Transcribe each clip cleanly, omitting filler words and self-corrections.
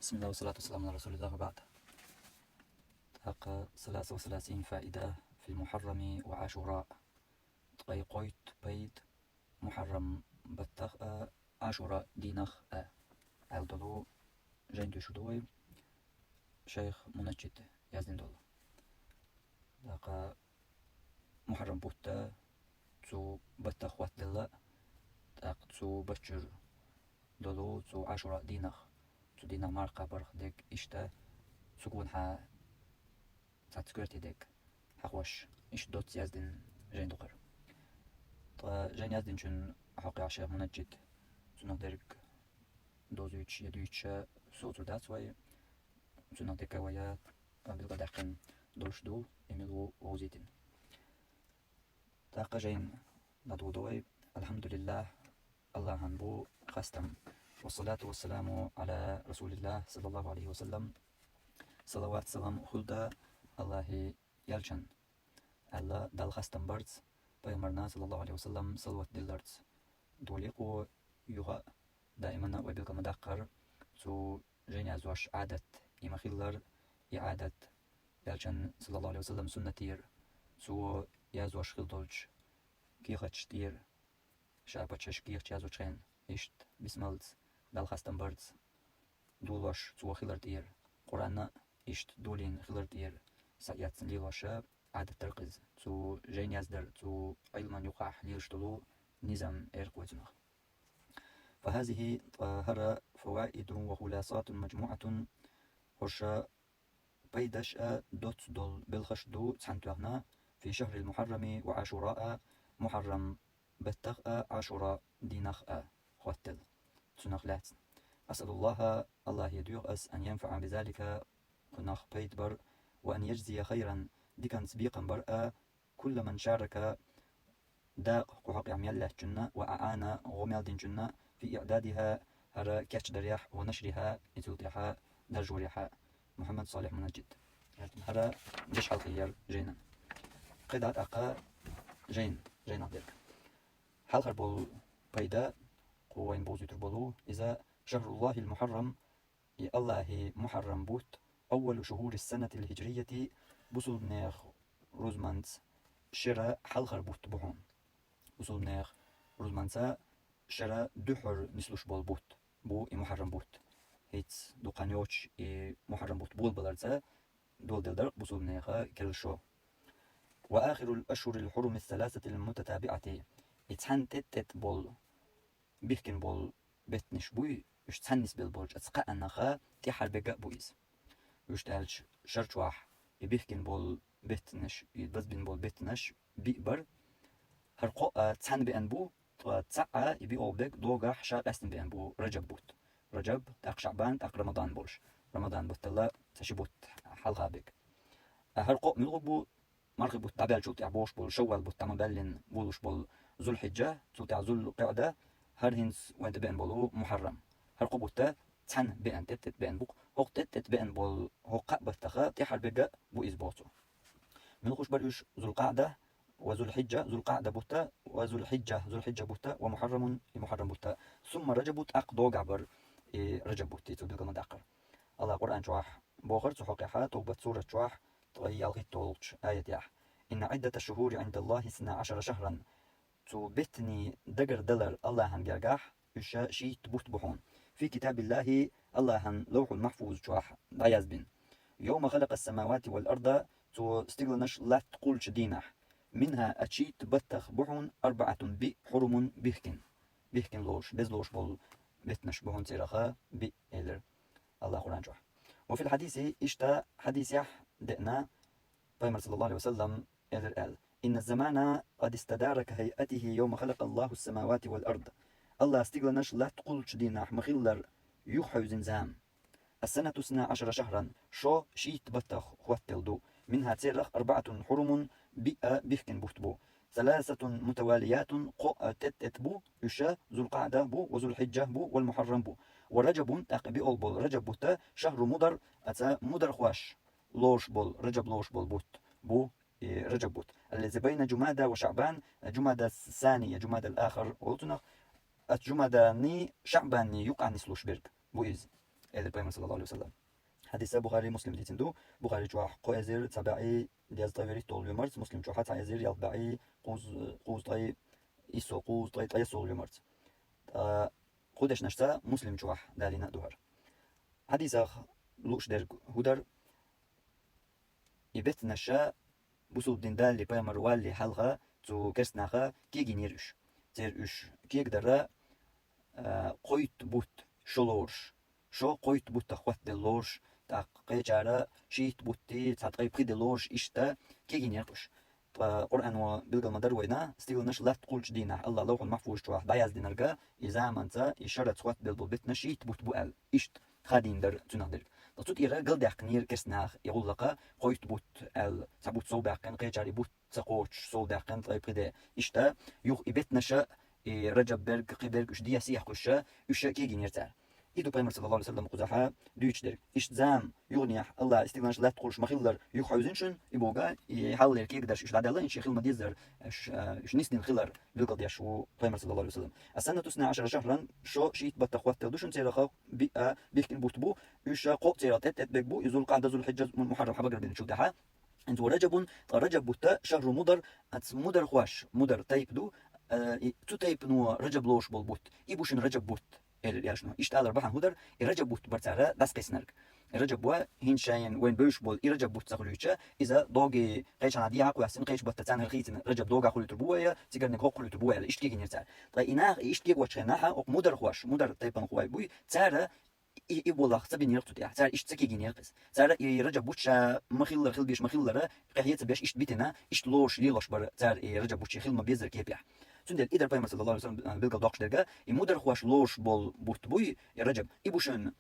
بسم الله والصلاة والسلام على رسول الله وبعد. تلقى 33 فائدة في المحرم وعاشوراء. قيقويت بيد محرم بطخ عاشوراء دينخ الدلو جين شدوي شيخ منجد يزن دول. تلقى محرم بوتا تو بطخ وات دلا تلقى تو بچر دلو تو عاشوراء دينخ تو دينا مارقا برخ ديك إشتا سكون تاتسكرتي ديك حقوش إيش دوت يزدن جين دوقر جين يزدن شن حقي عشاء منجد سنو درك دوزيتش يدويتش سوتر دات وي سنو ديكا ويا بلغة داقن دولش دو يميلو وزيتن تاقا جين ندو دوي الحمد لله الله هنبو خستم والصلاة والسلام على رسول الله صلى الله عليه وسلم صلوات سلام خلدا الله يلشن الله دال خستم برز پیغمبرنا صلى الله عليه وسلم صلوات دلرز دوليقو يغا دائما وبيلك مدقر تو جين يزوش عادة يمخيلر إعادة يلشن صلى الله عليه وسلم سنتير تو يزوش خلدولج كيخش تير شابتش كيخش يزوش خين إشت بسملز دال خستم برز دولوش تو خيلر تير قرآن إشت دولين خيلر تير سياتن ليلوشا عادة ترقز تو جين يزدر تو علما يقاح ليشتلو نظام إرقوتنا. فهذه طاهرة فوائد وخلاصات مجموعة هرشا بيدش دوت دول بالخشدو تحنتوهنا في شهر المحرم وعاشوراء محرم بتغ عاشوراء دينخ خوتل تنخلات. أسأل الله يدير أس أن ينفع بذلك كنخ بيت بر وأن يجزي خيرا ديكان سبيقا برأ كل من شارك داق قحق عميال له جنة وأعانا غميال دين جنة في إعدادها هرا كاتش دريح ونشرها إتوتيحا درجوريحا محمد صالح منجد هرا جيش حلقيال جينا قيدات أقا جين أقدرك حلقر بول بيدا قوين بوزيتر بولو إذا شهر الله المحرم الله محرم بوت أول شهور السنة الهجرية بصل نيخ روزمانس شرا حلقر بوت بوهون بصل نيخ روزمانسا شرا دحر نسلوش بول بوت بو محرم بوت هيتس دوقانيوش محرم بوت بول بلارزا دول دلدر بصل نيخ كلشو. وآخر الأشهر الحرم الثلاثة المتتابعة اتحن تت بول بيحكن بول بتنش بوي يشتحنس بالبولج اتسقى أنخا تيحر بقى بويز يشتهلش شرطواح يبيحكن بول بتنش يبزبن بول بتنش بيقبر هرقو تسحن بأنبو تسعى يبي أوبك دوغاح شاق أستن بأنبو رجب بوت رجب تاق شعبان تاق رمضان بولش رمضان بوت الله تشبوت حلقة بك هرقو ملغبو مرغب بوت تابع جو تعبوش بول شوال بوت تمبلن بولش بول ذو الحجة تو تاع ذو القعدة هرهنس وانت بأن بولو محرم هرقو بوتا تسحن بأن تت بأن بوك هوق تت بأن بول هوق بتخا تحر بقى بو إزبوتو ملغوش بريش ذو القعدة وذو الحجة ذو القعدة بوتا وذو الحجة بوتا ومحرم بوتا ثم رجب بوت أقدو عبر رجب بوتي تبقى مدقر الله قرآن شواح بوخر تحقيحا توبة سورة شواح طغي الغي تولش آية ياح إن عدة الشهور عند الله 12 شهرا تو بتني دقر دلر الله هن جرجاح يشا شي تبوت بحون في كتاب الله الله هن لوح المحفوظ شواح ضياز بن يوم خلق السماوات والأرض تو استغلنش لا تقولش دينح منها أشي تبتخ بحون 4 بحرم بيحكن لوش بزلوش بول بتنش بحون سيرخا بإلر الله قرآن شواح. وفي الحديث اشتا حديث يح دئنا بيمر صلى الله عليه وسلم إلر إن الزمان قد استدار كهيئته يوم خلق الله السماوات والأرض الله استغلنش لا تقولش دينا مخيلر يوحو زنزام السنة 12 شهرا شو شيت بطخ خواتلدو منها تسيرخ 4 حرم بيئة بيفكن بوتبو 3 متواليات قو تتبو يشا ذو القعدة بو وذو الحجة بو والمحرم بو ورجب تقبي أول بول رجب بوتا شهر مدر أتا مدر خواش لوش بول رجب لوش بول بوت بو رجب بوت الذي بين جمادى وشعبان جمادى الثاني جمادى الآخر قلتنا جمادى ني شعبان ني يقع نسلوش بيرك بو إز إلى Peygamber sallallahu aleyhi ve sellem. Hadise Bukhari Muslim diyetindü. Bukhari çoğah koyazir tabi'i diyaz taverit oluyor mart. Muslim çoğah tayazir yalba'i quz tay iso quz tay tayas oluyor mart. Qudeş nashta Muslim çoğah dalina duhar. Hadise luş der hudar ibet nasha busul dindal li Peygamber walli halqa zu kersnaqa kegin üç. Zer üç kegdara qoyt but şolorş. Şo qoyt but taxvat de lorş. قيجارة شيت بوتي تعطي بخيد لورش إشتا كيجين يرقش قرآن وبلغ المدر وينا استيقل نش لا تقولش دينا الله لوح المحفوظ جواح بايز دينرقا إذا منتا إشارة سوات بالبوبتنا شيت بوت بوال إشت خادين در تنادر تصوت إيرا قل داقنير كسناخ يغلقا قويت بوت ال سابوت صو باقن قيجاري بوت سقوش صو باقن طيب قدا إشتا يوخ إبتنا شا رجب برق قبرق إش ديا سيح قشا إشا كيجين يرتار إدو Peygamber sallallahu aleyhi ve sellem kuzaha düçler. İşte zam yugniya Allah istiglanş lat quluş mahillar yuxuzinşun iboga haller ki gdaş iş ladalın şi xilma dizler iş nisnin xilar bilqad yashu Peygamber sallallahu aleyhi ve sellem. As-sanatu 12 şahran şo şit battaqwat taduşun teraqa bikin butbu üş qo terat et bekbu yuzul qa'da zul hijja muharram habagar bin shudaha انت ورجب رجب بوتا شهر مضر مضر خواش مضر تايب دو تو تايب نو رجب لوش بول يبوشن رجب بوت يعني إيش تعالر بحن هودر الرجب بوت برتعرة بس قيسنرك الرجب وا هين شاين وين بيش بول الرجب بوت تقوليتشا إذا دوغي قيش عن ديها قوي حسن قيش بتتعن الخيتن رجب دوغا خلو تربويا تيجر نقول خلو تربويا إيش تيجي نرتع طيب إنا إيش تيجي وشخناها أو مدر خواش مدر تيبان خواي بوي تعرة يبولخ سبين يرتو تيا تعرة إيش تيجي نرقص تعرة الرجب بوتشا مخيل خيل بيش مخيل قهيت بيش إيش بيتنا إيش لوش ليلوش بر تعرة الرجب بوتشي خيل ما بيزر كيبيع Tündel ider Peygamber sallallahu aleyhi ve sellem bilgal dokşderga imudar xwaş loş bol but buy Recep ibuşun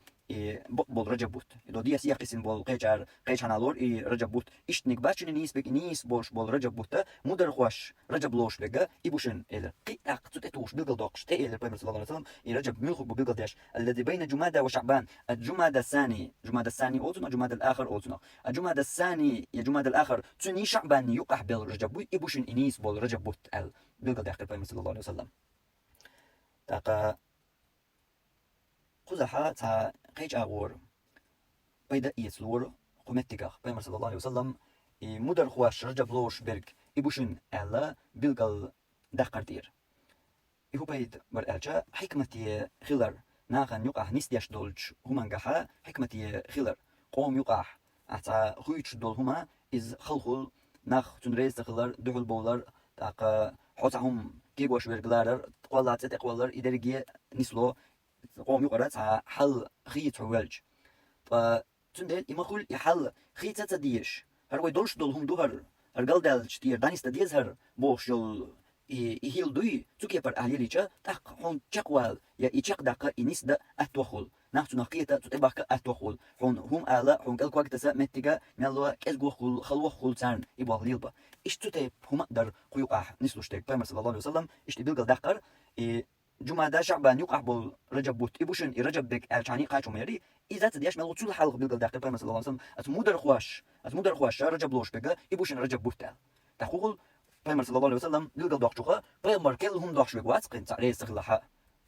bol Recep but do diye siyaqisin bol qeçan alor Recep but iştnik başını nis bol Recep butta mudar xwaş Recep loş bega ibuşun eler qitaq tutetuş bilgal dokş te eler Peygamber sallallahu aleyhi ve sellem Recep milxu bu bilgal daş الذي بين جمادى وشعبان الجمادى الثاني اوتنا جمادى الاخر اوتنا الجمادى الثاني يا جمادى الاخر تني شعبان يقح بال Recep bu ibuşun inis bol Recep but el bilgal dax Peygamber sallallahu aleyhi ve sellem taqa quzaha ta qeyç ağur bayda yeslur qumettiga Peygamber sallallahu aleyhi ve sellem mudar xwaş Recep loş berg ibuşun ella bilgal daqardir ihubayd bar elcha hikmati khilar naqan yuqah nisdiyash dolch humangaha hikmati khilar qom yuqah ata khuych dol huma iz khalkhul naq tunreis khilar duhul bowlar taqa حوتهم كيغوش برغلار قولات تقولر إدرجية نسلو قوم يقرأ حل خيط حوالج فتندل إمخول يحل خيطة تديش هروي دولش دولهم دوهر هرقل دالش تير دانيس تديزهر بوش يول إهيل دوي تكيبر أهليليشا تاق هون تشقوال يا إيشاق داقا إنيس دا أتوخول نحتو نقيتا تتباك أتوخول هون هم آلا هون قل كواك تسا متيجا ميالوا كيزغوخول خلوخول تارن إبوال ليلبا إيش تتيب هم در قيوقع نسلوشتك بيمر صلى الله عليه وسلم إيش تبيلقل داقر جمادى شعبان يقع بول رجب بوت إبوشن رجب بك الشاني قايتو ميري إذا تدياش مالو تسول حلق بيلقل داقر بيمر صلى الله عليه وسلم أتمودر خواش رجب لوش بك إبوشن رجب بوت تقول Peygamber sallallahu aleyhi ve sellem bilgal dokçuğa Peygamber kelhum dokçuk watsqin ta'rey istiqlaha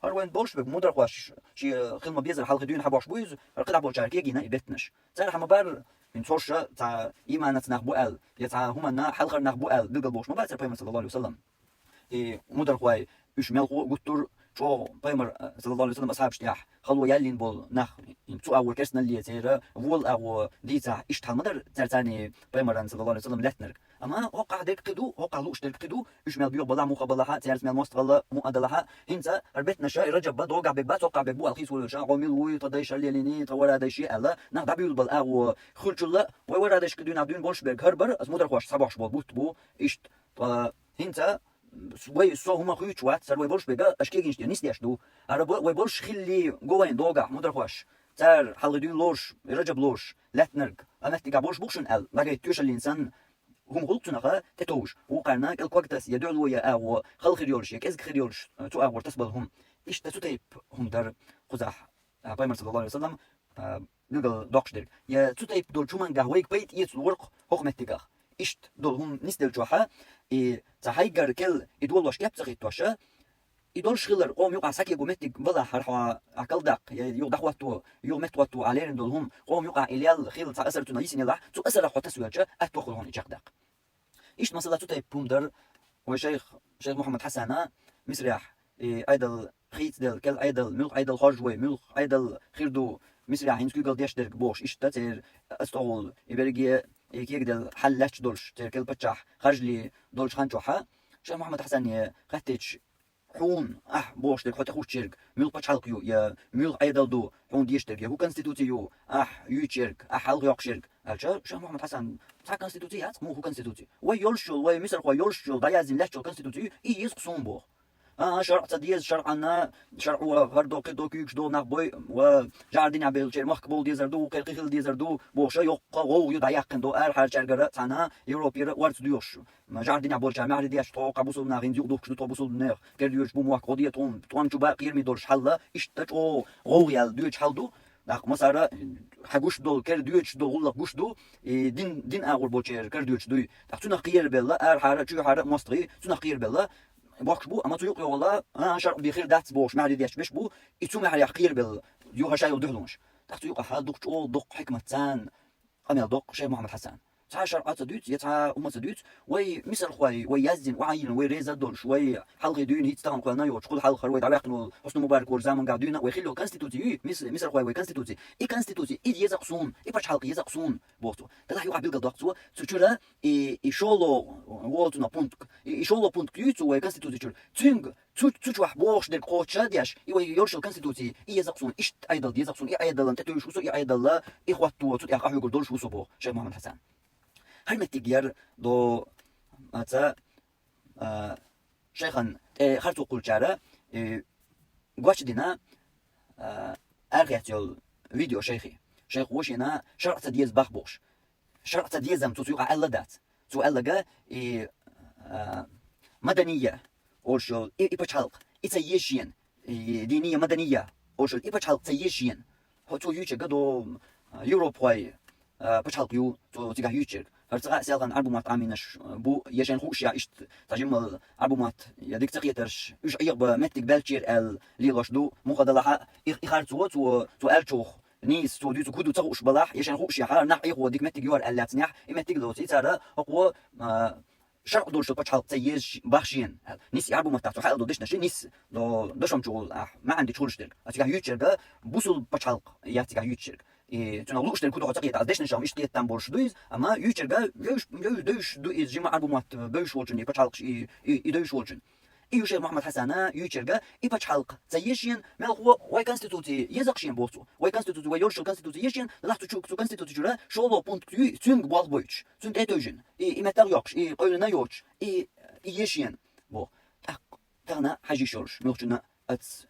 harwen bolshbek mudar xwash shi khilma bizer halqa dün habosh buyuz qila bol charkiya gina ibetnish zarha mabar min sorsha ta imanat nach bu al ya ta huma na halqa nach bu al bilgal bosh mabar Peygamber sallallahu aleyhi ve sellem mudar xway üç mel guttur شو بيمر صلى الله عليه وسلم أصحاب اشتياح خلوا يالين بول نخ تو أول كرسنا اللي تيرا وول أو ديتا اشتحل مدر ترتاني بيمر صلى الله عليه وسلم لاتنر أما وقع ديك قدو وقع لوش ديك قدو إيش مال بيو بلا مو بلاها تيرس مال مستغلا مو أدلها هنتا ربيتنا شاي رجب بد وقع بك بات وقع بك بو الخيس ولا شا قومي وي تدايش الليليني تورا دايشي ألا نخ دبيول بل أو خلج الله وورا دايش قدو نابدون بولش بك هربر از مدر خوش صباح بول بوت بو إشت هنتا وي سو هما خويش وات سر وي بولش بيجا اشكيجنش دي نيس دو ارا وي بولش خلي جوين دوغا مدر خوش تار حلدين لوش رجب لوش لاتنرج انا تيجا بولش بوكشن ال لاغي توش الانسان هم غلطنا تتوش وقرنا الكوكتاس يدعو يا او خلق ريولش يكز خريولش تو اور تسبلهم ايش تتيب هم در قزح بايمر صلى الله عليه وسلم نقل دوكشدر يا تتيب دول شومان قهويك بيت يت الورق حكمتيغا إشت دولهم نسدل جوحة تهيجر كل يدولش يبتغي توشة يدولش خلر قوم يقع سكي قومتك بلا حرحوا أكل دق يو دخوتو يو متوتو عليهم دولهم قوم يقع إليال خيل تا أسر تنايسين يلا تو أسر حتى سويتش أتوخل هون يجق دق إيش مسألة تاي بومدر وشيخ محمد حسن مسرح أيدل خيت دل كل أيدل ملك أيدل خرجوي ملك أيدل خيردو مسرح هنس كيقل ديش درك بوش إيش تاتير أستغل يبرجي كيك دل حلش دولش تير كل بتشح خرج لي دولش خانشوحة شيخ محمد حسن قتش حون بوش دك حتى خوش شرك ميل بتشالكيو يا ميل أيدل دو حون ديشترك يا هو كونستيتوتيو يوتشرك حلق يق شرك الشر شيخ محمد حسن تا كونستيتوتي هات مو هو كونستيتوتي ويولشل ومثل ويولشل دايزين لاشل كونستيتوتي يسقسون بو شرع تديز شرعنا شرع وهردو قدو كيكش دو نقبوي وجاردين عبيل شير مخبول ديزردو قلقيخل ديزردو بوشا يقو يدعيقن دو هر شرقرة تانا يوروبير وارد ديوش جاردين عبول شامع دياش تو قبوسو ناغين زيق دوكش تو بوسو نير كرديوش بو موك قضية توام جوبا قيرمي دولش حلا اشتاج او غوغيال ديوش حالدو داق مسارا حقوش دول كرديوش دول غلق قوش دو دين اغور بوشير كرديوش دوي داق تونا قير بلا حارة جو حارة مصري تونا قير بلا باكش بو اما تيوق والله شرق بخير دات بوش ما دياش بش بو يتسمع على قير بال يوها شاي ودهلونش تحت يوقع حال دق او دق حكمة تان امل دق شيخ محمد حسن تا شرعات دوت يتا امه دوت وي مثل خوي ويزن وعين ويريزا دول شوي حلق دون هيت تاع قلنا يوش كل حلق روي دعاقن حسن مبارك ورزامن قاعدين ويخلو كونستيتوتي مثل خوي وي كونستيتوتي اي كونستيتوتي اي يزقسون اي باش حلق يزقسون بوتو تلا يوقع بيلقى دقتو تشورا اي شولو وولتنا بونت اي شولو بونت كيوتو وي كونستيتوتي تشينغ تشوح بوش ديك قوتشا دياش اي يورشل كونستيتوتي اي يزقسون ايش ايضا يزقسون اي ايضا انت تويش اي ايضا اخواتو تو يقع يقول دول شو صبو شيخ محمد حسن هل متجر دو ماذا شيخا خرطو قول جارة قواش دينا أرغيتيول فيديو شيخ وشينا شرع تديز بخبوش شرع تديزم تسوق ألدات تو ألقى مدنية أولشو إبتشالق إتسيشين دينية مدنية أولشو إبتشالق تسيشين هو تو يوتشك دو يوروبواي بتشالق يو تو تيجا يوتشك هرتقى سيلغن ألبومات عامينش بو يشين خوش يا إشت تجمل ألبومات يديك تقيترش إيش أيق بمتك بالشير ليلوش دو مقدلها إخارتو تو ألشوخ نيس تو ديتو كودو تغوش بلاح يشين خوش يا حال نح إيقو ديك متك يور ألاتنيح إمتك دوتي ترى هو شرق دول شو بتشحال تيجي بخشين نيس ألبومات تاعتو حال دو دش نشي نيس دو دشم شغل ما عندي شغل شترك أتيجا يوتشر بوصل بتشحال ياتيجا يوتشر تناولوش تل كودو حتى قيت نشام إيش تيت تامبورش دويز أما يوتشر يوش دوش دويز جمع ألبومات بيش وولشن يبتشحالش يدوش وولشن شيخ محمد حسن يوتشر يبتشحال تيجين ملخو واي كونستيتوتي يزقشين بوتو واي كونستيتوتي ويورش كونستيتوتي يشين لحتو تشوك تو كونستيتوتي جرا شولو بونت كيو تونغ بالبويتش تون تيتوجن إمتال يوكش قولنا يوتش يشين بو تانا حاجي شورش ملخشنا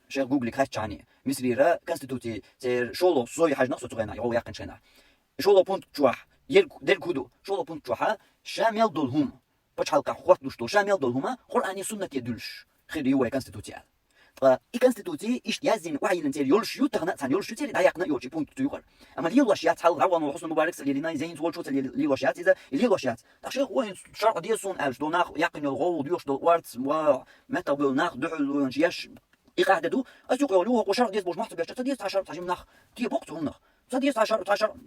شيخ جوجل كاتشاني مسريرا كونستيتوتي تير شولو سوي حاجه نقصو تغينا يو يقن شنا شولو بونت تشوح دير كودو شولو بونت تشوحا شامل دولهم باش حلقه خوات دوشتو شامل دولهما قراني سنه يدلش خير يو كونستيتوتي اي كونستيتوتي ايش يازين وعي نتير يولش يوتغنا تان يولش تير دايقنا يوجي بونت تيغر اما لي لوشيات حل روان وحسن مبارك اللي لنا زين تول شوت لي لوشيات اذا لي لوشيات تشيخ وين شرط دي سون الش دو ناخ يقن الغول ديوش دو وارت و متى بل ناخ دحل ونجيش يقعدوا أسيقولوا وشرط ديس بوش محسوب يشتى ديس عشر تجيب نخ تي بوقت هم نخ ديس عشر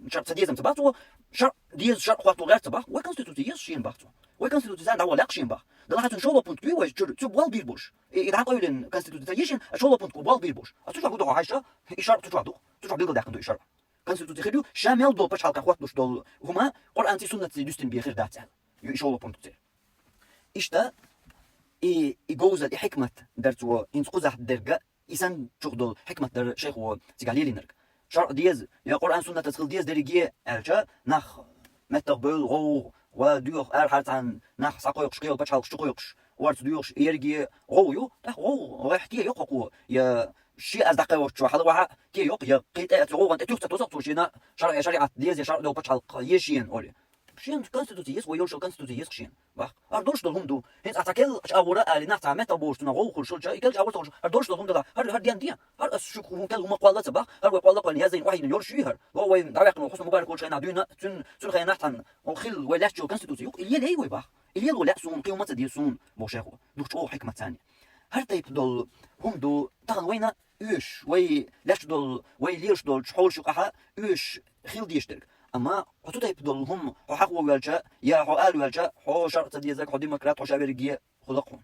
شرط ديس متبعتوا شرط ديس شرط خاطو غير تبع وكونستيتوتي يشين بعتوا وكونستيتوتي زاد دعوة لاقشين بع ده راح تنشوله بونت كيو وجر تبوال بيربوش إذا قايلين كونستيتوتي يشين شوله بونت كوبال بيربوش أتوجع قدوا عايشة إشارة تجوا بيقول داخل دو إشارة كونستيتوتي خليو شامل دول باش حلقة خوات دوش دول هما قرآن تي سنة دوستن بيخير دات يشوله بونت تير إشتا جوزة حكمة درتوا إنس قزح درجة إنسان شغل حكمة در شيخ وتقاليلي نرك شرع ديز يا قرآن سنة تدخل ديز درجية أرجع نخ متقبل غو وديوخ أرحت عن نخ ساقيقش قيل بتشالقش تقيقش وارت ديوخش يرجي غو تخ غو راحتي يققو يا شيء أصدقائي وشو حلو واحد تي يق يا قيت غو أنت تيوخ تتوسط وشينا شرع ديز يا شرع لو بتشالق يشين أولي شين كونستيتوتي يس ويورشل كونستيتوتي يس شين بخ أردوش دلهم دو هنس أتاكل أورا اللي نحت عمت أبوش تناغو كل شيء يكلش أورا تناغو أردوش دلهم ده هر ديان ديان هر أشوك هم كلهم قوالات بخ هر وقوالات قال هذين واحد يورش يهر هو وين دعوة وحسن مبارك كل شيء نعدينا تن خير نحتن وخل ولاش جو كونستيتوتي يق اللي هي وي بخ اللي ولا سون قيمة دي سون بوشيخو دوش حكمة ثانية هر تيب دول هم دو تغن وينا يوش وي لاش دول وي ليش دول شحول شقها يوش خيل ديشترك اما حتو تيب دول هم حق ويلجا يا حق ويلجا حو شرط ديزك حو ديمقراط حو شابرجيه خلقهم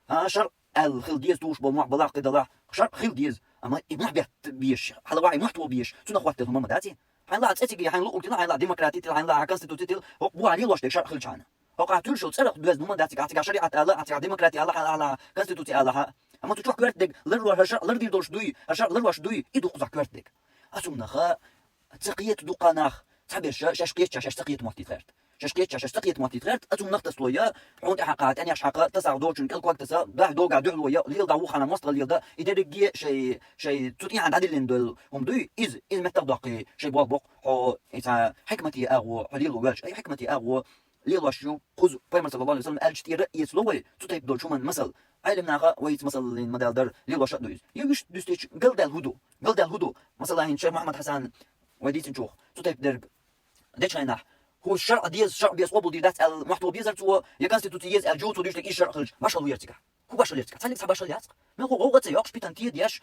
ها شر الخيل ديز توش بو معبلا قدلا شر خيل ديز اما ابن بيت بيش حلا واعي محتو بيش تنا خوات هم مداتي حين لا تسيتي حين لو قلت حين لا ديمقراطي حين لا كونستيتوتيل بو علي لوش ديك شر خيل شانا هو تول شو تصرخ دوز نما داتي قاعد شريعه الله قاعد ديمقراطي الله على كونستيتوتي الله اما تروح كورتك لروا هشر لردي دوش دوي هشر لرواش دوي يدو قزع كورتك اسمنا خا تسقيت دوقناخ تحبش شاشكيت شاش تسقيت موتيترت شاشكيت شاش تسقيت موتيترت اتم نخت سلويا حون حقات اني حقا تسع دوچن كل وقت تسع ده دو قاعد دحلويا ليل داو خنا مصر ليل ده يدرج شيء تطيع عند عدل دول هم دوي از متدقي شيء بوق هو اذا حكمتي اغو ليل وجه اي حكمتي اغو ليل وشو خذ بيمر صلى الله عليه وسلم قال كثير يسلوي تطيب دول شو من مثل علمنا ويت مثل المدال در ليل وش دويز يجش دوستيش قلد الهدو مثلا هين شيخ محمد حسن وديت نشوخ تطيب درج ديش هو الشرع ديز شرع بيس قبل دي دات المحتوى بيزرت هو يكونستيتوتيز الجوت وديش لك ايش شرع خرج باشل ويرتك هو باشل يرتك تسالك باشل يرتك ما هو غوغت يوكش بيتانتي دياش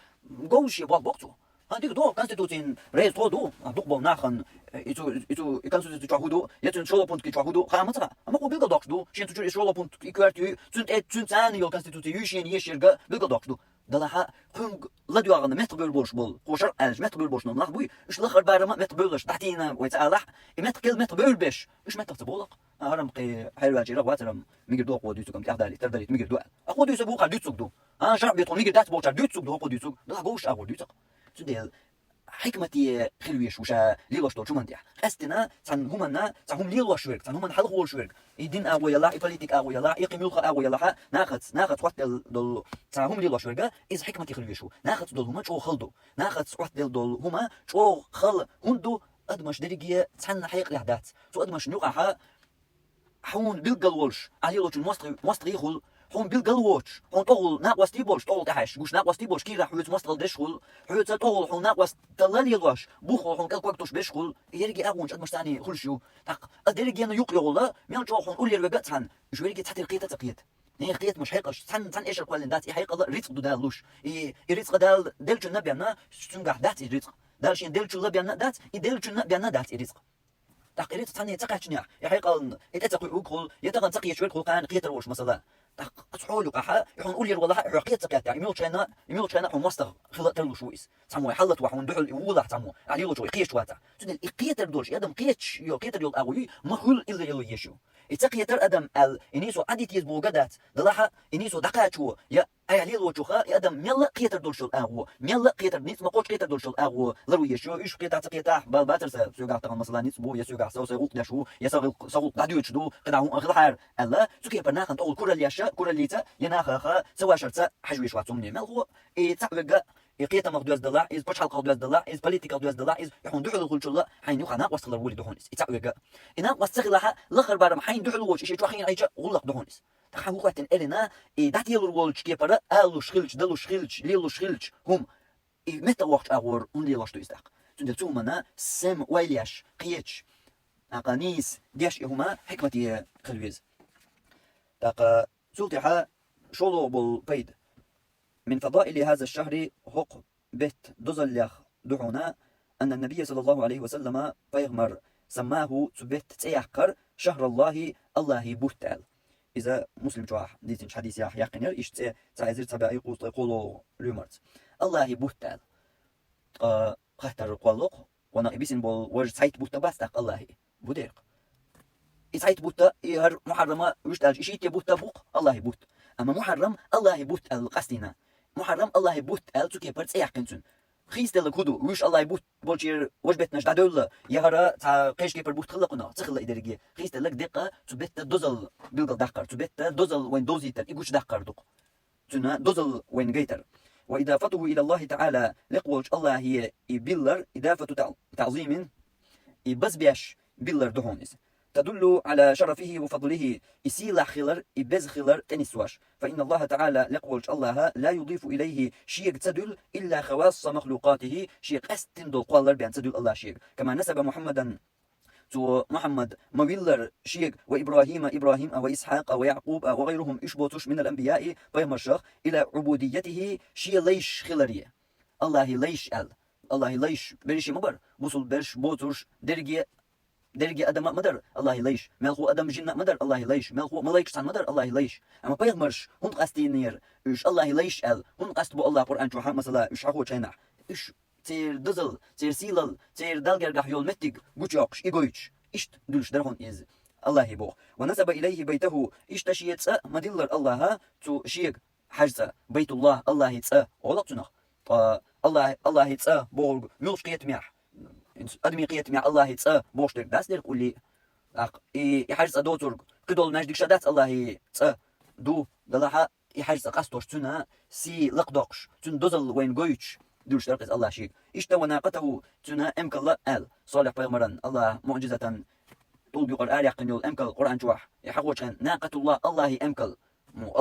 غوشي بوقتو هذيك دو كونستيتوتين ريز دو دوق ناخن ايتو كونستيتوتي تشهدو يتن شولو بونت كي تشهدو خامترا اما هو بيلغ دوكس دو شين تجور شولو بونت ايكوارتي تنت ثاني يو كونستيتوتي يشين يشيرغا بيلغ دوكس دو دلها هم لدو اغن متبل بولش بول قوشر الج متبل بولش نملخ بوي اش لخر بارما متبلش تحتينا ويتالح متكل متبل بش اش متبولق هرم قي حلوه جيرا واترم ميغر دو قو ديسو كم تاخدالي تردالي ميغر دو اخو ديسو بو قال ديسو دو شرع بيطون ميغر دات بوچا ديسو دو قو ديسو دلا غوش اغو ديسو تديل حكمتي خلويش وشا ليلوش تو شمنديح استنا سان همنا سان هم ليلوش ورك سان هم حلق وش ورك يدين اغو يلا بوليتيك اغو يلا يقيملخ اغو يلا ناخذ وقت دول سان هم ليلوش ورك از حكمتي خلويشو ناخذ دول هما شو خلدو ناخذ وقت دول هما شو خل هندو ادمش درجيه تسن حيق الاحداث سو ادمش نوقع حون بالقلوش عليلوش مصري يخل حون بالقلوش حون طول ناقوس تيبولش طول تحش مش ناقوس تيبولش كي راح حوت مصر دشخل حوت طول حون ناقوس تلال يلوش بوخو حون كل وقتوش بشخل يرجع اغونش ادمش ثاني كل شيء تق ادرجي انا يقيا والله ميل جو حون قول لي رجعت عن مش ورجع تحت القيته تقيت ني قيت مش حيقش سن ايش القوال ذات حيق ريت دالوش ريت دال دلچ نبينا شتنغ ذات ريت دال شين دلچ لبينا ذات دلچ نبينا ذات ريت تقريت ثاني تقعشنيا يحيق يتقي وكل يتقن تقي شوي قان قيت روش مثلا تحول قحا يحون قول والله حقيقه تقيت يميل شينا حون مستغ خلط له شويس سمو حلت وحون دحل ولا سمو علي له شوي قيش واتا تدل قيت دولش ادم قيتش يو قيت يول اغوي مخول الا يلو يشو يتقيتر ادم ال انيسو اديت يزبو قدات دلها انيسو دقاتشو يا اي علي له شوخا يا ادم ميل قيتر دولش الاغو ميل قيتر نيت ما قوش قيتر دولش الاغو لو يشو ايش قيتر تقيتا بالباتر سوغا تاع مثلا نيت بو يسوغا سو سو داشو يسوغ سو داديوش دو قداو غلحار الا سوكي برناخ تقول كره لياشا كره ليتا يناخا سوا شرطه حجوي شواتوم مال هو يتقلق يقيت مقدوز دلا از بشحال قدوز دلا از بوليتيكال دوز دلا از يحون دحل الخلشله حين يخنا وصل الولد دهونس يتقلق انا وصغلها لخر بارم حين دحل وش شي تو حين عيجا غلق دهونس تخو وقتن النا دات يلو الولد كيبر الو شخلش دلو شخلش ليلو شخلش هم متى وقت اغور اون ليلاش تو يستق تندتو منا سم ويلياش قيتش اقانيس ديش هما حكمتي خلويز تاق سلطحة شولو بالبيد من فضائل هذا الشهر هق بيت دزليخ دعونا أن النبي صلى الله عليه وسلم بيغمر سماه سبت تيحقر شهر الله بوتال إذا مسلم جواح ديتنش حديث يحقنير إيش تعزير تبعي قولوا لومرت الله بوتال خطر قولق وانا إبسن بول وجه سايت بوتا باستق الله بوديق إسعيت بوتا يهر محرمة ويشتاج إشيت يبوتا بوق الله بوت أما محرم الله بوت القصدنا محرم الله بوت التوكي برت أيحكنسون خيستل كودو وش الله بوت بولشير وجبتنا جدا دولة يهرا تا قيش كيبر بوت خلقنا تخلق إدارية خيستلك دقة تبت دوزل بيلغ دقر تبت دوزل وين دوزيتر إيقوش دقر دق تنا دوزل وين جيتر وإضافته إلى الله تعالى لقوش الله هي بيلر إضافة تعظيم بس بيش بيلر دهونس تدل على شرفه وفضله إسيلا خلر إبز خلر تنسواش فإن الله تعالى لقولش الله لا يضيف إليه شيء تدل إلا خواص مخلوقاته شيء أستندل قولر بأن تدل الله شيء كما نسب محمدا تو محمد مويلر شيك وإبراهيم وإسحاق ويعقوب وغيرهم إشبوتش من الأنبياء بيمرشخ إلى عبوديته شي ليش خلريه الله ليش الله ليش بريش مبر بوصل برش بوترش درجة أدم مدر الله ليش ملخو أدم جنة مدر الله ليش ملخو ملايك سان مدر الله ليش أما بيغمرش هون قاستينير إيش الله ليش هون قاست بو الله قرآن شو مثلا إيش حقو تشينح إيش تير دزل تير سيلل تير دالجر يول متك بوتشوكش إيجويتش إيش دولش درهون إز الله يبوه ونسب إليه بيته إيش تشيت مدلر الله تو شيك حجزة بيت الله الله يتسأ ولقتنخ الله يتسأ بورغ ملش قيت ميح أدمي قيت مع الله يتسأ بوشتك داس دير قولي يحجز دوتورغ كدول نجدك شدات الله يتسأ دو دلها يحجز قاستوش تنا سي لقدوش تن دوزل وين جويتش دوش درقس الله شيك إشتا وناقته تنا أمك الله صالح بيغمران الله معجزة طول بيقر يقن يول أمكل قرآن جواح يحقوش ناقة الله أمكل مو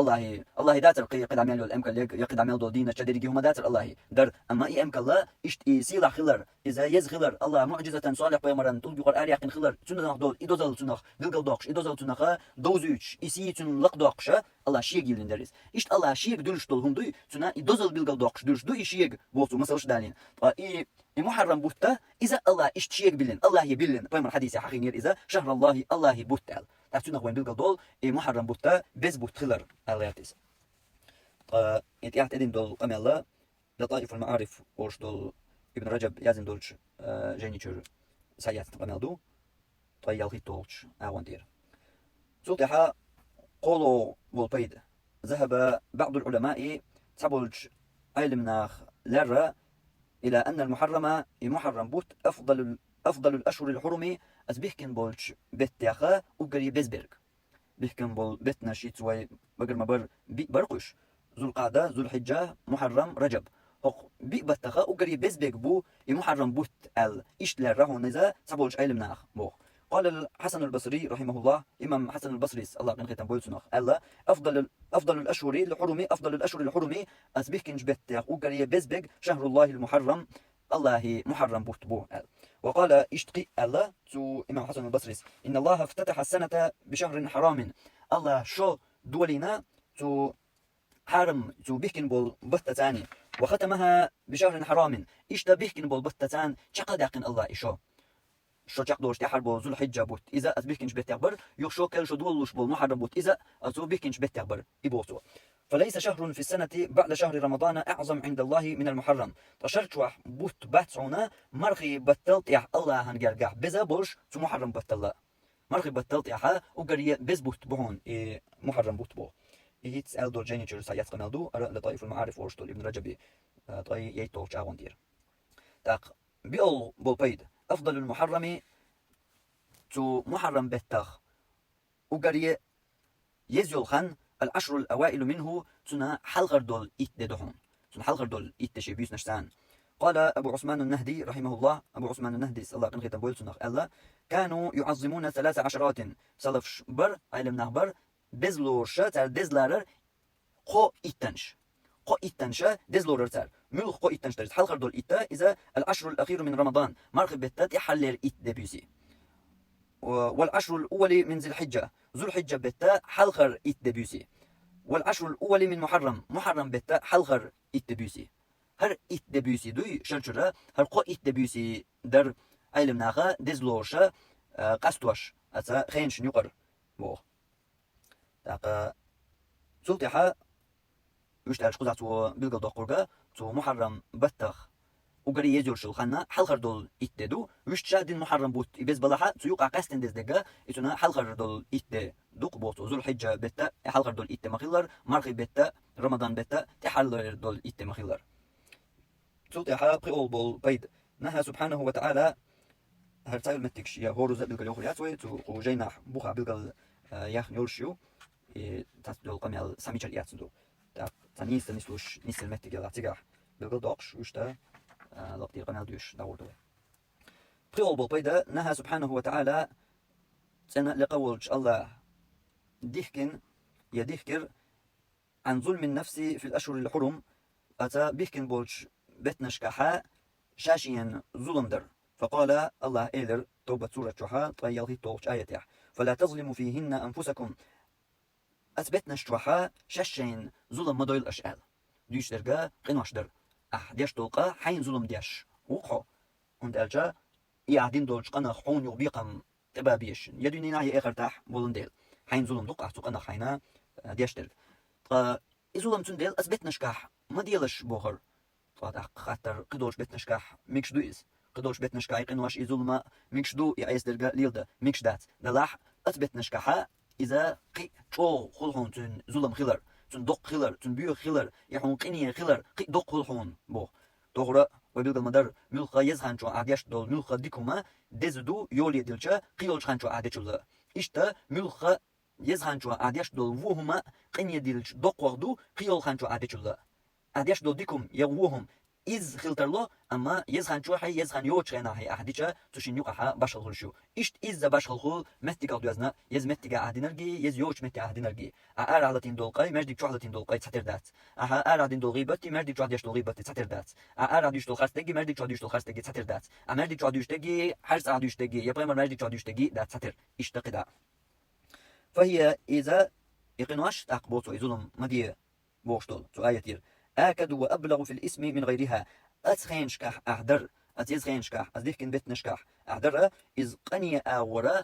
الله داتر قد عمل الامكل يقد عمل دول دين الشديد هم داتر الله در اما اي امكل لا اشت سيلا خلر اذا يز خلر الله معجزه صالح بيمرن طول بيقر اريق خلر تنخ دول ادوزل تنخ دلقل دوقش ادوزل تنخ دوزوش اسي تن لق دوقش الله شيق يلندريس اشت الله شيق دولش دول هم دوي تنا ادوزل بلقل دوقش دوش دوي شيق بوتو مسلش دالين اي محرم بوتا اذا الله اشت شيق بلن الله يبلن بيمر حديث حقيقي اذا شهر الله بوتا تحتنا وين بلقى دول محرم بوتا بس بوت خلر علياتيس انت ادين دول املا لطائف المعارف ورش دول ابن رجب يازن دولش جينيتشر سايات قمالدو طيال هيت دولش اواندير سلطحا قولوا والبيد ذهب بعض العلماء تبولج علمناخ لرا الى ان المحرم بوت افضل الاشهر الحرم از بيحكن بولش بيتياخا وقري بيزبرغ بيحكن بول بيتنا شيت وي بقر مبر برقش ذو القعدة ذو الحجة محرم رجب هق بيبتخا وقري بيزبرغ بو محرم بوت إيش لراه نزا سبولش علمناخ بو قال الحسن البصري رحمه الله إمام حسن البصري الله قن ختم بولسناخ الله أفضل الأشهر الحرم از بيحكن بيتياخ وقري بيزبرغ شهر الله المحرم الله محرم بوت بو وقال اشتقي الله تو إمام حسن البصري إن الله افتتح السنة بشهر حرام الله شو دولنا تو حرم تو بيحكن بول بطتاني وختمها بشهر حرام اشتا بيحكن بول بطتان شقد يقن الله إشو شو تقدرش تحربو ذو الحجة بوت إذا از بيحكنش بيتغبر يخشو كل شو دولوش بول محرم بوت إذا أزو بيحكنش بيتغبر إبوتو فليس شهر في السنة بعد شهر رمضان أعظم عند الله من المحرم تشرشوح بوت باتعونا مرخي بطلت يح الله هنجرجح بزا بولش تو محرم بطلة مرخي بطلت يحا وقريه بز بوت بهون محرم بوت بو هيتس ألدو جينيتشر سايات قنالدو أرى لطائف المعارف ورشتول ابن رجبي طي يتوش عوان دير تاق بيول بولبيد أفضل المحرم تو محرم بتاخ وقريه يزيول خان العشر الأوائل منه تنا حلغر دول إتدهون تنا حلغر دول إتشبيس نشتان قال أبو عثمان النهدي رحمه الله أبو عثمان النهدي صلى الله عليه وسلم الله كانوا يعظمون 13 سلف بر علم نهبر بزلورشا تر دزلارر قو إتنش دزلورر تر ملخ قو إتنش تر حلغر دول إتا إذا العشر الأخير من رمضان مرخب بتات يحلل إتدبيسي والعشر الأول من ذي الحجة ذو الحجة بتا حلخر إتدبيسي والعشر الأول من محرم بتا حلخر إتدبيسي هر إتدبيسي دوي شرشرة هر قو إتدبيسي در علم ناخا دزلورشا قستوش أتا خينش نيقر بو تاقا سلطحا يشتعش قزعتو بلغل دوقورغا تو محرم بتخ وقري يزول شلخنا حلخر دول إتدو وش شادين محرم بوت يبز بلاحة تيوقع قاستن دزدقا إتنا حلخر دول إت دوق بوتو ذو الحجة بتا حلخر دول إت مخيلر مرخي بتا رمضان بتا تحلر دول إت مخيلر سلطحا قيول بول بيد نهى سبحانه وتعالى هرتايل متكش يا هورو زبلغ يوخرياتوي تو وجيناح بوخا بلغل يخ نيولشيو تاسدول قميال ساميشر ياتسدو تانيس نسلوش نسل متك يلاتيغاح بلغل دوقش وشتا لقطي قنال ديوش داوردو قيول بول بيدا نهى سبحانه وتعالى سنة لقولش الله ديحكن يديحكر عن ظلم النفس في الأشهر الحرم أتا بيحكن بولش بتنشكحا شاشيا ظلم در فقال الله إيلر توبة سورة شوحا طيالي توغش آية فلا تظلموا فيهن أنفسكم أثبتنا شوحا ششين ظلم مدويل أشعال ديش درجة قنوش ديش تلقى حين ظلم ديش وقحو und elja يعدين دولش قنا حون يبيقم تبابيش يدوني ناهي آخر تاح بولنديل حين ظلم دق أحتو قنا حينا ديشتل ظلم تنديل أثبت نشكاح ما ديلش بوخر خاطر قدوش بيت نشكاح ميكش دويز قدوش بيت نشكاح قنواش ظلم ميكش دو يعيس درجة ليلدا ميكش دات دلاح أثبت نشكاحا إذا قي شو خلهم تن ظلم خلر تن دق خلر تن بيو خلر يحون قنية خلر قي دق خلهم بو doğru وبيلقى المدار ملخا يزهن شو عاديش دول ملخا ديكوما دزدو يولي دلشا قيول شان شو عاديش ولا إشتا ملخا يزهن شو عاديش دول وهما قنية دلش دق وغدو قيول خان شو عاديش ولا عاديش دول ديكم يغوهم إز خلترلو أما يزهن شو حي يزهن يوش غينا هي عاديشا تشين يقحا باشل خلشو إشت إز باشل خل متيقا دوزنا يز متيقا عادينرجي يز يوش متيقا عادينرجي أعار على تين دولقاي مجدك شو على تين دولقاي تساتر دات أها أعار دين دولغي بتي مجدك شو عاديش دولغي بتي تساتر دات أعار عاديش دول خرستجي مجدك شو عاديش دول خرستجي تساتر دات أمجدك شو عاديش تجي حرس عاديش تجي يبغى مجدك شو عاديش تجي دات تساتر إشتقدا فهي إذا يقنواش تقبوتو يزولم مدية بوشتول سؤايتير آكد وأبلغ في الاسم من غيرها أتخينشكح أحدر أتيزخينشكح أزديكن بيتنشكح أحدر إز قنية آورا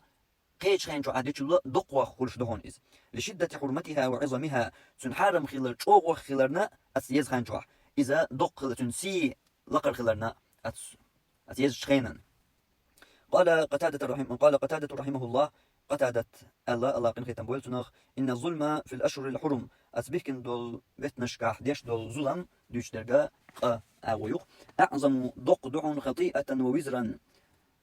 قيش خينشو عاديش دقوة خلش دهون إز لشدة حرمتها وعظمها تنحارم خلال شوغ خلالنا أتيز خينشوح إذا دق تنسي لقر خلالنا أتيز خينا قال قتادة رحمه الله قتادة الله قن ختم بويل تنخ إن الظلم في الأشهر الحرم أسبيكن دول بيتنشكح ديش دول ظلم دوش درجة أغويوخ أعظم دق دعون خطيئة ووزرا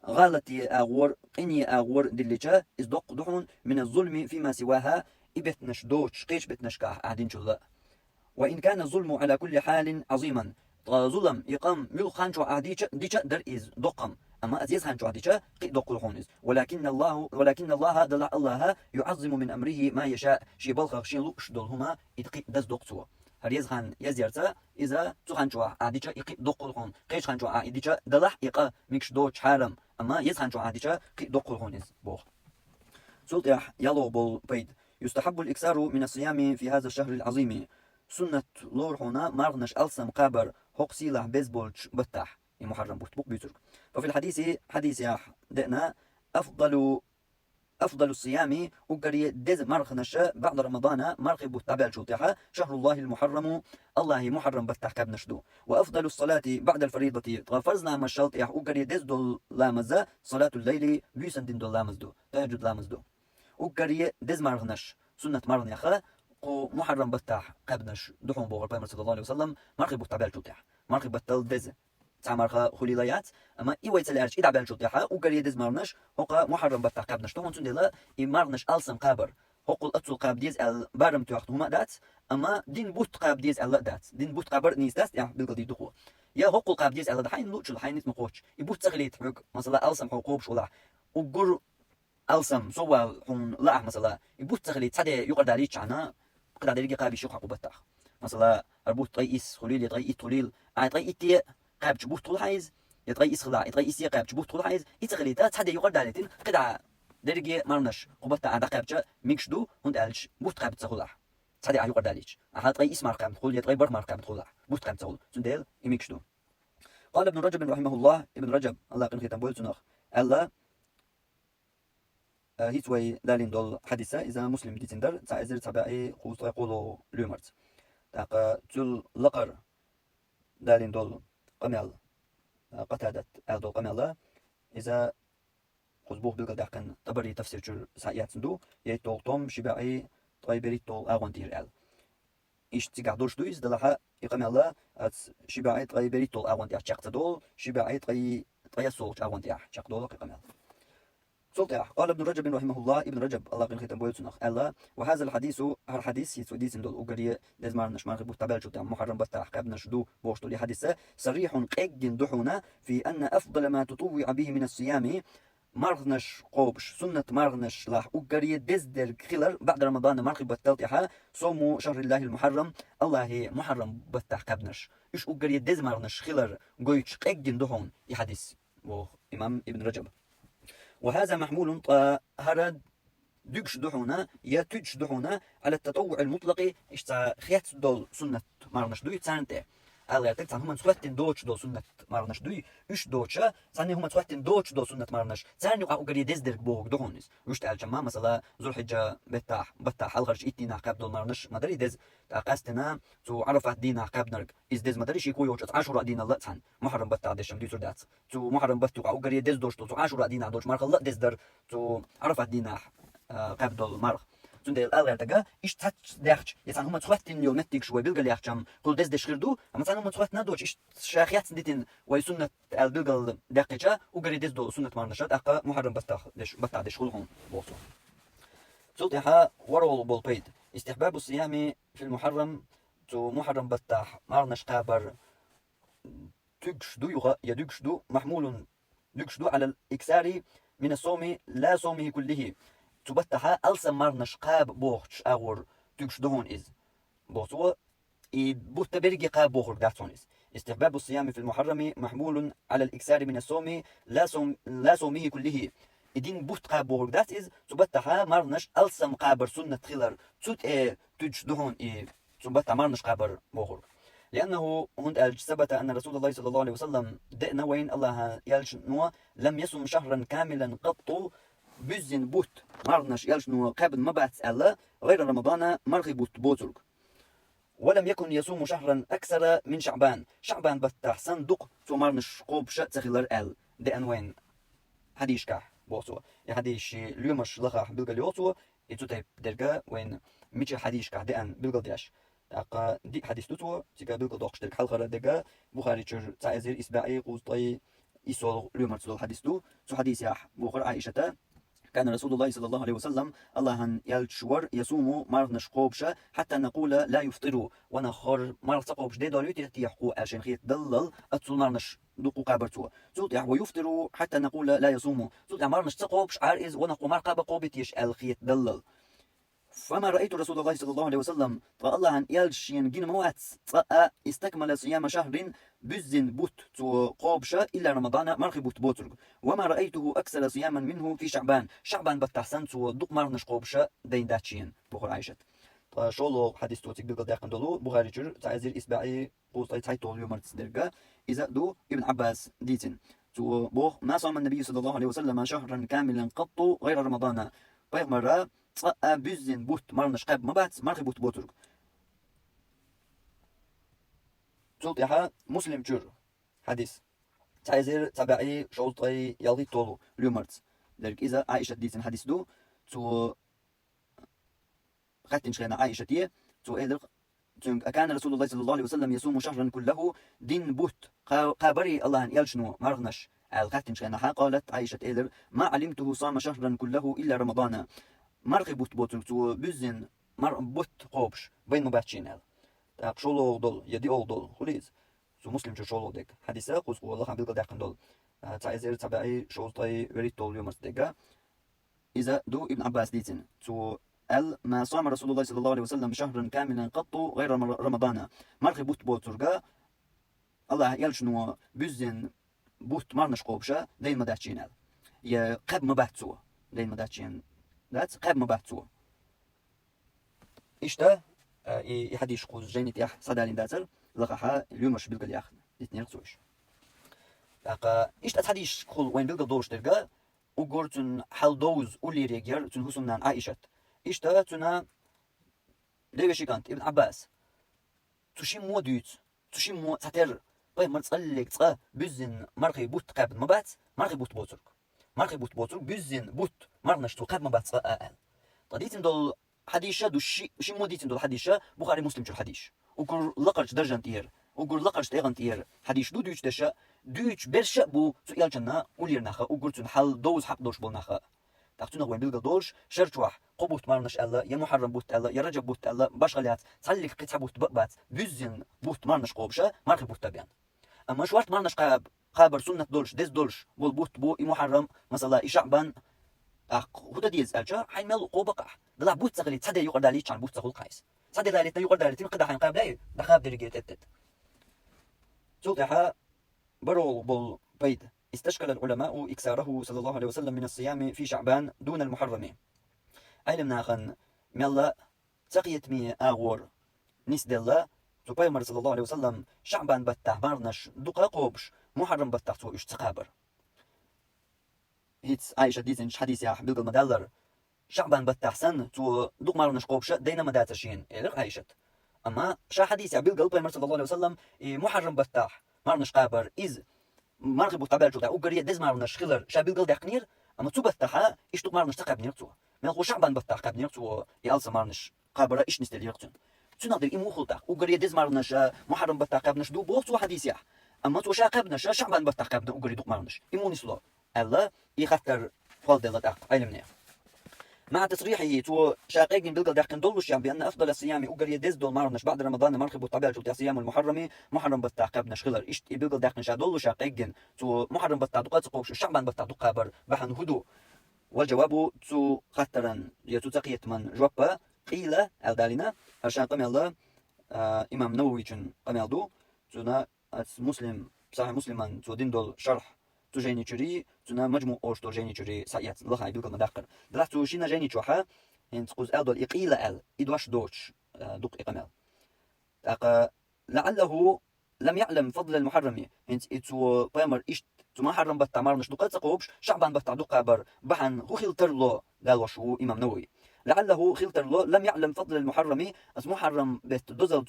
غالتي أغور قني أغور دلجة إز دق دعون من الظلم فيما سواها إبتنش دوش قيش بتنشكح أعدين شلا وإن كان الظلم على كل حال عظيما ظلم يقام ملخانشو عاديشة ديشة در إز دقم أما أزيز هانشو عاديشة قي دق الخونز ولكن الله دلع الله يعظم من أمره ما يشاء شي بلخ شي لوش دولهما إتقي دز دقسوا هر يزهان يزيرتا إذا تخانشو عاديشة يقي دق الخون قيش خانشو عاديشة دلح يقا ميكش دوش حارم أما يزهانشو عاديشة قي دق الخونز بوخ سلطح يلو بول بيد يستحب الإكثار من الصيام في هذا الشهر العظيم سنة لور هنا مارغنش ألسم قابر حق سيلح بيزبولش بتاح محرم بوك بيترك ففي الحديث حديث ياح دقنا أفضل الصيام وقري دز مرخنش بعد رمضان مرخب بتابع شوطيحة شهر الله المحرم الله محرم بتاح كابنشدو وأفضل الصلاة بعد الفريضة غفرزنا ما الشلطيح وقري دز دول لامزة صلاة الليل بيسن دين دول لامزدو تهجد لامزدو وقري دز مرخنش سنة مرخنيخة محرم بتاح قابنش دحون بوغر بيمر صلى الله عليه وسلم مرخب بتابع شوطيح مرخب بتل دز تعمر خليليات أما إيوه تلارش إذا بال شوطيحة وقري دز مرنش هقا محرم بتاح قابنش تهون سندلا إمارنش ألسم قابر هقول أتصل قاب ديز البارم توقتهما دات أما دين بوت قاب ديز دات دين بوت قابر نيز دات يعني بالقدي دخول يا هقول قاب ديز دحين لوتش الحين اسمه قوتش يبوت تغليت حق مثلا ألسم حقوب شولا وقر ألسم سوى حون لا مثلا يبوت تغليت سادة يقدر داريتش عنا قدر داريجي قابي شو حقوب بتاح مثلا أربوت طيئس خليل يطيئ طليل طيئ قاب جبوت طول حيز يطيئ خلا يطيئ قاب جبوت طول حيز يتغليت سادة يقدر داريتين قدر درجة مرنش قبضة عند قابجة ميكشدو هند ألش بوت قابت سخلاح سادة يقدر داريش أحد رئيس مرقم تقول يطيئ بر مرقم تخلاح بوت قابت سخل سندل يميكشدو قال ابن رجب رحمه الله ابن رجب الله قن ختم بول سنخ الله هيتوي دالين دول حديثة إذا مسلم ديتندر تعزر تبعي قوس يقولوا لومرت تاق تل لقر دالين دول قمل قتادت دول قمل إذا قزبوه بالقدر كان تبري تفسير جر سايات سندو يتول توم شبعي طيبري تول أغوانتير إيش تيجع دورش دويز دلها يقمل شبعي طيبري تول أغوانتير شقت دول شبعي طي صوت أغوانتير شق دول يقمل قال ابن رجب رحمه الله ابن رجب الله قن ختم بويل الله وهذا الحديث هر حديث يسوديس دول اوغري دزمار نشمار بوتابل شو محرم بتاع قبنا شدو بوشتو لي حديث صريح قيج دحونا في ان افضل ما تطوع به من الصيام مرغنش قوبش سنة مرغنش لاح اوغري دزدر خلر بعد رمضان مرغ بتلتها صوم شهر الله المحرم الله محرم بتاع قبنش ايش اوغري دزمارنش خلر قويش قيج دحون يحديث إمام ابن رجب. وهذا محمول طاهر دحونا يا دحونا على التطوع المطلق اشتا خيات دول سنة مارنش دوي تسانته alla tek san human sweatin doch do sunnat marnash dui üç docha san human sweatin doch do sunnat marnash san au gari desder bog dohonis üç tel jama mesela zulhijja betta halgarj ittina qab do marnash madari dez qastina zu arafat dina qabnar iz dez madari shi koyo 10 dina Allah san muharram betta desham di surdat zu muharram battu au gari dez doch do 10 dina doch markhalla desder zu arafat dina qab do markh تندل ألغرتجا إيش تاتش داخش يسان هم تخواتين يوم نتيك شوي بيلقى ليحجم كل دز دشخردو أما سان هم تخوات ندوش إيش شاخيات سندتين ويسنة البيلقى دقيقة وقري دز دو سنة مرنشات أقا محرم بتاع دشخلهم بوصو سلطها ورول بالبيد استحباب الصيام في المحرم تو محرم بتاع مرنش قابر تكشدو يدكشدو محمول دكشدو على الإكسار من الصوم لا صومه كله تبتها ألسا مرنش قاب بوخش أغور تكش دهون إز بوصو بوت برجي قاب بوخر داتون إز استحباب الصيام في المحرم محمول على الإكسار من الصوم لا صومه كله إدين بوت قاب بوخر دات إز تبتها مرنش ألسا مقابر سنة خلر تut تكش دهون تبتها مرنش قابر بوخر لأنه هند ثبت أن رسول الله صلى الله عليه وسلم دئنا وين الله يلش نوا لم يصم شهرا كاملا قط بزن بوت مرنش يلشنو قبل ما بعد الله غير رمضان مرغي بوت بوترك ولم يكن يصوم شهرا أكثر من شعبان بتح صندوق تو مرنش قوب شات تخيلر ال دي أنوين هديش كح بوسو هديش اليومش لخا بلغا ليوسو يتوتي درجة وين ميتش هديش كح دي أن بلغا دياش تاقا دي حديث توتو تيكا بلغا دوقش تلك حلقة دقا بخاري تشر تعزير إسباعي قوزطي إيسول اليومر تدول حديث تو حديث ياح بخار عائشة كان رسول الله صلى الله عليه وسلم الله يلشور يصوم مرنش قوبشة حتى نقول لا يفطروا ونخر مرن قوبش دي دوليوتي تيحقو عشان خيط دلل أتصل مرنش دقو قابرتو صوت ويفطروا حتى نقول لا يصوموا صوت مرنش قوبش عارز ونقو مرقب قوبتيش الخيط دلل فما رأيت رسول الله صلى الله عليه وسلم الله يلش ينجين موات استكمل صيام شهر بزن بوت قوبشة إلا رمضان مرخي بوت بوترق وما رأيته أكثر صياما منه في شعبان بتحسن دق مرنش قوبشة دين داتشين بخور عائشة شولو حديث توتك بيقل داقن دولو بخاري جر تعزير إسباعي قوصي تايتول يوم مرتسدرقا إذا دو ابن عباس ديتن بوخ ما صام النبي صلى الله عليه وسلم شهرا كاملا قط غير رمضان بيغمرا بزن بوت مرنش قاب مبات مرخي بوت بوترق تلتها مسلم جر حديث تعزير تبعي شولطي يلي طولو اليومرت درك إذا عائشة ديتن حديث دو تو خاتن شغينا عائشة دي تو إلغ كان رسول الله صلى الله عليه وسلم يصوم شهرا كله دين بوت قابري الله أن يلشنو مرغنش الخاتن شغينا قالت عائشة إلغ ما علمته صام شهرا كله إلا رمضان مرغي بوت بوتن تو بزن بوت قوبش بين مباتشين تاق شولو دول يدي أول دول خليز سو مسلم جو شولو ديك حديثة قوس والله خان بيلقى داقن دول تعزير تبعي شولطي وريد دول يوم ديكا إذا دو ابن عباس ديتن تو ما صام رسول الله صلى الله عليه وسلم شهرا كاملا قط غير رمضان مرخي بوت بوترقا الله يلشنو بزن بوت مرنش قوبشا دين مداتشين يا قب مباتسو دين مداتشين دات قب مباتسو إشتا يحديش قوز جينيت يح صدالين داتر لقاها اليوم مش بيلقى ياخ الاثنين رسوش لقا إشتا تحديش قول وين بيلقى دوش تلقى وقرتن حال دوز أولي ريجير تن حسنان عائشة إشتا تنا ليش كانت ابن عباس تشيم مو ديت تشيم مو تتر باي مرتصلك تصا بزن مرخي بوت قابل مبات مرخي بوت بوترك مرخي بوت بوترك بزن بوت مرنش تو قابل مبات صا طديتن دول حديشة دو شي موديتن دول حديشة بخاري مسلم جو حديش وكر لقرش درجان تير وكر لقرش تيغان تير حديش دو دوش دشا دوش برشا بو سؤال جنا ولير ناخا وكرتن حال دوز حق دوش بول ناخا تاختنا وين بيلقى دوش شرجوح قبوت مرنش الله يا محرم بوت الله يا رجب بوت الله باش غليات تصليك قطع بوت بقبات بزن بوت مرنش قوبشة مرخي بوت تبيان اما شوارت مرنش قابر سنة دولش ديز دولش بول بوت بو محرم مثلا شعبان هدا ديز أجا حيمل قوبقع دلا بوت سغلي تصدق يقعد عليه كان بوت سغل قايس تصدق عليه يقعد عليه تنقد حين قابل دخاب درجة تت صوتها برول بول بيد استشكل العلماء إكساره صلى الله عليه وسلم من الصيام في شعبان دون المحرم. علم ناخن ملا تقيت مي أغور نسدلا تو بيمر صلى الله عليه وسلم شعبان بتاع مارنش دقا قوبش محرم بتاع تو إش تقابر. هيتس عايشة ديزنش حديث يا حبيب المدلر شعبان بتاع سن تو دق مارنش قوبش دينا مداتشين إلغ عايشت. أما شا حديث يا بيلقى بيمر صلى الله عليه وسلم محرم بتاع مارنش قابر إز مرغب وطبيعة جوتا وقرية دز مارنش خلر شا بيلقى دقنير أما تو بتاعها إش دق مارنش تقابنير تو ملخو شعبان بتاع قابنير تو يالس مارنش قابر إش نستلير تو تنادر إمو خلطة وقرية دز مارنش محرم بتاع قابنش دو بوخ تو حديث يا أما تو شا قابنش شعبان بتاع قابن وقرية دق مارنش إمو نسلو ألا يخطر فال دلت علمنا مع تصريحه تو شاقيقين بلقى داقن دولش يعني بأن أفضل الصيام وقرية دز دول مارنش بعد رمضان مرخب والطبيعة جلت صيام المحرمي محرم بتاع قابنش خلر إش بلقى داقن شا دولش شاقيقين تو محرم بتاع دقات قوش شعبان بتاع دقابر بحن هدو والجواب تو خطرا يتو تقية من جوابا قيل الدالنا عشان قم الله إمام نووي قم يلدو تنا مسلم صحيح مسلما تو دين دول شرح تو جيني تشري تنا مجموع أوش تو جيني تشري سايات الله هاي بيلقى مدقر دلات تو شينا جيني تشوحا انت قوز دول إقيل إدواش دوش دوق إقمال لعله لم يعلم فضل المحرم انت تو بامر إشت تو ما حرم بتعمر مش دقات قوبش شعبان بتعدو قابر بحن هو خلتر له قال وشو إمام نووي لعله خلتر له لم يعلم فضل المحرم از محرم بيت دوزل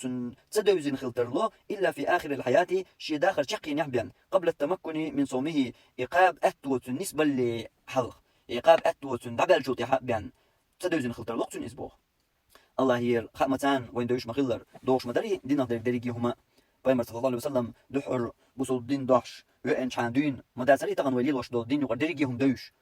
تدوزين خلتر له إلا في آخر الحياة شي داخل شقي نحبيا قبل التمكن من صومه إقاب أتوت نسبة لحلق إقاب أتوت دبل جوت يحبيا تدوزين خلتر له تن إسبوع الله هير خامتان وين دوش مخلر دوش مدري دينا دريجي هما بيمر صلى الله عليه وسلم دحر بوصل دين داش وإن شان دين مدرسة تغن وليل وش دول دين يقدر يجيهم دوش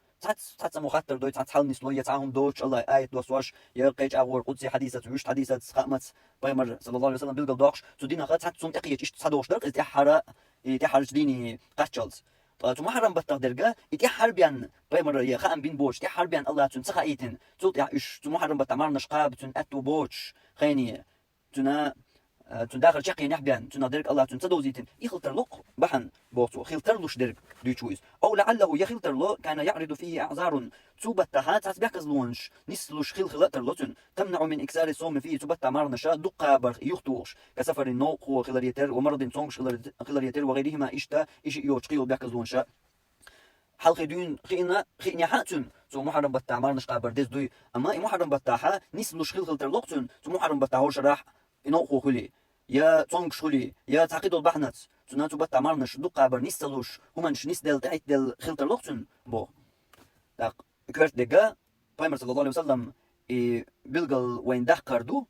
تات مخاطر دوي تات حل نسلو يتعاهم دوش الله آية دوسواش يرقيج أور قدسي حديثة ويش حديثة خامت بيمر صلى الله عليه وسلم بيلقى داش تدينا خات تات صوم تقية إيش تصدوش درق إتحرق إتحرج ديني قاتشلز تو محرم بتقدرجا إتحر بيان بيمر يا خام بين بوش إتحر بيان الله تنسخ أيتن تلت يا إيش تو محرم بتعمرنش قاب تن أتو بوش خيني تنا تنداخل شقي نحبيان تنادرك الله تنتدوزيتن يخلتر لق بحن بوتو خلتر لوش درك دوتشويز أو لعله يخلتر لو كان يعرض فيه أعذار توبتها تسبيكز لونش نسلوش خلتر لوتن تمنع من إكسار الصوم فيه توبتا مارنشا دقا برخ يختوش كسفر النوق وخلريتر ومرض صونش خلريتر وغيرهما إشتا إشي يوش قيل بيكز لونشا حلقة دون خينا حاتن تو محرم بتعمرنش قابر دز دوي أما محرم بتاعها نسلوش خلتر لوتن تو محرم بتاعوش راح إنو خولي يا تونغ شولي يا تعقيد البحنات تناتو بات عمرنش دقا بر نستلوش همانش نسدل تعيد دل خلطر لوقتن بو داق كرت دقا بايمر صلى الله عليه وسلم بلغل وين داق كاردو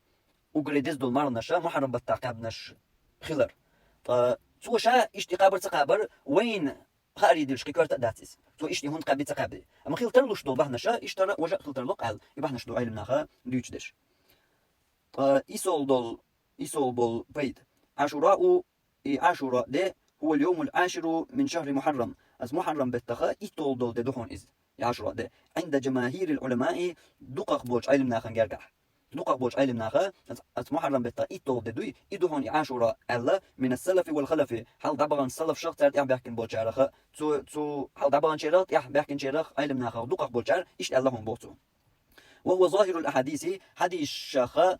وقري دز دول مارنشا محرم بات تعقابنش خلر تو شا اشتقابر تقابر وين خاري دلش كرت داتيس تو اشتي هون قابي تقابي اما خلطر لوش دول بحنشا اشترى وجا خلطر لوقال يبحنش دو علم ناخا ديوش إيسول بول بيت عاشوراء عاشوراء ده هو اليوم العاشر من شهر محرم از محرم بتخا إيتول دول ده دهون إز عاشوراء ده عند جماهير العلماء دقق بوش علم ناخن جرجح دقق بوش علم ناخا از محرم بتخا إيتول ده دوي إدهون عاشوراء الله من السلف والخلف هل دبغن السلف شخص يح بيحكن بوشارخ تو هل دبغن شيرات يح بيحكن شيرخ علم ناخا دقق بوشار إيش اللهم بوتو وهو ظاهر الأحاديث حديث شاخا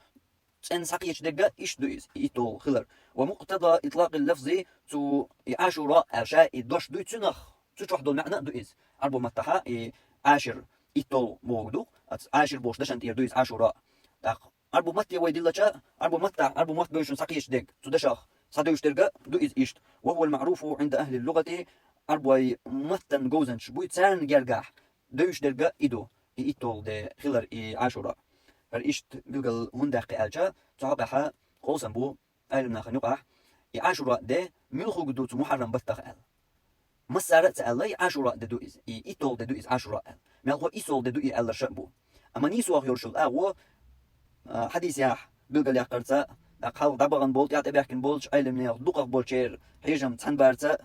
ان ساقيش دقة إيش دويز إيتو خلر ومقتضى إطلاق اللفظ تو عاشوراء أشاء دوش دوي تنخ تشوح دول معنى دويز أربو متحا عاشر إيتو موجدو عاشر بوش دشان تير دويز عاشوراء أربو متى ويدلتشا أربو مت بيشون ساقيش دق تدشخ صدوش درقة دويز إيشت وهو المعروف عند أهل اللغة أربو متن جوزنش بوي تسان جرجاح دوش درقة إيدو إيتو ده خلر عاشوراء فالإشت بيقول هندق ألجا تعبها قوسن بو علمنا خنقح عاشوراء ده ملخو قدوت محرم بتخال مسارت الله عاشوراء ده دوئز إيتول ده دوئز عاشوراء ملخو إيسول ده دوئي الله شبو أما نيسو أخيرشل أغو حديث ياح بيقول يقرتا أقل دبغن بولت يعطي بيحكن بولش علمنا دقق بولشير حيجم تنبارتا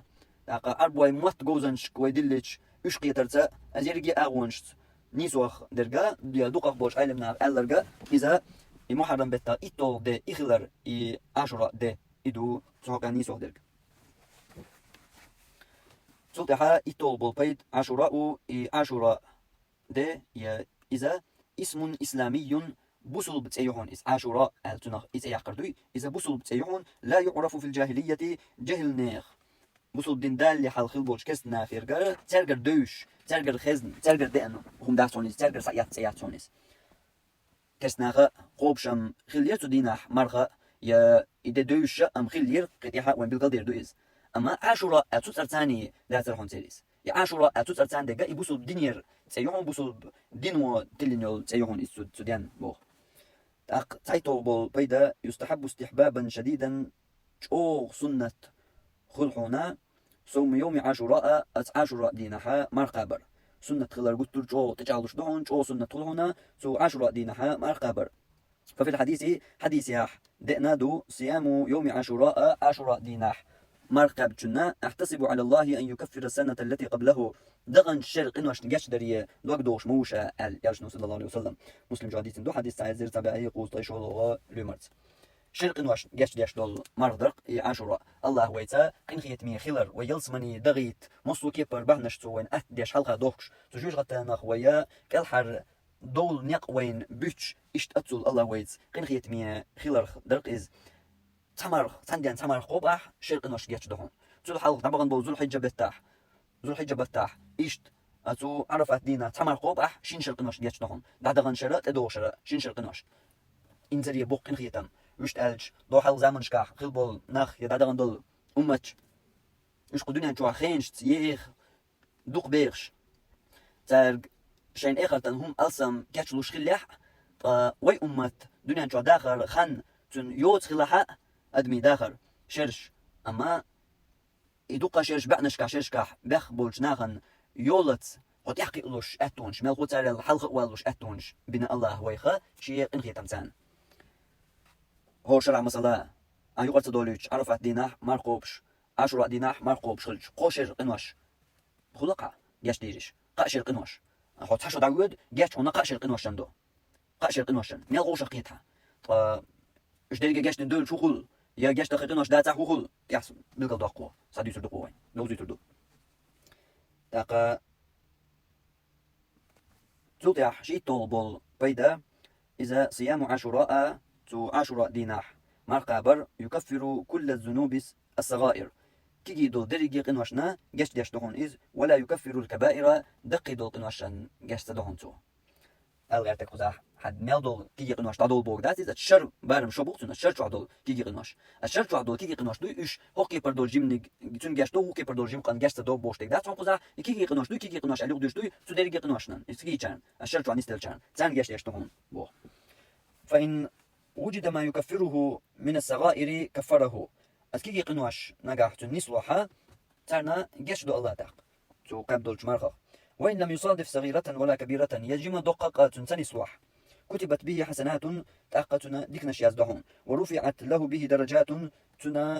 أربوي موت جوزنش كويدلش يشقيترتا أزيرجي أغونشت نيسوخ درجة ديا دوقة بوش علمنا ألرجة إذا محرم بتا إيتول ده إخلر عاشوراء ده إدو سوكا نيسوخ درجة سلطحة إتول بالبيت عاشوراء عاشوراء ده إذا اسم إسلامي بوصل بتسيحون إذا عاشوراء التنخ إذا يقردوي إذا بوصل بتسيحون لا يعرف في الجاهلية جهل نيخ بوصل دين دال اللي حال خلبوش كست نافير قال ترجر دوش ترجر خزن ترجر دقنو هم ده سونيس ترجر سيات سونيس كست ناخا قوبشم خليرتو ديناح مرخا يا إذا دوش أم خلير قطيحة وين بالقدير دويز أما عاشوراء أتوت ثاني لا ترحون سيريس يا عاشوراء أتوت ثاني دقا يبوصل دينير تسيحون بوصل دينو تلينيو تسيحون السودان بوخ تايتو بول بيدا يستحب استحبابا شديدا شو سنة خلحونا صوم يوم عاشوراء عاشوراء دينها مرقابر سنة خلال قلت جو تجعلش دهون جو سنة خلحونا سو عاشوراء دينها مرقابر ففي الحديث حديث ياح دئنادو صيام يوم عاشوراء عاشوراء ديناح مرقب جنا احتسب على الله أن يكفر السنة التي قبله دغن الشرق إنه أشتجاش دريه دوك دوش موشا ياشنو صلى الله عليه وسلم مسلم جو حديث دو حديث سعيد زير تبعي قوز طيشو الله لمرت شرق إنه أشتجاش دياش دول مرضرق عاشوراء الله ويتا قين خيت مي خلر ويلسمني دغيت مصو كيبر بهنش توين دياش حلقة دوكش تجوش غتانخ ويا كالحر دول نيق وين بيتش اشت أتول الله ويت قين خيت مي خلر درق إز تمر تنديان تمر قبح شرق نوش جيتش دهون تول حلق طبعا بو ذو الحجة بتاح إشت أتو عرفت دينا تمر قبح شين شرق نوش جيتش دهون دعدغن شرق تدو شرق شين شرق نوش إنزري بوق إن خيتم وشت ألج دو حل زمن شكاح خل بول نخ يدعدغن دول أمتش وش قدوني أنجوا خينشت يخ دوق بيرش ترق شين آخر تنهم ألسم جيتش خليح وي أمت دنيا أنجوا داخل خن تن يوت خلاحة أدمي داخل شرش أما يدوقا شرش بعنشكا شرشكا بخ بولش ناخن يولت قد يحقي لوش أتونش مال قتال الحلقة والوش أتونش بنا الله ويخا شيء إنخي تمتان هو شرع مسألة أن يقرأ تدوليش عرفت ديناح مرقوبش عشرة ديناح مرقوبش خلش قوشر قنوش خلقا جاش ديريش قاشر قنوش أخو تحشو دعوود جاش هنا قاشر قنوش شندو قاشر قنوش مال غوش قيتها إيش دليل جاش ندول شو خل يا جاش دقيقة دا تاخو خل يحصل بالقل دقوا صدي تردقوا وين لوزي تردو تاقا تلتح شيء طلبل بيدا إذا صيام عاشوراء تو عاشوراء ديناح مرقابر يكفر كل الذنوب الصغائر كيجي دول درجي قنوشنا جاش ديش دهون إذ ولا يكفر الكبائر دقي دول قنوشن جاش تدهون تو الغيرتك قزاح حد ميلدول كيجي قنوش تعدول بوك داتيز الشر بارم شو بوقتون الشر تعدول كيجي قنوش الشر تعدول كيجي قنوش دو إيش هو كي بردول جيم تون جاش دو هو كي بردول جيم قن جاش تدو بوشتك دات عم قزاح كيجي قنوش دو كيجي قنوش عليك دوش دو تدري قنوشنا إسكي كان الشر تعن يستل كان تان جاش يشتهون بو فإن وجد ما يكفره من الصغائر كفره أسكيجي قنوش نجاح تنسلوها ترنا جاش دو الله تاق تو قبل جمرخ وإن لم يصادف صغيرة ولا كبيرة يجمع دقق تنسني صلاح كتبت به حسنات تأقتنا ديكنش يزدهون ورفعت له به درجات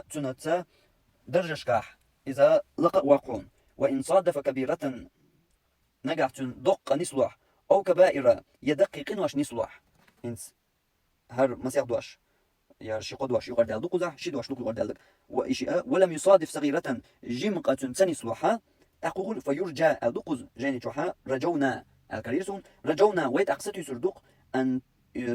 تنتا درجة شكاح إذا لقى واقعون وإن صادف كبيرة نجح دق نصلح أو كبائر يدقق نوش نصلح إنس هر مسيح دوش يا شيقود دوش يقدر دقوزح شي دوش دقو يقدر وإشياء ولم يصادف صغيرة جمقة تنسني صلحها تقول فيرجى الدقوز جاني تروحا رجونا الكريرسون رجونا ويت أقصد يسردق أن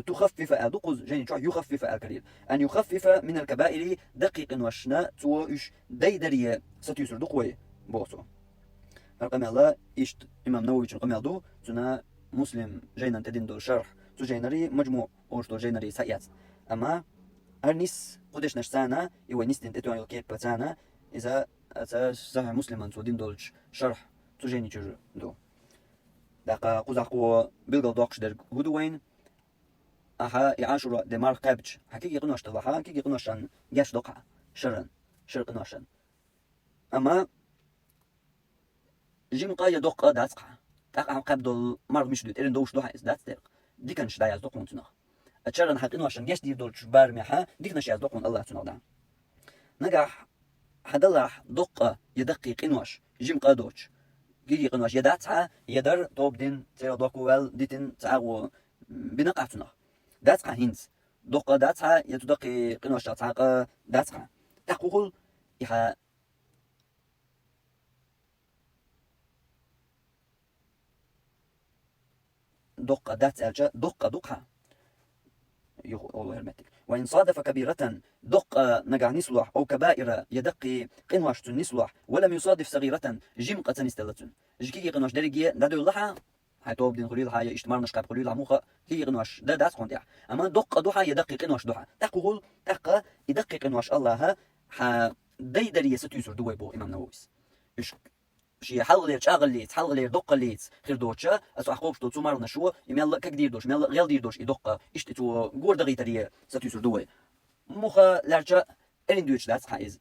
تخفف الدقوز جاني تروح يخفف الكرير أن يخفف من الكبائر دقيق وشنا توش ديدرية ستيسردق وي بوسو رقم الله إشت إمام نووي رقم الله تنا مسلم جينا تدين دو شرح تو جينري مجموع أوش دو جينري سايات أما أرنيس قدش نشتانا يوي نستن تتوان الكيب بتانا إذا صحيح مسلمان تو دين دولش شرح تو جيني جر دو دقا قزاقو بلغل دوقش در هدوين أها يعاشر دمار قابج حكيكي قنوش تضحى حكيكي قنوشان جاش دوقع شرن شر قنوشان أما جيم قاية دوقع داتقع تقع قابدول مرض مش دوت إرن دوش دوحا إز دات ديق ديكنش دايز دوقون تنخ أتشرن حق قنوشان جاش دير دولش بارميحا ديكنش ياز دوقون الله تنخ دا نجح حدلح دقة يدقي قنوش جيم قادوش جيجي قنوش يداتها يدر توب دين تيرا دوكوال ديتن تعاو بنقعتنا داتها هينز دقة داتها يتدقي قنوش داتها داتها تقول إها دق دات ألجا دق دقها يقول هرمتك. وإن صادف كبيرة دق نقع نسلح أو كبائر يدق قنواش نسلح ولم يصادف صغيرة جمقة نستلتن جكي قنواش درجية دادو لها هتوب دين قليل هاي اشتمار نشقاب قليل عموخة كي قنواش دا داس قنتيع أما دق دوحة يدق قنواش دوحة تقول تق يدق قنواش الله ها ديدري ستيسر دوي بو إمام نوويس إش شي حلغلير شاغليت حلغلير دقليت خير دوتشا اسو اخوبش تو تسمار نشو يمل كدير دوش مل غير دير دوش يدق اشت تو غور دغي تري ستيسر دوي مخا لارجا الين دوتش داس حايز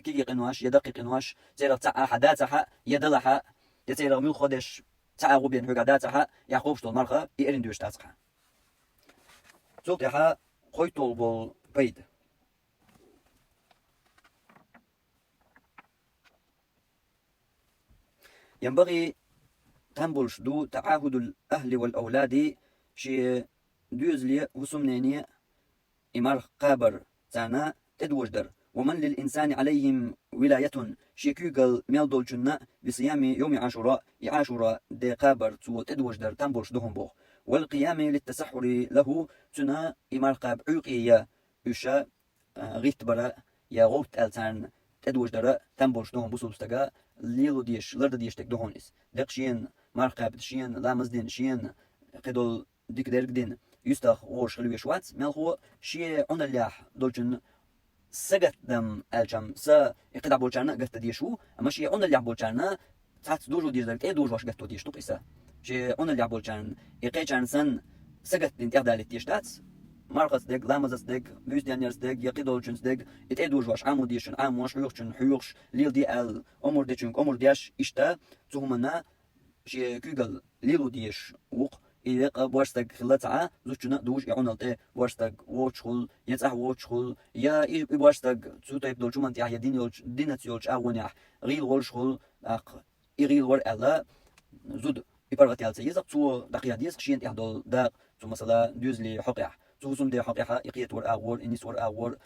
كي قنواش يدق قنواش زير تاع حداتها يدلها يتير ميل خدش تاع غوبين هغاداتها ياخوبش تو مارخا الين دوتش داس خا زوتها خويتول بول بيد ينبغي تنبلش دو تعاهد الأهل والأولاد شي دوزلي وسمنيني إمار قابر تانا تدوجدر ومن للإنسان عليهم ولاية شي كيغل ميلدول جنة بصيام يوم عاشوراء عاشوراء دي قابر تو تدوجدر تنبلش دوهم بوخ والقيام للتسحر له تنا إمار قاب عيقية يشا غيت برا يا غوت ألتان تدوجدر تنبلش دوهم بوسولستغا ليلو ديش لرد ديش تك دهونيس دق شين مرقب شين لامزدين شين قدول ديك درقدين يستخ وش خلوي شوات ملخو شي عن اللاح دولجن سقط دم الجم سا يقدع بولجانا قفت ديشو اما شي عن اللاح بولجانا تحت دوجو ديش درقت اي دوج واش قفتو ديش تقيسا شي عن اللاح بولجان يقيجان سن سقط دين تغدالت ديش دات مرقص دق لامزس دق بيوس ديانيرس دق يقيدول جنس دق اتعدوش واش عامو ديشن عام واش حيوخش ليل دي ال امور ديشن امور دياش اشتا تهمنا شي كيغل ليلو ديش وق إذا بوارستك خلطعة زوجنا دوج يعونلته بوارستك ووشخل ينصح ووشخل يا بوارستك تسوتا يبدو جمان تيا يا دينات يولش أونيح غيل وولشخل إغيل ور ألا زود يبرغت يالسا يزق تو دقيقة ديس شين يحدول داق تو مثلا دوزلي حقيح توسم دي حقيقة إقيت ور أور إنيس ور أور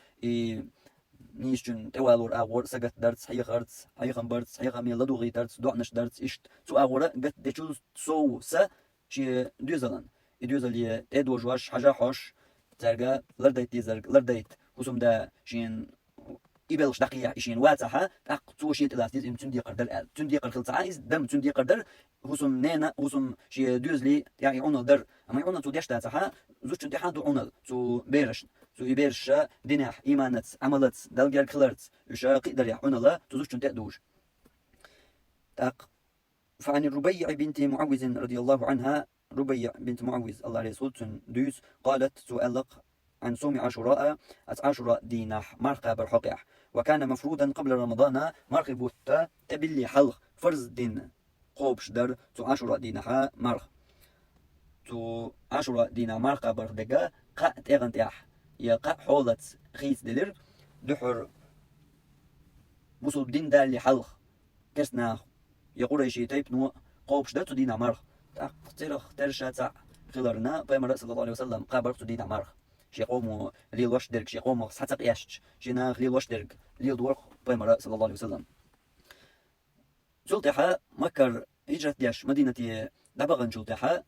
نيشجن توال ور أور سقط درس حيخ أرتس حيخ أمبرتس حيخ أميل لدوغي درس دعنش درس إشت تو أورا قد ديشو سو سا شي دوزلن دوزلي تدو جواش حاجة حوش ترجع لرديت تيزرق لرديت وسم دا شين يبلش دقيقة إشين واتها تق تو شيء تلاستيز إم تندي قدر تندي قدر خلص عايز دم تندي قدر وسم نينا وسم شي دوزلي يعني عونل در أما يعونل تو ديش تاتها زوج امتحان تو عونل تو بيرش تو يبيرش دينح إيمانت عملت دلجر كلرت وش قدر يعونل تو زوج تدوج تق فعن الربيع بنت معوذ رضي الله عنها ربيع بنت معوذ الله عليه صوت دوس قالت تؤلق عن صوم عاشوراء عاشوراء دينح مرقى برحقح وكان مفروضا قبل رمضان مرقى بوتا تبلي حلق فرز دين قوبش در تو عاشوراء دينها مرق تو عاشوراء دينا مرقى بردقا قا تيغنتيح يا قا حولت خيس دلر دحر بوصل دين دالي حلق كسنا يقول شيء تيب نو قوبش در تو دينا مرق تقترخ ترشا خلرنا بيمر صلى الله عليه وسلم قابر تو دينا مرق شي قومو ليل واش درك شي قومو حتى قياش شي ناخ ليل واش درك ليل دورق بيمر صلى الله عليه وسلم جلتها مكر هجرة دياش مدينة دبغن جلتها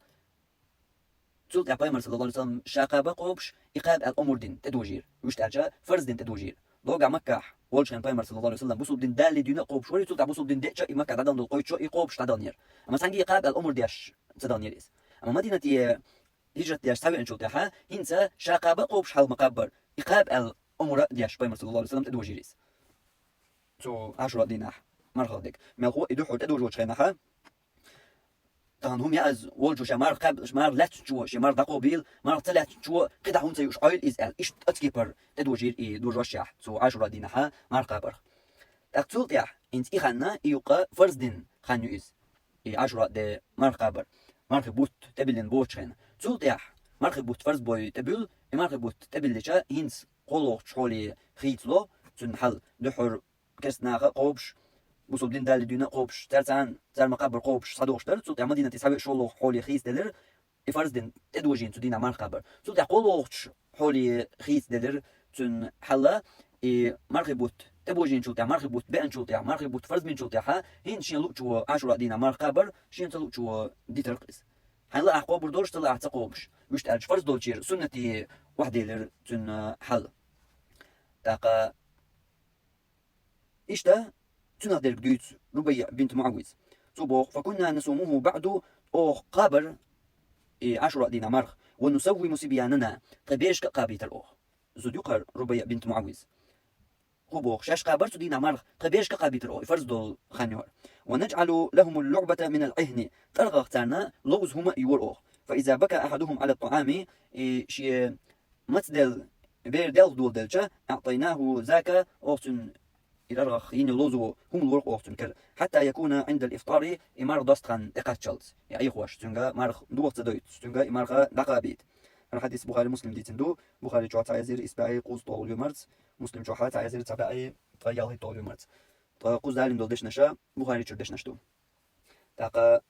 جلتها بيمر صلى الله عليه وسلم شاقابة قوبش إقاب الأمور دين تدوجير وش تاجا فرز دين تدوجير دوغا مكة والشان بيمر صلى الله عليه وسلم بوصل دين دالي دينا قوبش وري جلتها بوصل دين ديتشا مكة دادان دول قويتشو إقوبش تدانير أما سانجي إقاب الأمور دياش تدانير إس أما مدينة هجرة دياش سوي أن جلتها هنسا شاقابة قوبش حال مقابر إقاب الأمور دياش بيمر صلى الله عليه وسلم تدوجيريس تو عشرة ديناح مرخدك ملخو يدوحو تدوج وشخينها طبعا هم يعز والجو شمار قبل شمار لا تشو شمار دقوبيل مار طلعت تشو كده هم تيوش عيل إزال إيش أتكبر تدوجير إيه دوج وشح تو عشرة دينها مار قبر تقتل يح إنت إخنا يوقع فرز دين خانو إز إيه عشرة دي مار قبر مار بوت تبلين بوتشين تقتل يح مار بوت فرز بوي تبل مار بوت تبلشة هنس قلوق شولي خيتلو تنحل دحر كسناخ قوبش بوصل دين دال دينا قوبش ترتان زار مقابر قوبش صدوقش در صوت مدينة تساوي شولو حولي خيس دلر إفرز دين تدوجين تو دينا مقابر صوت قولوش حولي خيس دلر تن حلا مرخبوت تبوجين شوتيا مرخبوت بأن شوتيا مرخبوت فرز من شوتيا ها هين شين لوتشو عشرة دينا مقابر شين تلوتشو دي ترقص هلا أحقو بردوش طلع تقومش وش تأرج فرض دولشير سنتي وحدة لر تن حل تاقا إشتا تنهدر بديت ربيع بنت معوذ صبوخ فكنا نصومه بعد أو قابر 10 دينار ونسوي مسبياننا قبيش كقابيت الأوخ زديقر ربيع بنت معوذ قبوخ شاش قابرت دينار قبيش كقابيت الأوخ فرز دول خانيور ونجعل لهم اللعبة من العهن ترغى اختارنا لوز هما يور أوخ فإذا بكى أحدهم على الطعام شي متدل بير دل دول دلجة أعطيناه ذاك أوختن الأرغخ ين لوزو هم الورق أوختن كر حتى يكون عند الإفطار إمار دوستخان إقاتشلت يا أي خوش تنجا مارخ دوغت دويت تنجا إمارخ دقابيت الحديث بخاري مسلم ديتندو بخاري جو تعزير إسباعي قوز طول يومرت مسلم جو حات تعزير تبعي طيالي طول يومرت قوز دالين دول دش نشا بخاري تشردش نشتو تاقا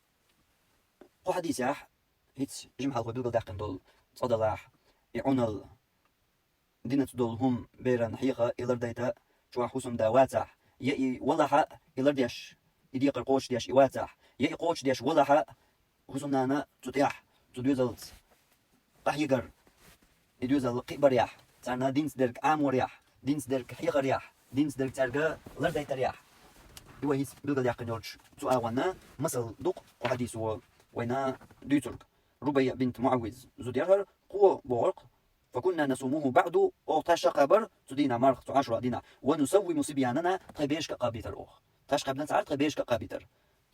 قو حديث ياح هيت جمع الغو بلغل داقن دول صدلاح يعونل دينة دول هم بيران حقيقة إلر دايتا شو حوسم دا واتح يأي ولا حق إلر ديش يديق القوش ديش إواتح يأي قوش ديش ولا حق حوسم نانا تطيح تدوزلت قحيقر يدوزل قيبر ياح تارنا دينس درك عامور ياح دينس درك حقيقة ياح دينس درك تارقا لر دايتا ياح يوا هيت بلغل داقن دولش سؤال مثل دق وحديث وينا دوترك ربيع بنت معوذ زديرهر قوة بورق فكنا نصومه بعد أو تاش قبر تدينا مرخ 10 دينا ونسوي مسبياننا قبيش كقابيتر أوخ تاش قبلنا تعرف قبيش كقابيتر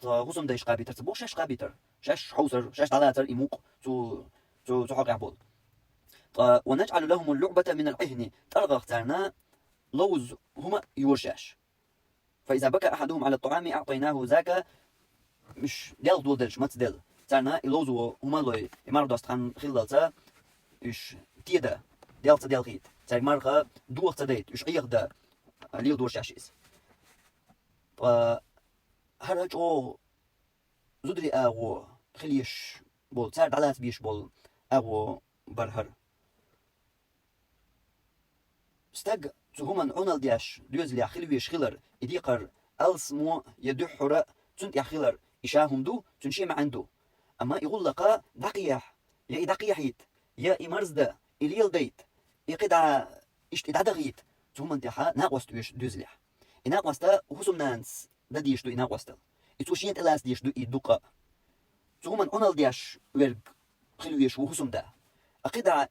غصم دايش قابيتر تبوخ شاش قابيتر شاش حوسر شاش طلاتر إموق تو حق عبول ونجعل لهم اللعبة من العهن ترغى اختارنا لوز هما يورشاش فإذا بكى أحدهم على الطعام أعطيناه ذاك مش دل دول دلش مات دل تارنا إلوزو هما لوي إمار دوستخان خلالتا إش تيدا ديالتا ديال غيت تاك مارغا دوغتا ديت إش أيغدا ليل دور شاشيس هرج أو زدري أغو خليش بول تار دالات بيش بول أغو برهر ستاق تهمن عنال دياش دوز ليا خلويش خلر إديقر ألسمو يدحر تنت يا خلر إشاهم دو تنشي ما عنده أما يقول لك دقيح يا دقيحيت يا إمرزدا إليل ديت يقدع إشت دغيت ثم انتحا ناقوست ويش دوزلح إناقوستا وحسم نانس دا ديش دو إناقوستا إتوشينت إلاس ديش دو إدوكا ثم أنال ديش ورق خلويش وحسم دا أقدع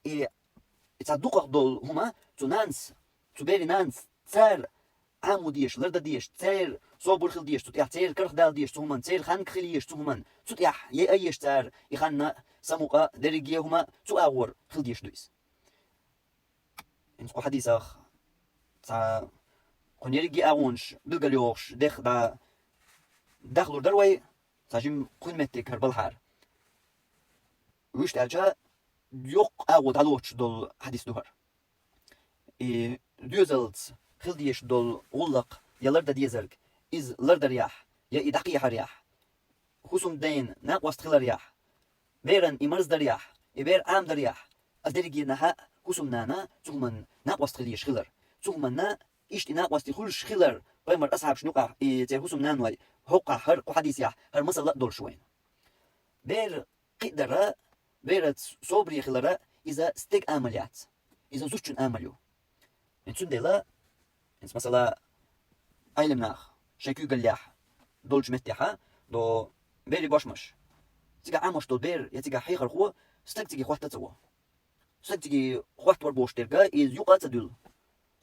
إتصدوكا دول هما تنانس تبيري نانس تسار عامو ديش لردا ديش تسير صوبر خل ديش تطيح تسير كرخ دال ديش تهمن تسير خانك خليش تهمن تطيح يا أيش تار يخانا سموقا درجيه هما تؤور خل ديش دويس إنسقو حديثاخ تا كونيرجي أونش بالقليوش دخ دا دخلور دروي تاجم كون متك هربالحار ويش تالجا يوق أود علوش دول حديث دوهر دوزلت خل ديش دول غلق يا لردا ديزرك إز لردا رياح يا إدقيح رياح خصوم دين ناقوست خل رياح بيرن إمرز درياح إبير عام درياح أدرجي نها خصوم نانا تهمن ناقوست خليش خلر تهمن إشت ناقوست خلش خلر بيمر أصحاب شنوقع تي خصوم نانوي هوقع هر حديث يح هر مثلا دول شوين بير قدر بيرت صبري خلرا إذا استيق عمليات إذا زوجن عمليو إنسون ديلا إنس مثلا أيلم ناخ شكو قليح دولج متيحة دو بيري باشمش تيجا عامش دول بير يتيجا حيخر خو ستك تيجي خوات تتسوا ستك تيجي خوات وربوش ترقا إز يوقع تدول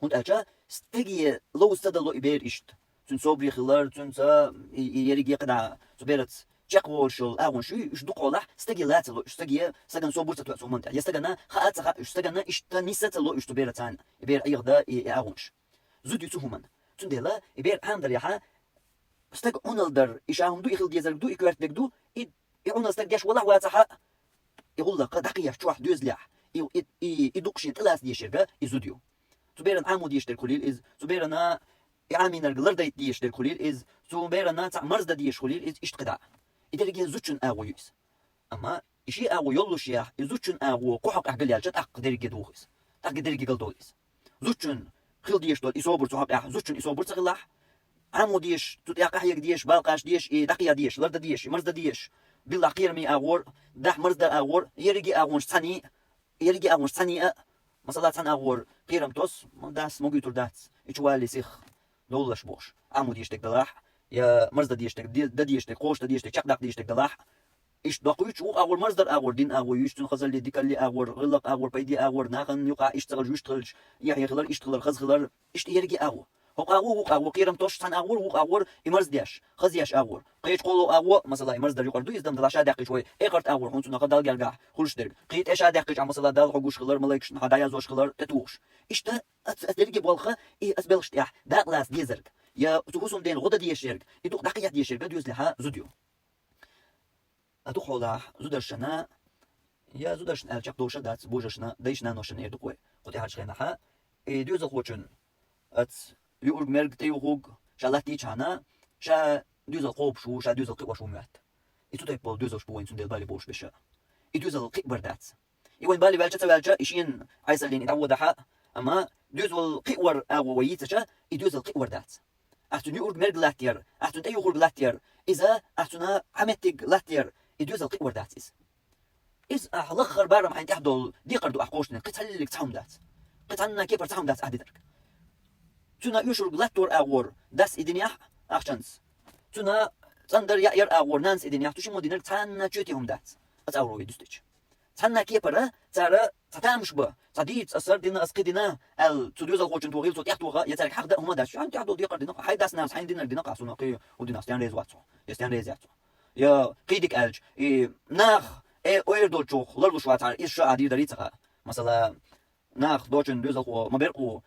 هند أجا ستيجي لو استدلو إبير إشت تون صبري خلر تون سا يريجي قدع تبيرت جاكو شول أون شو إيش دقولح ستيجي لاتلو ستيجي سكن صبور تتوع سومنتا يستجنا خات خا استجنا إيش تنيستلو إيش تبيرتان إبير أيغدا أونش زود يتهمن تندلا إبير عندر يحا استج عنالدر إشاهم دو يخل ديزر دو إكوارت بك دو عنال استجاش والله واتحا يقول لك دقيقة شو واحد يزلح يدقشين تلاس ديشرجا يزوديو تبيرن عامو ديشتر كليل إز تبيرنا عامين الجلر دايت ديشتر كليل إز تبيرنا تعمرز دا ديش كليل إز إشت قدع إدرجي زوجن أغويس أما إشي أغو يلوش ياح زوجن أغو قحق أحقل يالجت أق درجي دوخس أق درجي قلدوليس زوجن خل ديش دول إصابر تحق أح زوجن إصابر تغلح عامو ديش تتياق أحيق ديش بالقاش ديش دقيا ديش لرد ديش مرز ديش بالله قيرمي أغور ده مرز أغور يرجع أغور ثاني يرجع أغور ثانية مثلا ثان أغور قيرم توس داس موجود داس إيشوالي سيخ دولش بوش عمود يشتك دلاح يا مرز ديشتك ده ديشتك قوش ده ديشتك شقدق ديشتك دلاح إيش دقيق شو أغور مرز أغور دين أغور يشتون خزل لي ديك اللي أغور غلق أغور بيدي أغور ناخن يقع يشتغل يشتغلش يحيى خلر يشتغل خز خلر إيش يرجع أغور هو أغور قيرم توش ثان أغور هو أغور إمرز ديش خز يش أغور قيش قولو أغور مثلا إمرز در يقردو يزدم دلاش دقيق شوي إيقرت أغور هون سنا قدال جرجع خلش درج قيت إيش دقيق عم مثلا دال عقوش خلر ملاكش هدايا زوج خلر تتوش إيش ده أترجع بالخ إيه أسبلش تيح داقلاس ديزرج يا تقولون دين غدا ديشيرج يدوق دقيقة ديشيرج ديوز لها زوديو أدخل زودرشنا يا زودرشنا الجاب دوشة دات بوجشنا ديشنا نوشن يدقوي قد يحرش خينها ديوز الخوشن أت يورج مرج تيوغوج شالاتي شانا شا ديوز القوب شو شا ديوز القوة شو مات إتو تيبول ديوز شبوين سندل بالي بوش بشا ديوز القبر دات يوين بالي بالجا إشين عايزلين يتعود حق أما ديوز القور أو ويتشا ديوز القور دات أحسن يورج مرج لاتير أحسن تيوغوج لاتير إذا أحسن عمتك لاتير يدوز القور داتيز إز أحلخر بارم حين تحدل دي قردو أحقوشنا قتلك تحوم دات قتلنا كيف تحوم دات أحددرك تنا يشرب لاتور أغور داس إدنياح أخشنس تنا تندر يأير أغور نانس إدنياح تشمو دينر تانا تشوتيهم دات أتأورو يدوستيش تانا كيبرا تارا تتامش با تديت أسر دينا أسقدنا تدوز الخوشن توغيل صوت يحتوغا يتارك حق هما داش يعني تحدل دي قردنا حي داس ناس حين دينر دينا قاسونا قي ودينا استيان ريز واتسو يستيان ريز ياتسو يا قيدك ألج ناخ أوير دولشوخ لرلو شواتار إيش عادي دريتها مثلا ناخ دوشن دوزخو مبرقو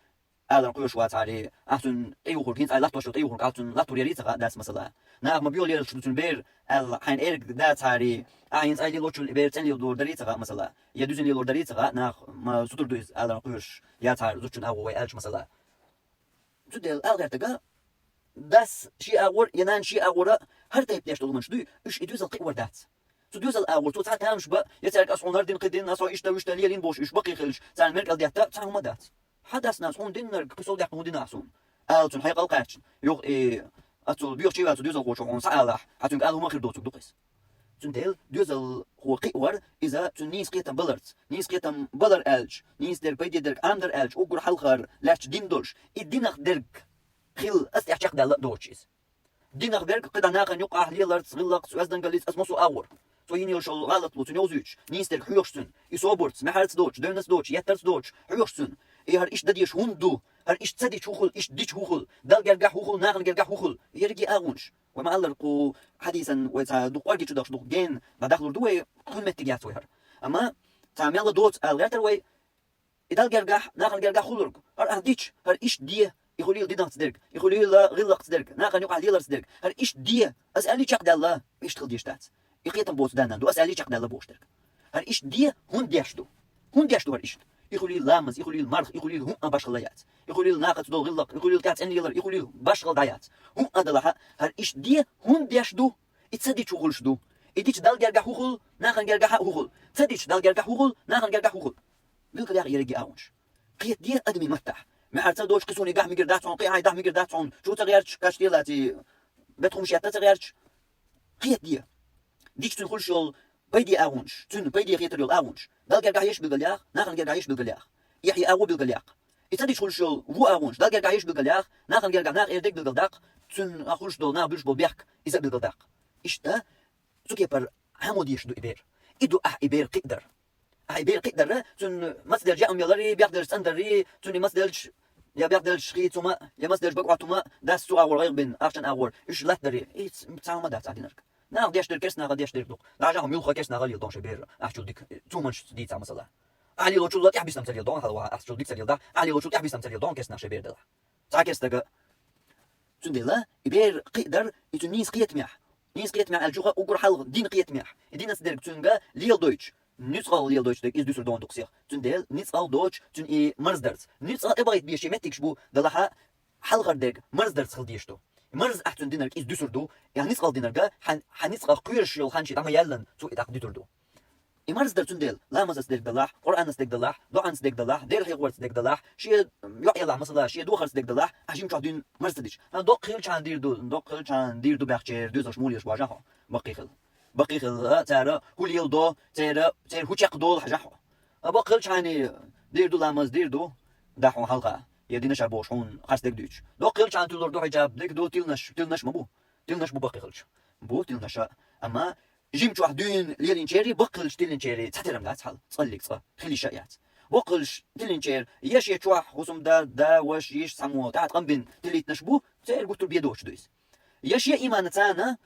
ألر قيو شواتاري أحسن أيوه كينز أي لاتوشو أيوه أحسن لاتو ريتها داس مثلا ناخ مبيول يل شلتون بير حين إيرك داتاري أينز أي لوشل بير تاني لور دريتها مثلا يدوزن لور دريتها ناخ ما سطر دوز ألر قيوش ياتار زوجن أو ألج مثلا تدل ألغير تجا داس شيء أور ينان شيء أور هر تيب ديش تلمنش دو إيش يدوز القوة دات تدوز الأول تو تعال تامش بقى يترك أصلا دين قدين ناس إيش تويش تليلين بوش إيش بقي خلش تعال مرك الديات تعال ما دات حدث ناس هون دين نرك كسول ديح هون دين أحسن تون حيق القاتش يوغ أتول بيوش شيء تدوز القوة شو صالح حتون قالوا ما خير دوتك دقيس تون ديل دوز القوة قوار إذا تون نيس قيتم بلرت نيس قيتم بلر ألج نيس در بيدي درك أندر ألج أوجر حلخر لاش دين دولش الدينخ درك خيل أستحشق دل دوتشيز دينخ درك قد ناقن يقع ليلرت غلق سوازدن قليس أسمسو أور توين يوشل غلط لوتن يوزيش نيستر حيوشتن يصوبرت محارت دوتش دونس دوتش يترت دوتش حيوشتن هر إيش دديش هندو هر إيش تدي شوخل إيش ديش هوخل دل جرجح هوخل ناقن جرجح هوخل يرجع أغونش وما ألرقو حديثا وتا دوق أرجع تدخل دوق جين بدخل دوي كل متجات وير أما تعمل دوت الغير وي إدل جرجح ناقن جرجح خلرق هر أهديش هر إيش دي يخليل دينا تصدرك يخليل غلق تصدرك ناقن يقع ليلر تصدرك هر إيش دي أسألني شق دالله إيش تخل ديشتات يقيتم بوس دانا دو أسألي شق دالله بوشترك هر إيش دي هون ديشتو هر إيش يخليل لامز يخليل مرخ يخليل هم باشغل دايات يخليل ناقة دول غلق يخليل كات أن يلر يخليل باشغل دايات هم أدلها هر إيش دي هون ديشتو إتصدي شغل شدو إديش دال جرجح هوخل ناقن جرجح هوخل تصديش دال جرجح هوخل ناقن جرجح هوخل بالك يا يرجع أونش قيت دي أدمي مفتح ما هرتا دوش قسوني قاح مقرداتون قيعاي داح مقرداتون شو تغيرش كاشتيلاتي بتخم شياتا تغيرش قيت دي ديش تنخل شغل بيدي أونش تن بيدي خيتر يول أونش دال جرجح يش بالقلياق ناقن جرجح يش بالقلياق يحيى أو بالقلياق إتديش خل شغل هو أونش دال جرجح يش بالقلياق ناقن جرجح ناق إردك بالقلداق تن أخلش دول نا بيش بالبيحك إذا بالقلداق إشتا سكيبر حمود يشدو إبير إدو إبير قدر إبير قدر تن مصدر جاءم يلري بيقدر سندري تن مصدرش يا بيقدر شخيتوما يا مصدر بقعتوما داس سو أور غير بين أخشن أور إيش لا تدري إيه تعاون ما دات عدينك ناق ديش دركس ناق ديش درك راجعهم يلخا كيس ناق يلدون شبير أحشو ديك تو منش دي تعمل صلاة علي لو شو يحبس نمتل يلدون هذا واحد أحشو ديك سريل ده علي لو شو يحبس نمتل يلدون كيس ناق شبير ده تعكس تجا تن دلا إبير قدر يتنيس قيت ميح نيس قيت ميح الجوخة أقر حلق دين قيت ميح الدين أصدرك تنجا ليل دويتش نيتقال ليل دويتش دك إز دوسر دون تقصير تن دل نيتقال دويتش تن إيه مرزدرت نيتقال إبغيت بيشي متكش بو دلها حلقر دك مرزدرت خل ديشتو مرز أحتن دينرك إز دوسر دو يعني نيتقال دينرجا حنيتقال قيرش يل خانشي تما يلن سو إتاق ديتر دو إمارس درتون دل لا مزس دك دلاح قرآن دك دلاح دعاء دك دلاح دير حيقورت دك دلاح شيء يعيلا مثلا شيء دوخرس دك دلاح عشان شادين مرس ديش دوق خيل شان دير دو دوق خيل شان دير دو بخشير دوزش موليش واجهه بقي خل بقي خل ترى كل يلدو ترى هوشق دول حجحو بقل شاني ديردو لامز ديردو دحو حلقة يدينا شابوش هون خاص دك دوش دو قل شان تلور دو حجاب دك دو تلنش مبو تلنش بو بقي خلش بو تلنش أما جيمت واحدين ليلين شيري بقلش تلين شيري تحترم لا تحل تصليك صا خلي شايات وقلش تلين شير يش يتشوح خصم دا وش يش سمو تعت قنبن تليت نشبو تير قلت بيدوش دويس يش يا إيمان تانا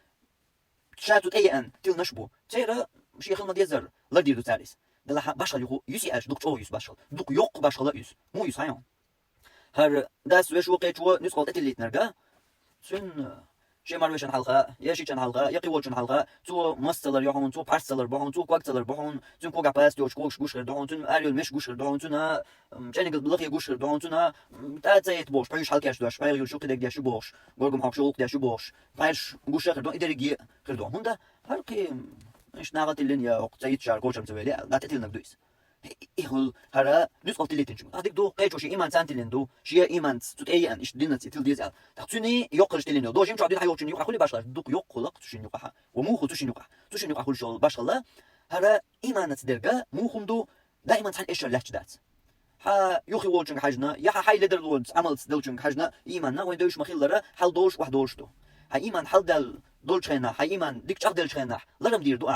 شاتو أن تل نشبو تير شيخ ما ديزر لا ديرو تاريس دلا باشل يخو يسي أش دوك أو يس باشل دوك يوق باشل لا يس مو يس هايون هر داس وش وقيت و نسقط تليت نرجع سن شيء مرويشن حلقة يشي كان حلقة يقيولشن حلقة تو مستلر يهون تو بارسلر بهون تو كواكتلر بهون تو كوكا باس دوش كوش دهون تو أريول مش قوش دهون تو نا جانيك بلقي قوش دهون تو نا تاعت بوش بايش حلقة دوش بايش شو كده ديش بوش قرقم حق شو ديش بوش بايش قوش خردون إدريجي خردون هوندا هركي إيش ناقت اللينيا وقتيت شار قوشم تبالي لا تتلنا بدويس إيهول هرا نسقط تليتن شو هذيك دو قيتو شي إيمان سانتلين دو شي إيمان تتأي أن إيش دينا تل ديزال تحسوني يقرش تلين دو جيم شو عدين حيوتشن يقع كل باشلا دوك يقلق تشين يقع وموخو تشين يقع كل شغل باشلا هرا إيمان تدرجا موخم دو دائما تحن إيش اللهج دات ها يخي وولشن حاجنا يا حي لدر لود عمل دلشن حاجنا إيماننا وين دوش مخيلرا حل دوش وحدوش دو ها إيمان حل دل دولشنا ها إيمان ديك شغل دلشنا لرم دير دو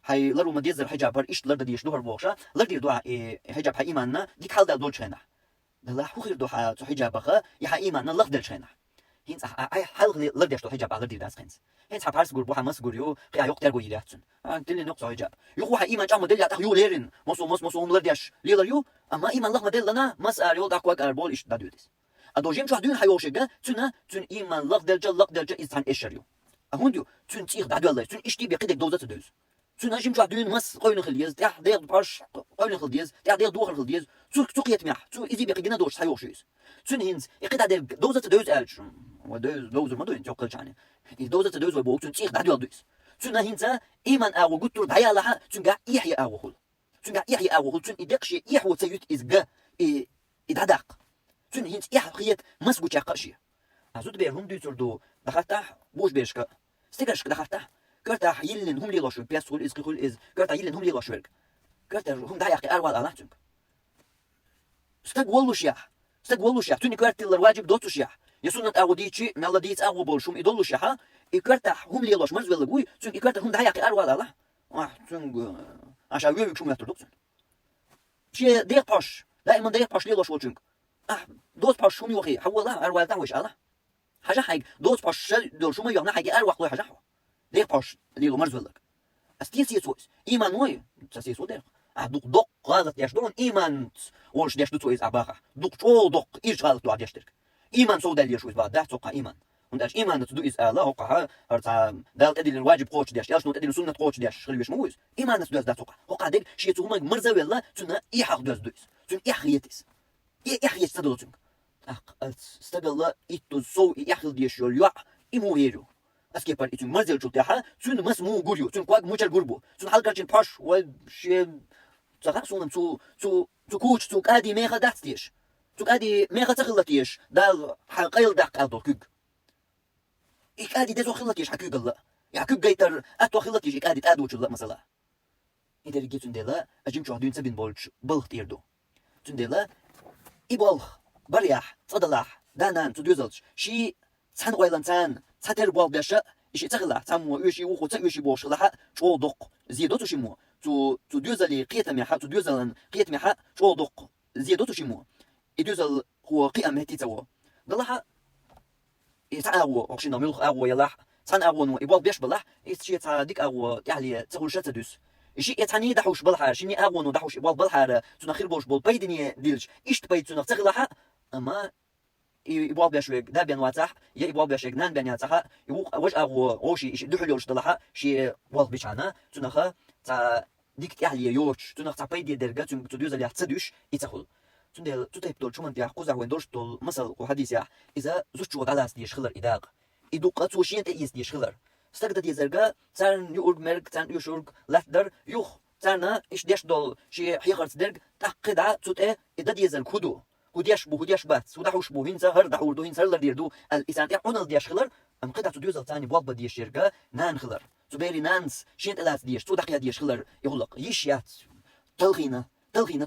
هاي لرو ما ديزر حجاب هر إيش لرد ديش دوهر بوشة لردير دوها حجاب هاي إيماننا ديك حال دل دول شينا دلا حوخير دوها تو حجابها يا إيماننا لغ دل شينا هينس أي حال لرديش تو حجاب لردير داس خنس هينس حبارس قول بوها مس قول يو قيا يقتر قول يداتن تلي نقص حجاب يخو هاي إيمان جام دل يا تخيو ليرين مصو لرديش ليلر يو أما إيمان لغ مدل لنا مس أريول داكواك أربول إيش دادوديس أدو جيم شو هدون حيوشة تنا تن إيمان لغ دل إزهان إيشريو أهونديو تن تيغ دادو الله تن إشتي بيقيدك دوزة دوز تون هجم شو دون مس قوي نخليز تاع دير باش قوي نخليز تاع دير دوخ نخليز تو قيت معه تو إذا بقي جنا دوش حيوشيز تون هينز يقيد دير دوزة دوز ألش ودوز ما دوين تقول يعني دوزة دوز وبوك تون تيخ دادو دوز تون هينز إيمان أو قلت له دعيا لها تون قا يحيى أو خل تون قا يحيى أو خل تون إدقش يحوى تسيوت إزجا إدعدق تون هينز يحيى مس قوش عقشي أزود بيرهم دو دخلتها بوش بيشكا استقرش دخلتها كرتا يلين هم لي لاشوك بيسول إز كل إز كرتا يلين هم لي لاشوك كرتا هم دايق أروال على تونك استقولوا شيا توني كرتا الواجب دوتو شيا يسون أوديتشي ملاديت أو بولشوم يدولوا شيا كرتا هم لي لاش مرز ولا جوي تون كرتا هم دايق أروال على تون عشان يوم شو متر دوتون شيء ديق باش لا إما ديق باش لي لاش وتشونك دوت باش شو ميوخي حولها أروال تاويش على حاجة حاجة دوت باش دول شو ما يوم حاجة أروال قوي حاجة ديق باش ليلو مرز ولك استيس يسوس إيمان وي تسيس وديق دوق دوق غلط ياش دون إيمان وش ديش دوتو إز أباخة دوق شو دوق إيش غلط دوع ديشترك إيمان سو دال يشوز بعد ده توقع إيمان ونداش إيمان تدو إز الله وقع هرتا دال تدي الواجب قوش ديش ياش نو تدي السنة قوش ديش خلي بيش مويز إيمان تدو إز ده توقع وقع ديك شيء تو هم مرز ولا تنا إيحق دوز دوز تن إيحيتس إيحيتس تدو تن استقل إتو سو إيحل ديش يلوع إمو هيرو أسكي بار إتون مرزل جوتها تون مس مو غوريو تون قاق موچر غوربو تون حلقة باش وشي تغا سونم تو كوچ تو قادي ميخا داتيش تو قادي ميخا تخلتيش دال حقيل دق الدو كوغ إك قادي دزو خلتيش حكوغ الله يا كوغ جيتر أتو خلتيش إك قادي تادو الله مثلا إذا رجيتون ديلا أجيم شو هدون سبين بولش بلغ تيردو تون ديلا إبالغ برياح تصدلاح دانان تدوزلش شي تسان ويلانتان تاتر بوال بيشا إيش تغلى تامو يوشي وخو تيوشي بوش لها شو دق زيدو تشمو تو دوزلي قيت ميحا تو دوزلن قيت ميحا شو دق زيدو تشمو يدوزل هو قيام هتي تو دلها يتعاو وقشنا ملخ أو يلاح تان أو نو يبوال بيش بلح يتشي ديك أو يعني تقول شتا دوس إيش يتعني دحوش بلحار شيني أو نو دحوش يبوال بلحار تنخير بوش بول بيدني ديلش إيش تبيد تنخ تغلها أما يبغى بيشوك ده بين واتح يبغى بيشوك نان بين ياتها يبغى وش أو شيء دحولوش طلعها شيء والله بيشانا تنخا تا ديك تحلي يوش تنخ تعبيد درجة تدوز اللي هتصدوش يتخل تندل تتبدل شو من تيا قوزع وين دوش تول مثل وحديث إذا زوج وعلاس ديش خلر إداق إدوق توشين تيس ديش خلر استقدت يزرقا تان يورج مرق تان يشورج لاتدر يوخ تانا إيش ديش دول شيء حيخرت درج تقدع تتأ إذا يزل كودو هودياش بات سوداحوش بو هينزا هر دحور دو هينزا لر ديردو الإنسان يعون الدياش خلر أم قدعت دوزل تاني بواب ديش شركة نان خلر بيري نانس شين تلات ديش تو دقيقة ديش خلر يغلق يشيات تلخينا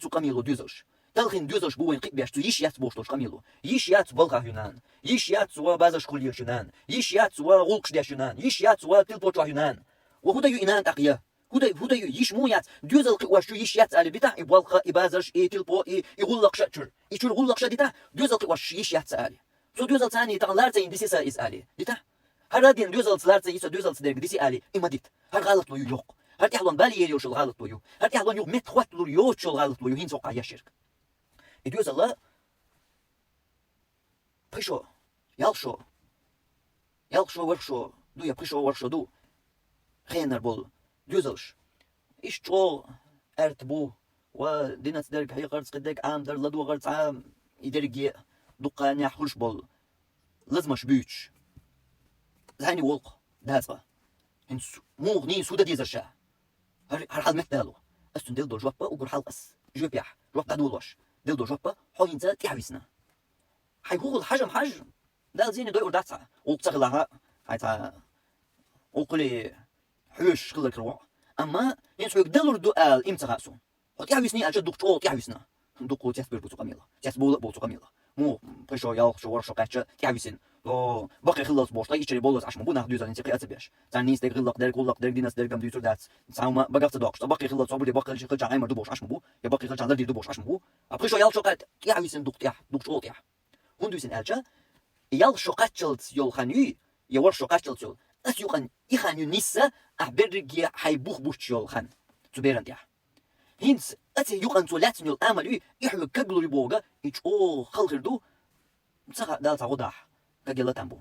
تو قميلو دوزوش تلخين دوزوش بوين قبيش تو يشيات بوشتوش قميلو يشيات بلغا يونان يشيات وا بازش كل يونان يشيات وا غلقش ديش يونان يشيات وا تلبوتو يونان وهدا يونان تقيا هدا يشمويات دوزل قواش يشيات على بتاع يبلغا يبازش تلبو يغلق شاتر يشور غلق شديتا دوزل قواش يشيات على سو دوزل ثاني تغلار زين ديسيسا إس علي ديتا هرادين دوزل ثلاثة يسا دوزل تدرك ديسي علي إما ديت هر غلط لو يوق هر تحلون بالي يوش الغلط لو هر تحلون يوق مت خوات لو يوش الغلط لو هين سوقا يشرك دوزل لا بريشو يالشو ورشو دو يا بريشو ورشو دو خينر بول دوزلش إيش تو أرتبو ودينا تدرك هي غرز قدك عام در لدو غرز عام يدرك دقا نحولش بول لازمش بيتش زاني ولق دازغا هنس موغني سودا ديزرشا هر حال مهتالو استن ديل دو جوابا وقر حلقس جوبيح جواب قدولوش ديل دو جوابا حوين زا تيحويسنا حي هو الحجم حجم دال زيني دوي ورداتسا وقتغلها هايتا وقلي حوش خلك روع اما ينسو يقدلوا الدؤال امتى غاسو وتيحويسني اجد دكتور تيحويسنا دكتور تيحبير بوتو قميلة تيحبول بوتو قميلة مو بريشو يالخشو ورشو قاتشا تيحويسن او باقي خلص بوش طيب يشتري بولس عشان بونا دوزا نتي قيات بيش تاع نيس ديك غلق ديك ديناس ديك دم دوزو دات تساوما باقي دوكش باقي خلص صبري باقي خلص عايمر دوبوش عشان بو يا باقي خلص دردي دوبوش عشان بو بريشو يالخشو قات تيحويسن دوكشو تيح هوندوسن الجا يالخشو قاتشلت يول خاني يورشو قاتشلت يول اس يوخن يخانيو نيسا احبرجي حيبوخ بوش يول خان تبيرن تيح هينس اتي يوخن تولاتن يول امل يحلو كبلو ريبوغا يچ او خلخردو تسا دال تا غداح كجلا تامبو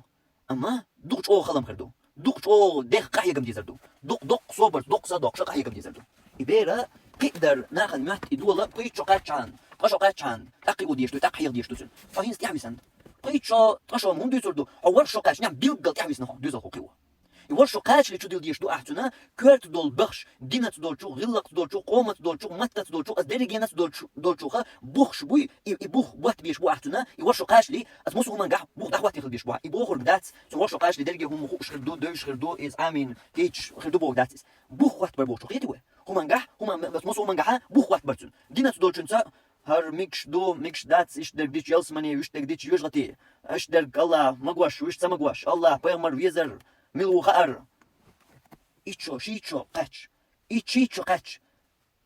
اما دوق او خلم خردو دوق او دخ قحيه قم ديزردو دوق صوبر دوق صدق قحيه قم ديزردو يبيرا قدر ناخذ مات يدولا قيتشو قاتشان قشو قاتشان تقي وديشتو تقي ديشتو فهين استيعبسن قيتشو قشو مون ديزردو اور شو قاش نعم بيلقل تعبسن دوزو قيوا يورشو قاش اللي تشديل ديشتو احتنا كرت دول بخش دينات دولشو غلق دولشو قومت دولشو متت دولشو ازدريجينات دولشو بوخش بوي يبوخ وقت بيش بو احتنا يورشو قاش لي اسموسو هم نجح بوخ دعوات يخل بيش بو يبوخ بدات يورشو قاش لي درجه هم خوش خردو دوش خردو از امين كيتش خردو بوخ داتس بوخ وقت بربوشو خيتو هم نجح هم اسموسو هم نجح بوخ وقت برتون دينات دولشنسا هر ميكش داتس ايش در ديش يلسمني ايش در ديش يوجغتي ايش در الله مغواش ايش سمغواش الله بيمر ويزر ملو خار إيشو شيشو قاتش إيشيشو قاتش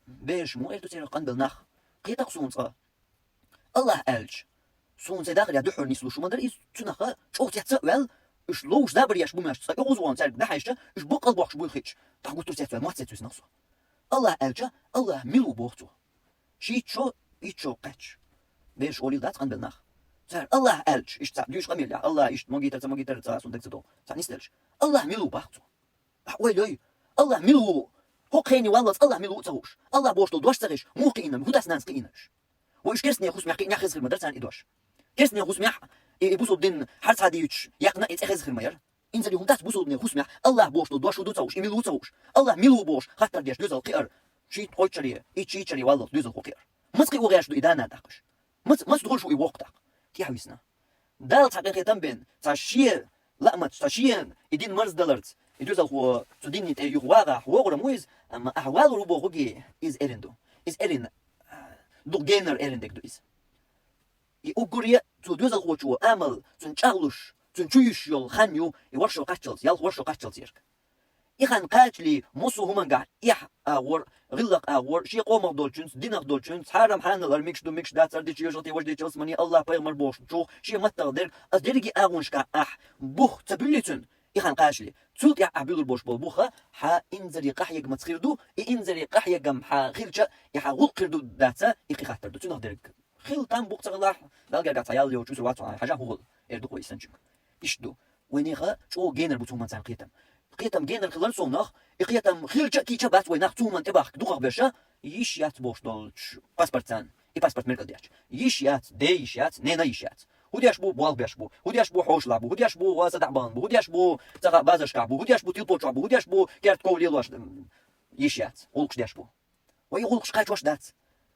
بيش مو إلتو سير قنبل نخ قيتك سونسا الله ألج سونسا داخل يا دحر نسلو شو مدر إيش تنخا شو تيتسأل إيش لوش دابر ياش بماش تسا يغوزوان سارك دحيشة إيش بقل بوخش بوي خيتش تاقو ترسيتسأل ما تسيتوس نخصو الله ألج الله ملو بوختو شيشو إيشو قاتش بيش أولي دات قنبل نخ سار الله ألج إيش تسا ديوش قميل يا الله إيش موجيتر تسا سوندك تدو تسا نستلج الله ملو بوختو ويلي الله ملو هو قيني والله الله ملو تسوش الله بوشتل دوش تغيش مو قينا هو داس ناس قيناش وإيش كرسني خص محكي ناخذ خير مدرسة إدوش كرسني خص مح يبوسو الدين حرس هاديوش يقنا يتأخذ خير مير إنزل يوم داس بوسو الدين خص مح الله بوشتل دوش ودو تسوش ملو تسوش الله ملو بوش خاطر ديش دوز القير شي تقول شريه إيش شريه والله دوز القير مسقي وغيرش دو إدانا داقش مس تقول شو يوقتك تيحويسنا دال حقيقة تنبين تاشيه لا ما تاشين يدين مرز دولارز يدوز هو تديني تيجواغا هو مويز اما احوال روبو غوغي از ارندو از ارين دو جينر ارندك دو از يوغوريا تدوز هو شو امل تنشالوش تنشيش يول خانيو يورشو قاتشلز يال ورشو قاتشلز يرك يخان قاتلي موسو هما يح اور غلق اور شي قوم دولچنس دينق دولچنس حرام حانلر ميكش داتر ديش يوجتي وجدي جسمني الله بيغمر بوش جو شي متقدر از ديرجي اغونشكا بوخ تبليتن يخان قاشلي تسوت يا عبيد البوش بالبوخه ح انزري قحيق ما تخيردو انزري قحيق م ح خيرجا يح غول قردو داتا يقي خاطر دو تنقدرك خيل تام بوق تغلاح دالغا قاتا يال يو تشو واتو حاجه هو اردو كويسنج اشدو وينيخه شو جينر بوتومان تاع قيتم جينر خلال سونخ قيتم خيرجا كي تبات وينخ تومان تباخ دوخ باشا يشيات بوش دولش باسبورتان باسبورت ميركل دياش يشيات دي يشيات نينا يشيات هودياش بو بوال بياش بو هودياش بو حوش لابو هودياش بو واسد عبان بو هودياش بو تغا بازش كابو هودياش بو تيلبوش بو هودياش بو كارت كولي لواش يشيات ولقش دياش بو ويغلقش قايت واش دات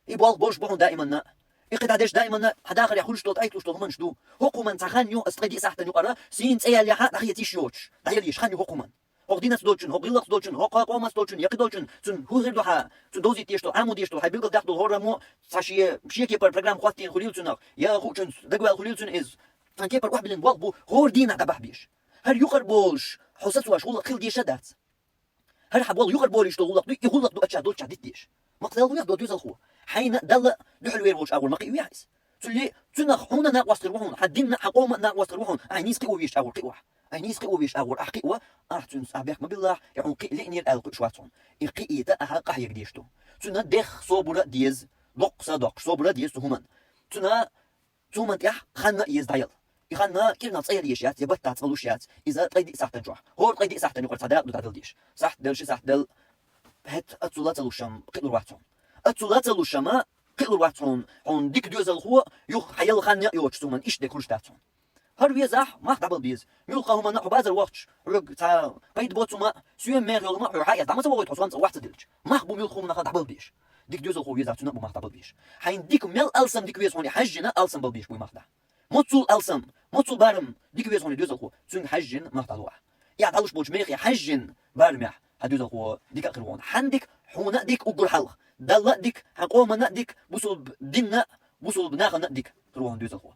يبوال بوش بو دائما يقدادش دائما حداخر يخرج توت ايتوش تو منشدو حكومه تخانيو استقدي ساحتن يقرا سين تيال يا دخيتي شيوش دايليش خانيو حكومه هو دينس دولشن هو غلط دولشن هو قومس دولشن يقي دولشن تن هو غير دوها تن دوزي تيشتو عمو ديشتو هاي بيلقى داخل هو رمو ساشي شيء كيبر برنامج خواتين خليل تنق يا خو تن دقوا خليل تن إز فان كيبر واحد بلين والبو هو دينا قبح بيش هل يقر بولش حسس واش والله خيل ديش دات هل حب والله يقر بولش تو والله يقول لك دو أشياء دولش عديت ديش ما قتل ويا دو يزل خو حين دل دحل ويروش أول ما قي وياس تلي تنخ حونا ناقوس روحون حدين حقوم ناقوس روحون عينيس قي ويش أول قي واحد عينيس قي ويش أول أحقي و أحتن سابق ما بالله يعني قي لين الألق شواتون يقي إيتا أها قحيق ديشتو تنا دخ صوبرة ديز دق صدق صوبرة ديز تهمن تنا تهمن يح خنا يز دايل يخنا كيرنا تصير يشيات يبتع تصلوشيات إذا تقيدي ساحتن جوح هو تقيدي ساحتن يقول صدق دو تعدل ديش صح دل شي صح دل هت أتصلات لوشم قيل رواتون أتصلات لوشما قيل رواتون هون ديك دوزل هو يخ حيل خنا يوش تهمن إيش دكولش تاتون هر ويزح ما دبل بيز يلقى هما نحو بعض الوقت رج تا قيد بوتما سوين مير يلقى نحو حاجة دعما سوى يتحصل واحد دلج ما حبوا يلقوا من خد دبل بيش ديك دوزل هو يزح تنبو ما دبل بيش حين ديك ميل ألسم ديك ويز هوني حجنا ألسم بالبيش بوي ما خدا متصل ألسم متصل بارم ديك ويز هوني دوزل هو سون حجن ما خدا الواح يعني تعلش بوش ميخي حجن بارم يح هدوزل هو ديك أخرون حندك حونا ديك أقول حلق دل ديك حقوم ديك بوصل دينا بوصل بناخ ديك روح دوزل هو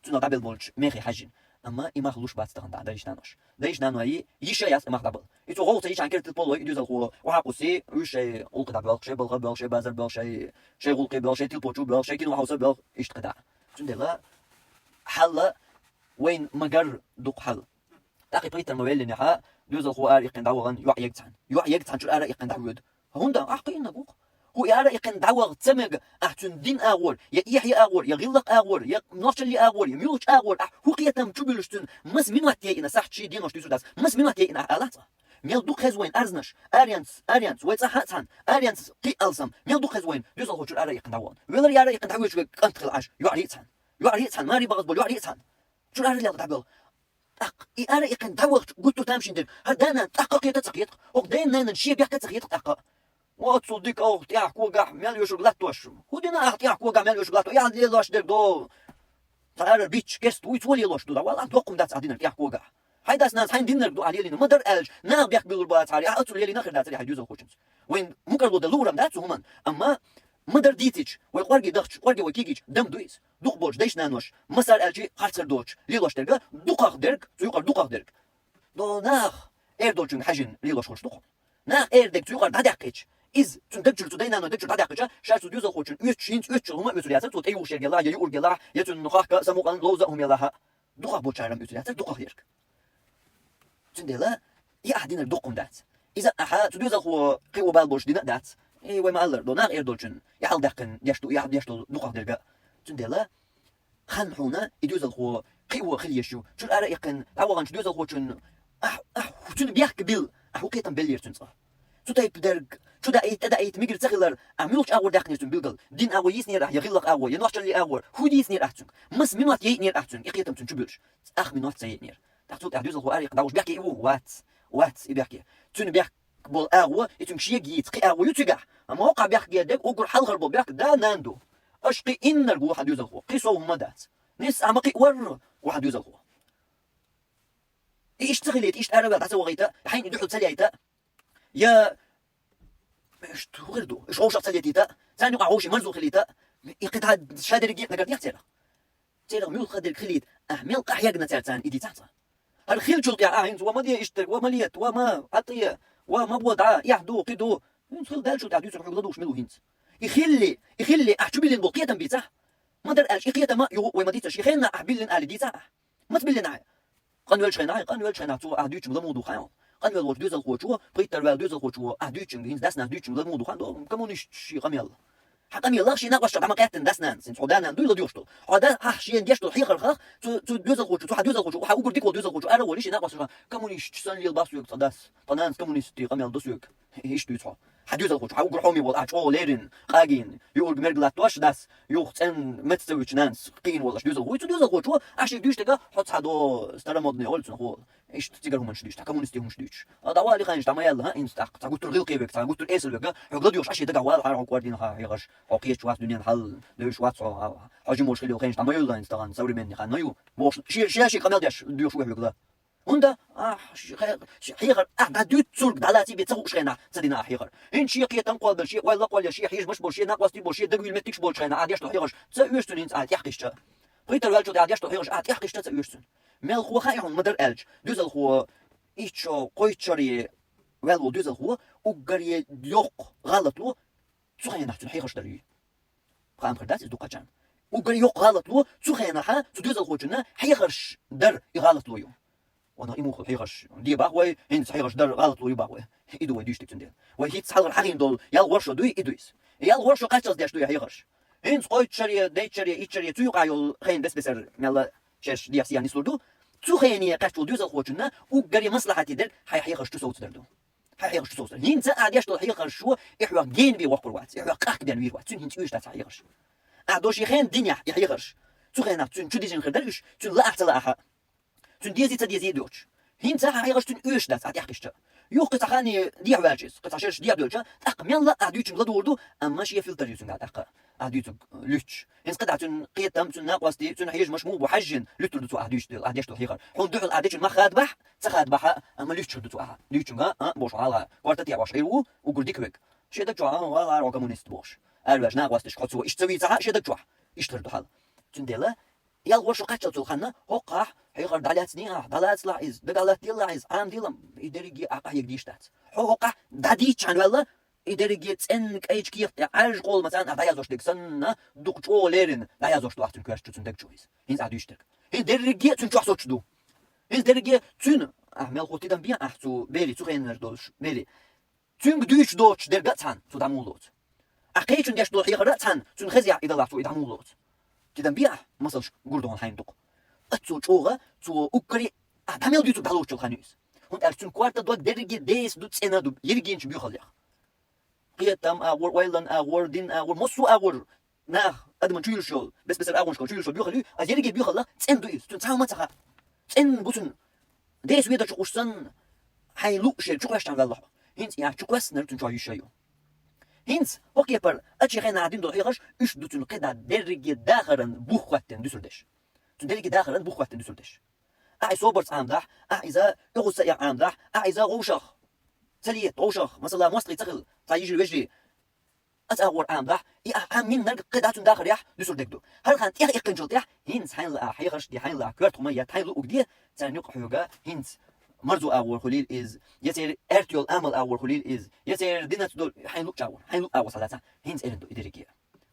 تنا قبل بولش ميخي حجن أما إما خلوش بعد تغنى دايش نانوش دايش نانو هي يشياس إما قبل يتو غلط يش عن كرت البولو يدوز الخو وحقوسي وش أول قطع بال شيء بلغ بال شيء بازر بال شيء غلقي بال شيء تلبوتشو بال شيء كينو حوسه بال إيش قطع تندلا حلا وين مجر دق حل تاقي بريتر مويل نحا دوز الخو يقين دعوغن يقتعن شو يقين دعوود هوندا أحقين نقوق هو يقين دعوغ تسمج أحتن دين أغور يا إيحي أغور يا غلق أغور يا نوشلي أغور يا ميلوش أغور هو قيتم تشوبلشتن مس من وقت إن صح شيء دينوش تيسو داس مس من وقت إن ألاتا ميل دوق هزوين أرزنش أريانس ويتصحتان أريانس قي ألسم ميل دوق هزوين دوز الخو شو يقين دعوغ ولا يقين دعوغ شو أنت خلاص يعريتان ماري بغض بول يعريتان شو اللي دعوغ يقين دعوغ قلت تامشين هدانا تحقق يتسقيط وقدينا نشي بيحكي تسقيط تحقق واتسو ديك أو تيحكوا جا مال يشغلاتوش ودينا تيحكوا جا مال يشغلاتو يعني ليش ديك دو تعال بيتش كست ويتولي ليش دو والله توقم دات عدينا تيحكوا جا هيدا ناس حين دينر دو عليه لنا مدر ألج نا بيحكي بالبات عليه أتسو ليلي نخر دات عليه جوزل خوشنس وين ممكن لو دلورم دات همان أما مدر ديتش ويقارجي دخش قارجي ويكيجيش دم دويس دوق بوش ديش نانوش مسار ألجي خارسر دوش ليش درجة دوقاخ درج تيقار دوقاخ درج دو ناخ دوجن حجن ليش خوش دوق ناخ دك تيقار دادقش إز تندجل تدينا ندجل بعد أخرجها شارس ديوز الخوشن يتش هما مسؤوليات وتأيو شيء جلا يقول جلا يتنخاك سموقا لوزهم يلاها دقة بوتشارم مسؤوليات دقة هيرك تندلا يأحدين الدقم دات إذا أحد تديوز الخو قيو بالبوش دينا دات إيه وما ألر دونار إيردولشن يحل دقن يشتو دقة هيرك تندلا خنحونا يديوز الخو قيو خليشو شو الأرا يقن عوضان تديوز الخوشن شو بيحكي بيل قيتم بيل يرتنصح شو تايب درج شو دايت ميجر تخلر أميلش أول داخل يسون بيلجل دين أول يسني راح يغلق أول ينوش اللي أول هو دي يسني أحسن مس منوت ينير أحسن يقيتم تنشبلش منوت سينير تحتوت أحدوز الخوار يقدروش بيحكي وات بيحكي تون بيحكي بول أول يتم شيء جيت قي أول يتجح أما وقع بيحكي يدك وقر حل غربو بيحكي دا ناندو أشقي إن الجو حد يوزل خو قيسو مدات نس عمقي ور واحد يوزل خو إيش تغليت إيش أربع تسوى غيتا حين يدخل سليتا يا إيش تغردو إيش عوش أصليتيتا ثاني وقع عوشي مرزو خليتا يقطع شادر يجي نقدر يحترق تيرغ ميول خدر خليت أحمل قحيقنا تاعتان إيدي تاعتا الخيل تلقى عين وما دي يشترك وما ليت وما عطية وما بوضع يحدو قدو ينسخل دال شو تعدو يسرح يغلدوش ملو هنت يخلي أحجب لين بقية بيتا ما در ألش إقية ما يو وما ديتش يخلنا أحبل لين آل ديتا ما تبلنا عين قنوال شينا تو أحدوش مضمودو خيال قنوال وش دوز الخوشوا بريتر وال دوز الخوشوا أحدوش هنز داسنا أحدوش مضمودو خان كمونيش شي قميل حقام يلا شي ناقش ما قاتن داسنا سين سودانا دويلا ديوشتو هذا شي ديشتو حيقر خا تو دوز الخوشوا تو دوز الخوشوا وحا وقر ديكو دوز الخوشوا أنا وليش ناقش كمونيش تسن لي الباسيوك صداس طنان كمونيستي قميل دوسيوك إيش دويتو حدوز الخوشوا حا وقر حومي والأج أو ليرن قاقين يقول مرقلات واش داس يوختن متسويش نانس قين ولا دوز الخوشوا دوز الخوشوا عشان دوشتك حط حدو سترمودني قلت هو إيش تيجرهم من شديش تكمونستي هم شديش هذا والي خانش تما يلا ها إنستاق تقول ترغيل قيبك تقول ترئيس لك يقدر عشان تدق وال حار قواردين ها يغش حقيقة شوات دنيا حل ليش وات صو حاجة مش خليه خانش تما يلا إنستاقان سوري مني خان نيو موش شيء قمل داش ديوش ويا لك هوندا حيغر ديوت سورك دالاتي بيتسوق شغينا تدينا حيغر إن شيء تنقل بالشيء ولا قول شيء حيج مش بالشيء ناقص تي بالشيء دقي المتكش بول شغينا عاد يشتو حيغر تسويش تنين عاد يحقش بريتر والجو عاد يشتو حيغر عاد يحقش تسويش تن مال خو خايهم مدر الج دوزل خو إيشو قويتشري والو دوزل خو وقري لوق غلط لو تسوخينا حيغرش دري قام خرداس دوقا جان وقري يوق غلط لو تسوخينا ها دوزل خو جنا حيغرش در غلط لو يوم وانا إيمو حيغش دي باقوي هين حيغش در غلط لو باقوي إدو ويديش تكتندين وهيت حاضر حقين دول يال ورشو دوي إدويس يال ورشو قاتشز ديش دوي حيغش هين قويت شريه ديت شريه إيت شريه تيوقع يول خين بس بسر ملا شش دي أفسيان يسلردو تو خيني قاتشو دوزل خوتشنا وقري مصلحتي در حيغش تسوت دردو حيغش تسوت هين عاد يشتو حيغش شو إحوا جين بي وقت وقت إحوا قاك بين وير وقت تون هين تيوش تاع حيغش أعدوش يخين دنيا يحيغش تو خينا تون تديجن خدرش تون لا أحتلا تون ديزي دوتش هين تاع حيغش تون أوش دات عاد يحكيش يو قطع خاني ديع واجز قطع شرش ديع دولجا تاق ميان لا أديوش مغدوردو أما شي فلتر يوتن قاعد تاق أديوش لوتش هين قطع تون قيتم تون ناقوستي تون حيج مش مو بحجن لوتر دو أديوش دو أديش دو حيغر هون دو أديش ما خاد بح تخاد بح أما لوتش دو لوتش بوش على قارتة يا باش إيرو وقرديك بك شيدك جوا ولا رو كومونيست بوش أرباش ناقوستش خطسو إيش تسوي تاع شيدك جوا إيش تردو حال تون ديلا يال ورشو قاتشل تلخنا هوقع حيغر دالاتني دالات لاعز دالات ديال لاعز عام ديلم يدري أقا يقديشتات هوقع داديتش عن ولا يدري تن كايج كيف عاج قول مثلا دايازوش ديك سنة دوقشو ليرن دايازوش دوقت كواش تون دك جويز هين عاديشتك هين دري تون جوح صوتش دو هين دري تون مال خوتي دم بيان أحسو بيري تو خينر دولش بيري تون دوش دوش درجتان تو دامولوت أقيتون ديش دول حيغر تان تون خزيع إذا لعتو إدامولوت جدا بيع مصلش قردون حيندق أتسو شوغا تو أكري أتعمل ديتو دالوش الخانيس هون أرتون كوارتا دوك درجة ديس دوت سنة دو يرجينش بيخليخ قيتام أور ويلن أور دين أور مصو أور ناخ أدم تشيل شول بس الأول شكل تشيل شول بيخلي أجري بيخلى تسن دويس تون تعاون ما تخا تسن بوتن ديس ويدا تشوشسن حيلوش تشوكاش تعمل الله هنت يا تشوكاس نرتون شوي شيء هنت اوكي بر اتشي خينا عادين دول حيغش اش دوتن قدا درجة داخرن بوخواتن دوسردش تون درجة داخرن بوخواتن دوسردش أعي صوبرت عامدح أعيزا يغوص سيع عامدح أعيزا غوشخ سليت غوشخ مثلا مصري تخل تايجي وجري أتأور عامدح عام من نرق قداتون داخل يح دوسردكدو هل كانت إيه إقنجلت يح هنت حين لا حيغش دي حين لا كرت خمية حين لو أقديه تاني يقحيوغا هنت مرزو أول خليل إز يصير أرتيول أمل أول خليل إز يصير دينات دول حين لوك جاور حين لوك أول صلاة هنت إلندو إدريكيا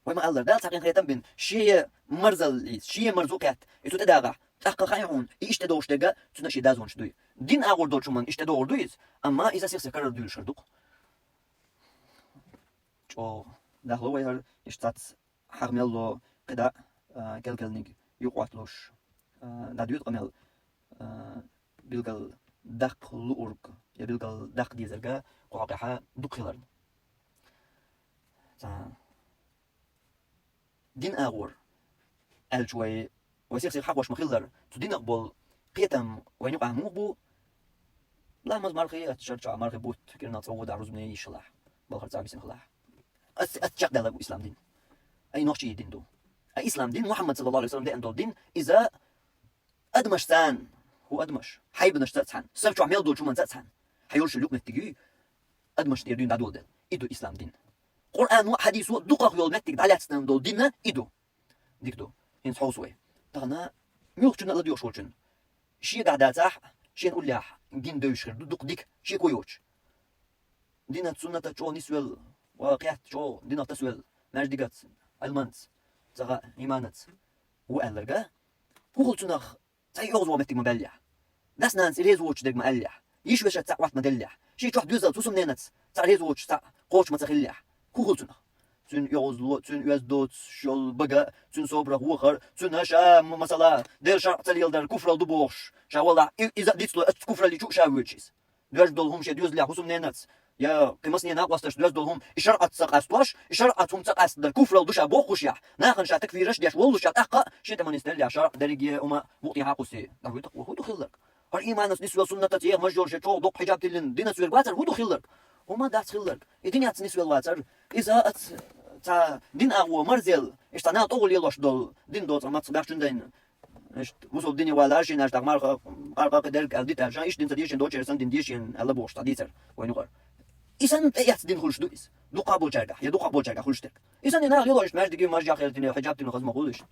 وما الله دال تاقين خيتم بين شيء مرزل إز شيء مرزوكات إتو تداغا تاقل خايحون إشتدوش تجا تنشي دازونش دوي دين أول دول شو من إشتدور دويز أما إذا سير كرر دويل شردوق شو داخلو ويهر إشتات حرميلو قدا كالكالنيج يقواتلوش دادويت قميل بيلقال داق لورق يا بيلقال داق ديزرقا قواقعها دقيلرن دين أغور الجوي ويصير حقوش مخيلر تدين أقبل قيتم وين يقع موبو لا مزمارخي أتشرع مارخي بوت كنا تصود عروض مني يشلح بالخرط عم يسمح الله أتشق ده إسلام دين أي نوشي دين دو إسلام دين محمد صلى الله عليه وسلم ده أندول دين إذا أدمش ثان هو أدمش حي بنش تاتسان سبت عميل دول شو من تاتسان حيولش اللوك نتجي أدمش يردين دادول ده إدو إسلام دين قرآن وحديث دقق يول نتج دعلات سنم دول ديننا إدو ديك دو هين حوسوي تغنا ميوخشنا لديو شولشن شي قعداتح شي نقول لح دين دوش خير دق ديك شي كويوش دينا تسنة تشو نسويل واقعت شو دينا تسويل ماجدقات المانت تغا إيمانت هو ألرقا هو تنخ تاي يغزو متك مبلع ناس نانس ريز ووتش دق مقلع يش وش تاع واحد مدلع شي تروح دوزل توسم نينت تاع ريز ووتش تاع قوش ما تخلع هو تنخ تون يغزلو تون يزدوت شول بقى تون صبره وخر تون هشا مثلا دير شرع تليل در كفر الدبوش شا والله إذا ديتلو كفر اللي جو شاويتشيز دوش دولهم شي دوز لي حسم نينت يا قمصني ناقوستش دوز دولهم إشارة تسقاستواش إشارتهم تسقاست در كفر الدوشا بوخش يا ناخن شا تكفيرش ديش والله شا تحقق شي تمن يستل يا شرع درجي وما بوقي حقوسي دعوي تقوى هو دخلك هر إيمانس نسوى سنة تيه مجور شي تو دوق حجاب تلين دينا سوير باتر هو دخلك وما دات خلك الدنيا تنسوى الواتر إذا تا دين أغو مرزل إشتنا طول يلوش دول دين دوت ما تصبحش دين إيش وصل الدنيا ولا شيء ناش تغمر قارق قدر قلدي ترجع إيش دين تديش دو تشرسن دين ديش الله بوش تديسر وين يقر إنسان يحس دين خلش دويس دو قابل جرجع يا دو قابل جرجع خلش تك إنسان هنا يلاش ماش دقي ماش جاخر دين حجاب دين خزم خلش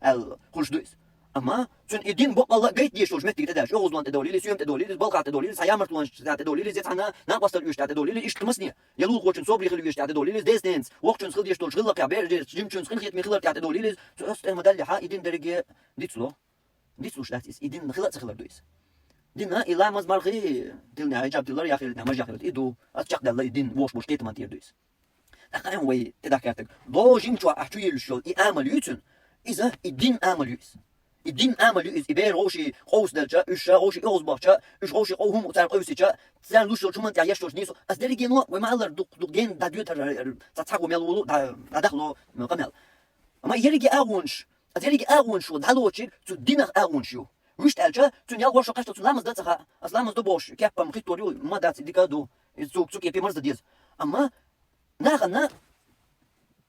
ال خلش دويس أما سن الدين بق الله قيت ديش وش متى تداش أوز وان تدولي لي سيوم تدولي لي بلقة تدولي لي سيامر توان تدولي لي زيت أنا ناقص تلويش تدولي لي إيش تمسني يلو قوتشن صبري خلويش تدولي لي ديس دينس وقتشن خل ديش تول شغل لك يا بير جيمشن خل خيت مخلر تدولي لي أست مدلي حا الدين درجة ديتسلو ديتسلو شلاتيس الدين خلت خلر دويس دينا إلا مز مرخي دلنا عجب دلار يا أخي ما جاخر إيدو أتشق دل الدين وش كيت ما تير دويس أخيرا وي تذكرتك دو جيمشوا أحتوي الشغل إعمل يوتن إذا الدين عمل يوس الدين عمل يوس إبير روشي قوس دلجا إيش روشي إوز بحشا إيش روشي قوهم وتار قوسيجا تزار لوشو شو من تعيش توش نيسو أصدري جنوا وما الله دق جن داديو تر تتحقق ميلولو دخلوا مقامل أما يرجع أغونش أترجع أغونش ودهلوشي تدين أغونشيو وش تلجا تنيا ورشة قشطة تنامز دتها أسلامز دبوش كيف مخيط توريو ما دات ديكادو زوج يبي مرز ديز أما ناخنا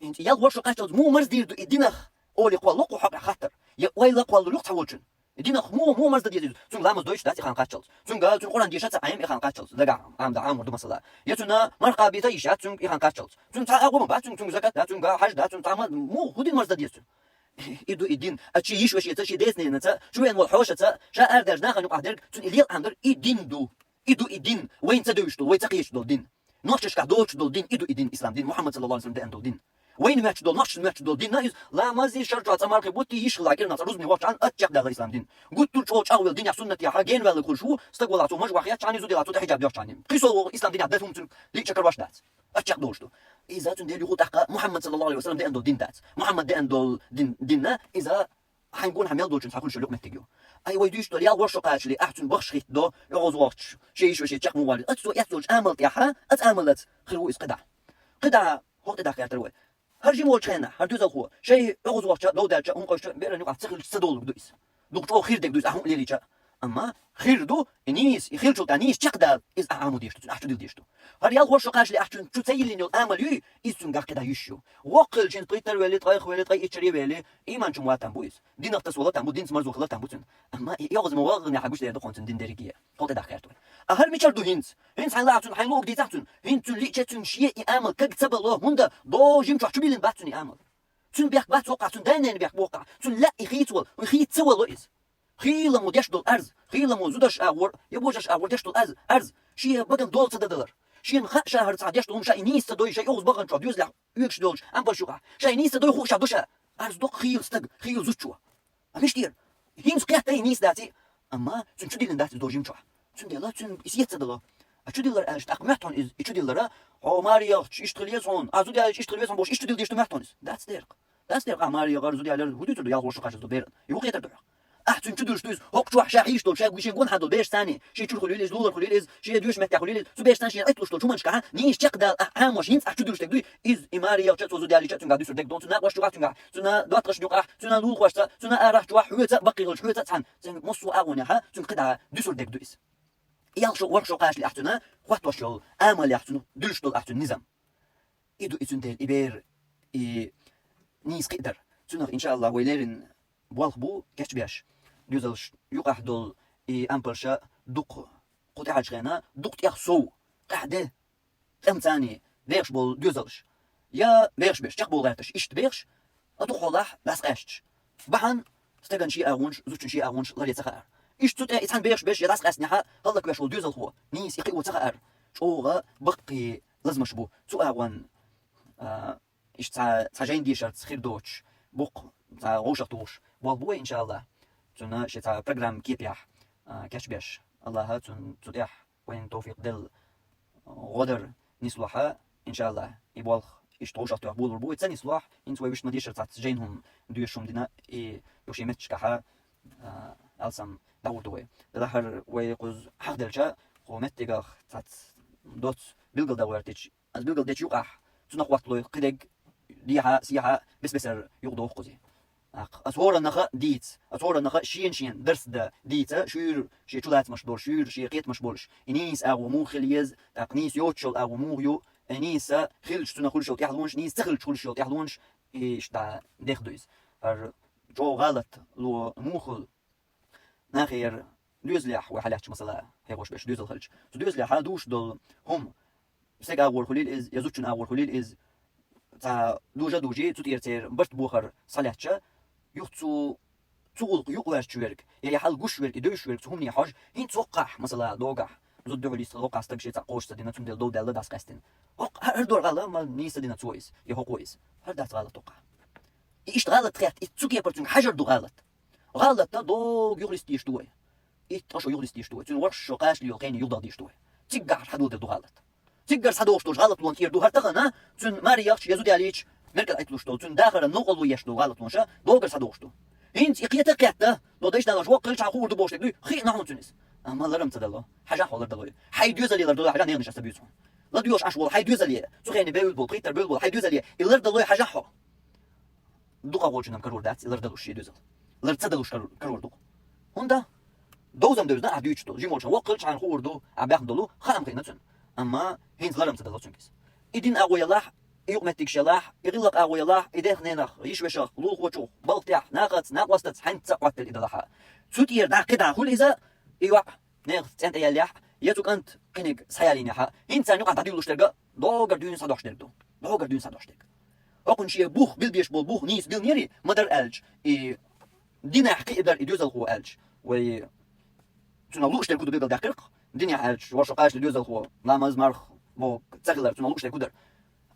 انت يال ورشة قشطة مو مرز دير الدينخ أولي قوالق وحق خطر يا ويلا قوالق تحولشن الدينخ مو مرز دير تون لامز دويش داتي خان قشطة تون قال تون قران ديشات عام خان قشطة دقع عام دا عام ورد مسلا يتونا مرقا بيتا يشات تون خان قشطة تون تا أقوم بعد تون زكاة تون قال حج دا تون تعمل مو هودين مرز دير إدو الدين أشي يشوش يتشي ديسني نتا شوين والحوشة تا شا أرداج ناخن يقعدرك تون إليل عندر الدين دو إدو الدين وين تدوش دول وين تقيش دول دين نوشش كدوش دول دين إدو الدين إسلام دين محمد صلى الله عليه وسلم ده دول دين وين ماتش دول نوشش ماتش دول دين نايز لا مازي شرجع تمارك بوتي يشغل عقل نصر رزمي واتش عن أتجاب ده الإسلام دين قلت له شو أول دين سنة يا حاجين ولا كل شو استقبل عطوا مج وحيات شاني زودي عطوا تحجاب يوش شاني قيسوا الإسلام دين عدتهم تون ليك شكر واش دات أتجاب دوش دو إذا تون دير يقول تحقق محمد صلى الله عليه وسلم ده دول دين دات محمد ده دول دين ديننا إذا حنقول حميل دولشن حكون شلوك متجيو أي ويدوش دول يال ورشة قاشلي أحسن بخش خيت دو يغوز وقتش شيء شو شيء تشق موالد أتسو يحصلش عملت يا حا أتعملت خلو قدع هو قدع كاتروي هرجي مول شينا هردوز الخو شيء يغوز وقتش لو دالش هم قش بيرن يقع تخل صدول بدويس دكتور خير دك دويس أهم ليلي جا أما خير دو إنيس يخير شو تانيس تقدر إز أعمل ديشتو أحسن ديشتو هر يال ورشة قاشلي أحسن شو تسيل إنه الأمل يي إزون قا كده يشيو وقل جن بريتر ولي طايخ ولي طاي إتشري ولي إيمان شو مواتن بويس دين أختص ولا تنبو دين سمرزو خلا تنبوتن أما يغوز مواغن يا حبوش ده خونتن دين دريجية قلت ده خيرتون أهل ميشر دو هينز حنلاعتون حنلوك دي تحتون هينتون ليتشتون شيء أمل كتب الله هندا دو جيم شو بيلن باتون أمل تون بيك بات وقع تون دانين بيك وقع تون لا يخيتول ويخيت سوى لويز خيلا مو ديش دول أرز خيلا مو زودش أور يبوجش أور ديش دول أرز شيء بقن دول $100 شين خا شهر تاع ديش دول شيء نيس تدوي شيء أوز بقن شو يوز لا يكش دولش أم بشوقع شيء نيس تدوي خوش دوشة أرز دوق خيل استق خيل زوجوا مش دير هين سقيا تاني نيس داتي أما تون شو ديلن داتي دوجيم شو تون ديلا تون إسيت تدلا أشو ديلر أش تأقمتون إز أشو ديلر هو ماريا إشتغليزون أزودي على إشتغليزون باش إشتغل ديش تمتون that's there ماريا غير زودي على هدوء تدو يالغوش قاش تبير يوقي يتدعو أحسن تدوش دوس هوك شو حشاحيش دول شاق ويشين قون حدول بيش ثاني شيء تشول خليلز لولر خليلز شيء دوش متى خليلز سو بيش ثاني شيء أتلوش دول شو منش كها نيش تقدر أهمش هينز أحسن تدوش تقدوي إز إماريا تشات وزودي على تشات تنقدوش تك دون سنا واش تقع تنقع سنا دوات قش نقع سنا لول قش سنا أرح جوا حويت بقي غش حويت تحن سن مصو أغنيها تنقدها دوسر دك دوس يالشو ورشو قاش اللي أحسنها وقت وشل أمل اللي أحسنه دلش دول أحسن نظام إدو إتندل إبير نيس قدر سنة إن شاء الله ويليرن بوالخبو كاش بياش دوزلش يقع دول أمبرشا دق قطع شغنا دق يخسو قاعدة ثاني بيرش بول دوزلش يا بيرش بيش تقبل غيرتش إشت بيرش أدخلح بس قاشتش بحن استجن شيء أغونش زوجن شيء أغونش لا يتسخر إشت تت إنسان بيش يدرس قاسنها هلا كواش بول دوزل هو نيس يقي وتسخر شوغا بقي لازم شبو سو أغون إيش تاجين ديشرت خير دوتش بوق تاع غوش توش والبوي إن شاء الله تنا شيء تاع برنامج كيبيح كاش بيش الله تتيح وين توفيق دل غدر نصلحها إن شاء الله يبالغ إيش توش أتوه بول ربوي تاني صلاح إنت ويش مديشر تاع جينهم دوشهم دينا يوشي متشكها ألسم دور دوي لهر ويقوز حقدلشا ومتجاه تاع دوت بيلقل دورتش از بيلقل ديش يقع تنا وقت لو قدق ديها سيها بسر يقضو قزي أصور النخا ديت أصور النخا شين درس دا ديتا شير شي تولات مش دور شير شي قيت مش بولش إنيس أو مو خليز تقنيس يوتشل أو مو يو إنيس خلش تنا خلش يحلونش نيس تخلش خلش يحلونش إيش دا دخدويز جو غلط لو مو خل ناخير دوزليح وحالات مثلا هيغوش باش دوز الخلج دوزليح دوش دول هم سيق أول خليل إز يزوجن أول خليل إز تا دوجي تير برت بوخر صلاحشة يختو تولق يقلاش تشويرك يعني حال قش ويرك دوش ويرك هم ني حاج هين توقح مثلا دوقح زود دولي توقع استبشي تقوش تدينا تندل دو دل داس قاستين هر دور غلا ما نيس دينا تويس يهو كويس هر دات غلط توقع إيش غلط خيات تسوقي برتون حجر دو غلط دو يغرس يشتوي إتاشو يغرس يشتوي تون ورش قاش لي يقين يضاد يشتوي تيقع حدود دو غلط تيقر صدوش توش غلط لون كير دو هر تغنا تون مارياخش يزود عليك مركز ايتلوش تو تون داخل النقل ويشتو غلط لونشا دوغر صدوش تو هنت إقيتا قيتا دو دايش دالاش وقل شا خور دو بوشتك دو خي نحن تونس أما لرم تدلو حاجة حول دلو حي دوزلي لردو حاجة نيرنش استبيوتون لا ديوش عشوال حي دوزلي سخيني بيلبول بريتر بيلبول حي دوزلي لردو حاجة حو دوقا غوچنم كرور دات لردلوش يدوزل لرتدلوش كرور دو هوندا دوزم دوزنا عديوش تو جيمولش وقل شا خور دو عباخ دلو خام قينتون أما هنت لرم تدلو تونكيس إدين أغوي الله يقمتك شلاح يغلق أغوي الله إديخ نينخ يشوشخ لول خوشو بلطيح ناقت ناقوستت حنت قوات الإدلاحة تسوتير دا قطع كل إذا إيوع نيغ تنت يليح يتوك أنت كنيك سيالين يحا إنسان يقع تديولوش ترقى دوغر دون صدوش ترقى دوغر دون صدوش ترقى أقن شيء بوخ بيش بول بوخ نيس بيل نيري مدر ألج دينا حقي إدر إدوزل هو ألج و تنالوش ترقى دو بيبل داقرق دينا ألج ورشقاش لدوزل هو لامز مرخ بو تغلر تنالوش ترقى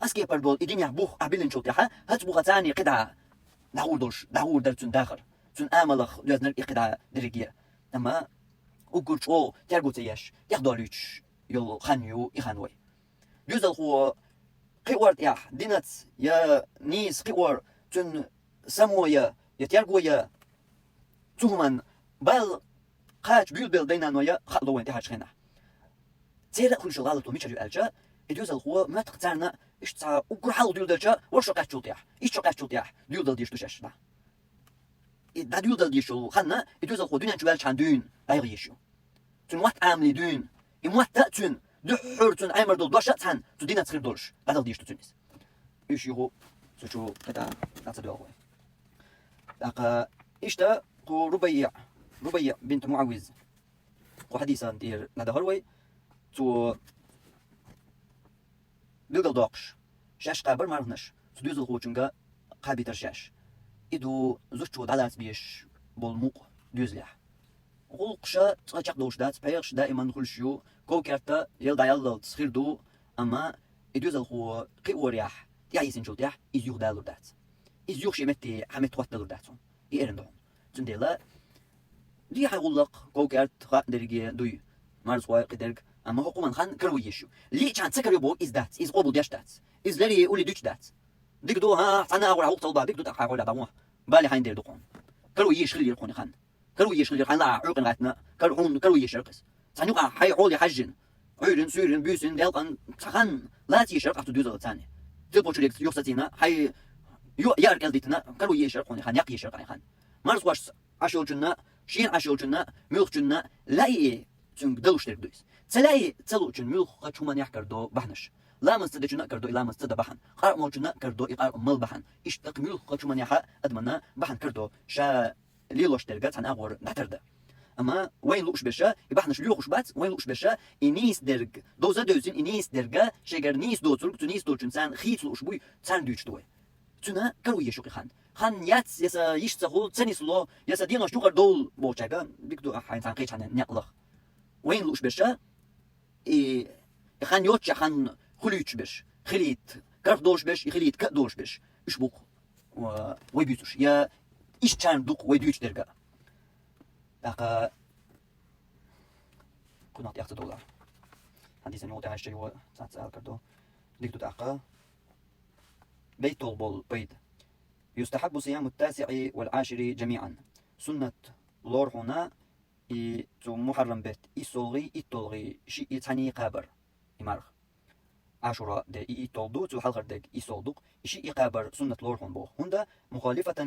أسكي بردول إدينيا بوخ أبيلن شوتيها هات بوخ تاني قدعة داور درتون داخر تون آملخ دوزنر إقدعة درجية أما وقلت أو ترجو تياش يخدوليش يل خانيو يخانوي دوزل هو قوار يح دينات يا نيس قوار تون سمويا يترجويا تومن بل قاش بيل دينانويا خلوا انت هاش خنا تيرا كل شغالة توميشريو ألجا دوزل هو ما تقترنا إيش تا وكل حال ديول دلجا ورشقاش تشوتيح إيش شقاش تشوتيح ديول دل ديش تشاش دا دا ديول دل ديشو خنا دوزل هو دنيا جوال شان دون بايغ يشو تون وات عاملي دون يموات تأتون دحر تون عمر دول دوشة تان تدينا تخير دولش بدل ديش تونس إيش يهو سوشو قطع نتصدق هو لقى إيش تا هو ربيع بنت معوز وحديثا دير ندى هروي تو دلدل دوقش شاش قابر مارنش تدوزل هو چونگا قابي ترشاش إدو زوجتو دالات بيش بالموق دوزلح غلقشا تغاچق دوش دات بيغش دائما خلشيو كوكرتا يلدا يلدل تسخير دو أما إدوزل هو قيوريح يعيسن شوتيح إزيوخ دالو دات إزيوخ شيمتي حمت وات دالو داتون إيرن دون تنديلا دي حيغلق كوكرت خا درجي دوي مارس واي قدرك أما حكومة خان كرو يشو لي كان تسكر يبو إز دات إز قبل ديش دات إز لري يقولي دوش دات ديك دو ها أنا أقول عوق طلبة ديك دو تقول على دموه بالي حين دير دقون كرو يش خلي يرقون خان كرو يش خلي خان لا عقن غاتنا كرو يش رقص سنوقع حي عولي حجن عيرن سيرن بيسن ديلقن خان لا تيشرق أفتو دوزل تاني تبوشليك يوكساتينا حي يارك الديتنا كرو يش رقون خان يق يش رقون خان مارس واش عشول جنا شين عشول جنا ملخ جنا لا تون دلوش ترك دويس تلاقي تلو جن ملخ شومان يحكر دو بحنش لا مستد جنا كردو لا مستد بحن قار مو جنا كردو إقار مل بحن إشتق ملخ شومان يحا أدمنا بحن كردو شا ليلوش ترجات عن أغور نعترده أما وين لوش بشا يبحنش ليوخش بات وين لوش بشا إنيس درج دوزا دوزين إنيس درجة شجر نيس دو تلك تنيس دو جنسان خيط لوش بوي تسان دوش دوي تنا كروي يشوقي خان يات يسا يشتغل تنيس لو يسا دينوش دوغر دول بوشاقا بيكدو حين تنقيش عن نقلخ وين لوش بشا خان يوتش خان خليتش بش خليت كرف دوش بش خليت كدوش بش إيش بوق ويبيتوش يا إيش كان دوق ويدوش درجة لقى كنا نعطي $100 حديث النوت عشري هو سأل كردو ديكتو تاقى بيت طلبول بيت يستحب صيام التاسع والعاشر جميعا سنة لور هنا تو محرم بيت إيصولغي إيطولغي شيء يتعني قابر إمارخ عاشوراء دا إيطولدو تو حلقر داك إيصولدوك شيء قابر سنة لور هون بو هندا مخالفة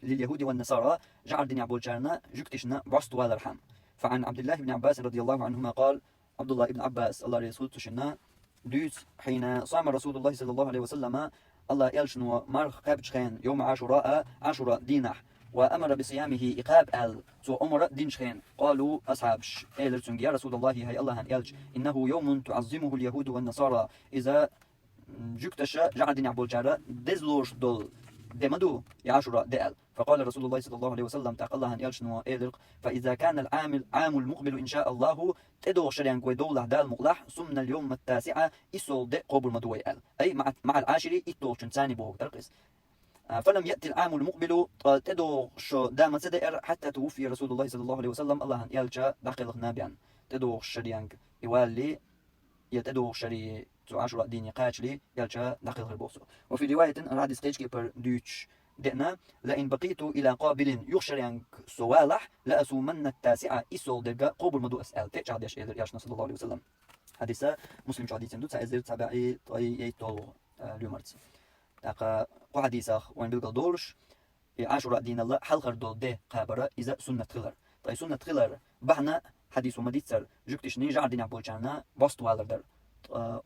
لليهود والنصارى جعل دين عبول جارنا جكتشنا بعصت والرحم فعن عبد الله بن عباس رضي الله عنهما قال عبد الله بن عباس الله رسول تشنا دوس حين صام رسول الله صلى الله عليه وسلم الله يلشنو مرخ قابج خين يوم عاشوراء دينح وأمر بصيامه إقاب سو أمر دينشخين. قالوا أصحاب إيلرسونج يا رسول الله هي الله يلج إنه يوم تعظمه اليهود والنصارى إذا جكتش جعدين عبول جارة دزلوش دول دمدو يعاشر دال. فقال رسول الله صلى الله عليه وسلم تاق الله يلشنو إيلرق فإذا كان عام المقبل إن شاء الله تدو شريان قوي دولة دال مغلح سمنا اليوم التاسعة إسول دي قبل مدوي أي مع العاشر إتو شنساني بوغ ترقس. فلم يأتي العام المقبل تدو شو دام سدئر حتى توفي رسول الله صلى الله عليه وسلم الله يلجا داخل نابيان تدو شريان يوالي يتدو شري عاشر ديني قاتلي يلجا داخل البوسو. وفي رواية راد ستيج بر دوتش دئنا لئن بقيت إلى قابل يخشريان سوالح لأسومن التاسعة إسول درجة قبل مدو أسأل تيج عديش إلر ياشنا صلى الله عليه وسلم. حديثة مسلم حديث دو تسعير تبعي طي يتولو اليومرتس تاقا قحديثة وين بلقى دورش عاشر دين الله حلقر دول ده قابرة إذا سنة خلر. طيب سنة خلر بحنا حديث ومديتسر جكتش نيجا عردين عبولجانا باستوالر در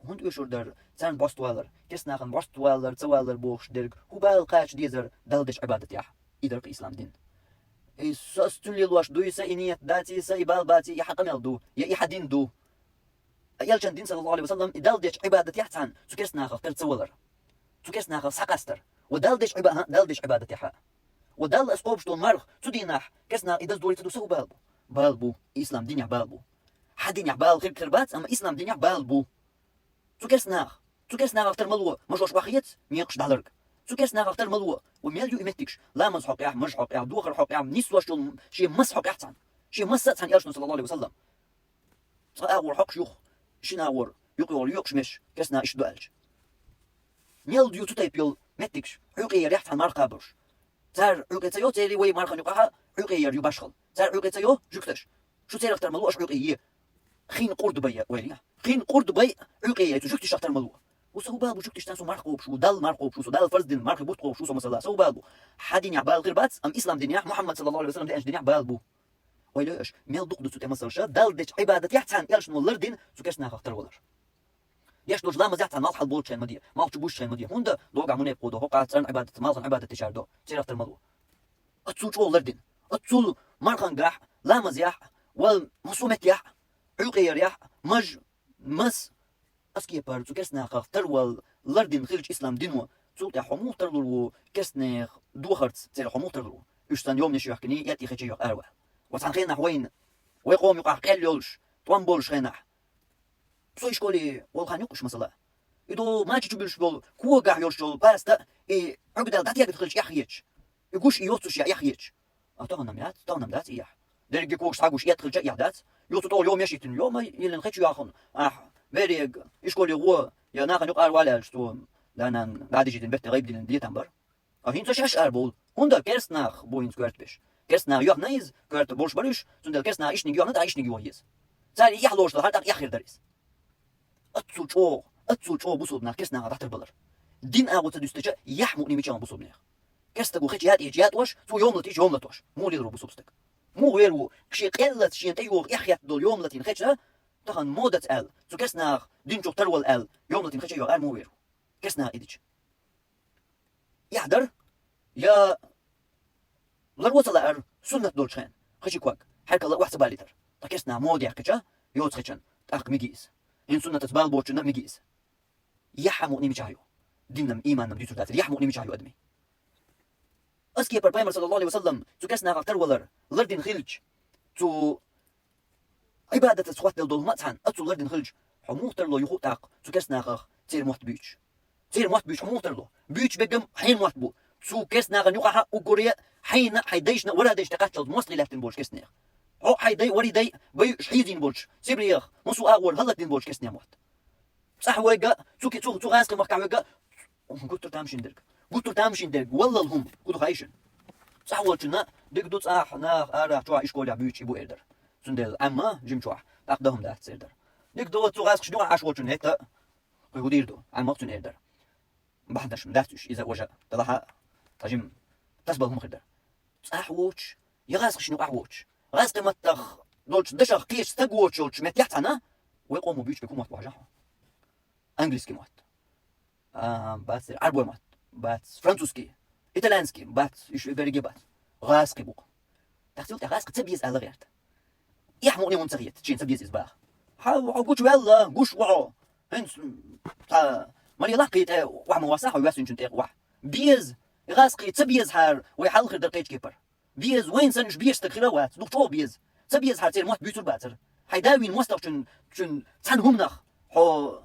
هند يشور در سان باستوالر كسناخن باستوالر تسوالر بوش درك هو بالقاش ديزر دلدش عبادة يح إدرك إسلام دين سستولي الواش دو يسا إنية داتي يسا إبال باتي يحقمل دو يحدين دو يلجن دين صلى الله عليه وسلم دلدش عبادة يحتان سو كسناخ تر تسوالر سو كسناخ ساقستر ودلدش عبادة يحا ودل اسقوبش دون مرخ سو ديناح كسنا إدز دوري تدو سو بالبو إسلام دين بالبو حدين يحبال غير كربات أما إسلام دين بالبو سو كسناخ اختر ملوه مجوش باخيت ميقش دالرك سو كسناخ اختر ملوه وميليو إمتكش لا مزحق يح مجحق يح دوخر حق يح نسوش دون شي مسحق يحتان شي مسات عن يلشن صلى الله عليه وسلم صاور حق شيوخ شناور يقول يقش مش كسنا إش دوالج نيل ديو تتايبيل متكش حقير يحتان مارقابرش تار عقيتيو تيري وي مارخن يقعها عقير يباشخل تار عقيتيو جكتش شو تير اختر ملوه اش عقيه خين قردبي ويليا خين قردبي عقيه تجكتش اختر ملوه وسو بابو جكتش تاسو مارقوب شو دال مارقوب شو دال فرز دين مارق بوتقوب شو مثلا سو بابو حدين يعبال غير بات ام اسلام دنيا محمد صلى الله عليه وسلم دي دنيا بالبو ويليش ميل دقدو تو تمسل شا دال ديش عباده يحتان يلش نو لردين سو كشنا اختر ولر يش دوج لامز يحتان مال حل بولشين مدي ما تشبوش مدي هوندا دوغا مني قودو هوقا ترن عباده مال عباده تشاردو تير اختر ملوه اتسول شو لردين اتسول مارخان غاح لامز يح والمصومت يح عقير يح مس اسكي بار تو كسنا اختر ول لردين خلج اسلام دينو تسول يا حمو ترلو كسنا دوخرت تير حمو ترلو اشتان يوم نشي يحكني ياتي خيجي يق اروا وتنخينا وين ويقوم يقع قال يولش طوان بولش خينح سو يشكولي والخان يقش مثلا يدو ما تجبلش بول كو قاع يولش باستا اي عقدال داتي يدخلش يحيج يقوش يوتش يحيج تغنم دات ايح درجي كوش تاغوش يدخل جاي يحدات يوتو طول يوم يشيتن يوم يلن خيتش ياخن بريغ يشكولي هو يا ناخن يقال ولا شتو لانن بعد جيتن بيت غيب دين ديتنبر هين تشاش اربول هوندا كيرسناخ بوين سكورت بيش كيرسنا يوخ نايز كورت بولش بريش سندل كيرسنا ايش نيجي يوخ ايش نيجي يوهيز زاري يحلوش هالتاق يخير دريس اتسو تشو بوسودنا كيرسنا تحت البلر دين اغو تدستجا يحمو نيميچان بوسودنيخ كيرستغو خيتش يات واش تو يوم لتيج يوم لتوش مو ليدرو بوسوبستك مو غيرو شي قلت شي تيوغ يحيات دول يوم لتين خيتش تخن مودت ال تو كيرسنا دين جو ترول ال يوم لتين خيتش يوغ مو غيرو كيرسنا ايديج يحضر يا لروت لار سنة دولشين خشي كواك حركة الله واحد باليتر تكسنا مودي حكجا يوت خشن تاق ميجيس إن سنة تبال بوتشنا ميجيس يحمو نيمي شايو دينم إيمانم ديتو داتر يحمو نيمي شايو أدمي أسكي بربايمر صلى الله عليه وسلم تكسنا غفتر ولر لردين خلج تو عبادة سخوات دول ماتحان أتو لردين خلج حموتر لو يخو تاق تكسنا غخ تير موت بيوش حموتر لو بيوش بقم حين موت بو تو كسنا غنيوقها وقوريا حين حيديشنا ولا ديش تقاتل مصري لفتن بولش كسنا او حيدي وريدي بي شحيدين بولش سيبريخ مصو اول هلتين بولش كسنا موت صح ويقا تو غاسق مقع ويقا قلت تامشين درك والله الهم قلت خايشن صح ولشنا ديك دوت صح ناخ ارا تشوا اشكوليا بيوتشي بو ايردر سندل اما جيم تشوا تقدهم ده تسيردر ديك دوت تو غاسق شنو عاش ولشن هيك يوديردو عن مقتن ايردر بحدش مداتش اذا وجا طلعها تجم تسبل مخدر صح ووتش يغاسق شنو احوتش غاسق متخ دولش دشخ قيش تقوتش ولش متيحتنا ويقوموا بيوتش بيكون موت بحاجه انجليزكي موت بات عربي موت بات فرانسوسكي ايطاليانسكي بات ايش بريجي بات غاسقي بوق تحصل غاسق تبيز على غيرت يحموني منتغيت تشين تبيز إزباغ حاو قوش والله قوش وعو هنس مالي لاقيت واحد مواصح ويواسن جنت واحد بيز غاسقي تبيز حار ويحل خير دقيق كيبر بيز وين سنج بيز تخيروات دكتور بيز تبيز حار تير موت بيتر باتر حيداوين موستر شن تنهم نخ حو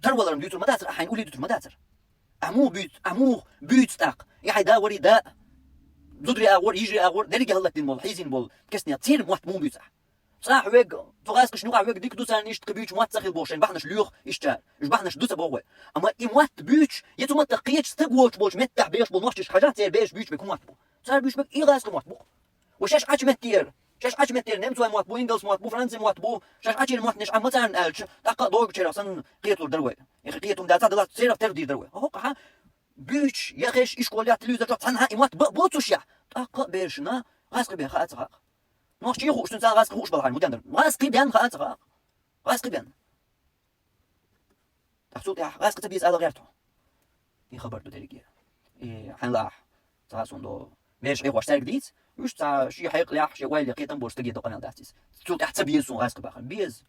ترولر بيتر مداتر حين قولي بيتر مداتر أمو بيت تاق يحيداوري دا زدري أور يجري أور درجة هلا تنمول حيزين بول كسني تير موت مو بيت صح ويج تغاسق شنو ويج ديك دوسان يشت بيوت موت سخيل بوشين بحناش ليوخ يشتا بحناش دوسا بوه اما موت بيوت يتو مت تقيتش تقوش بوش متح بيش بول نوشش حاجات تير بيش بيوت بكم موت بو صار بيوت بك غاسق موت بو وشاش عاش متير شاش عاش متير نمسو موت بو انجلس موت بو فرنسي موت بو شاش عاش موت نش عم مثلا الش تاق دوغ تشيرا سن قيتو دروي يا اخي قيتو داتا دلات تير تردي دروي هو قها بيوت يا اخي ايش كوليا تلوزا تنها موت بوتوش يا تاق بيشنا غاسق بها خاطر نوش تيخو شتون سان غاسق خوش بالحال مدندر غاسق بيان خاطر غاسق بيان تحصل يا غاسق تبيز على غيرته يخبر دو درجة حنلاح تحصل دو مش واش تاع جديد وش تاع شي حيق لاح شي ويلي قيتم بوش تجي دو قناه داتيس تشوف تحت بيز سون غاسق باخر بيز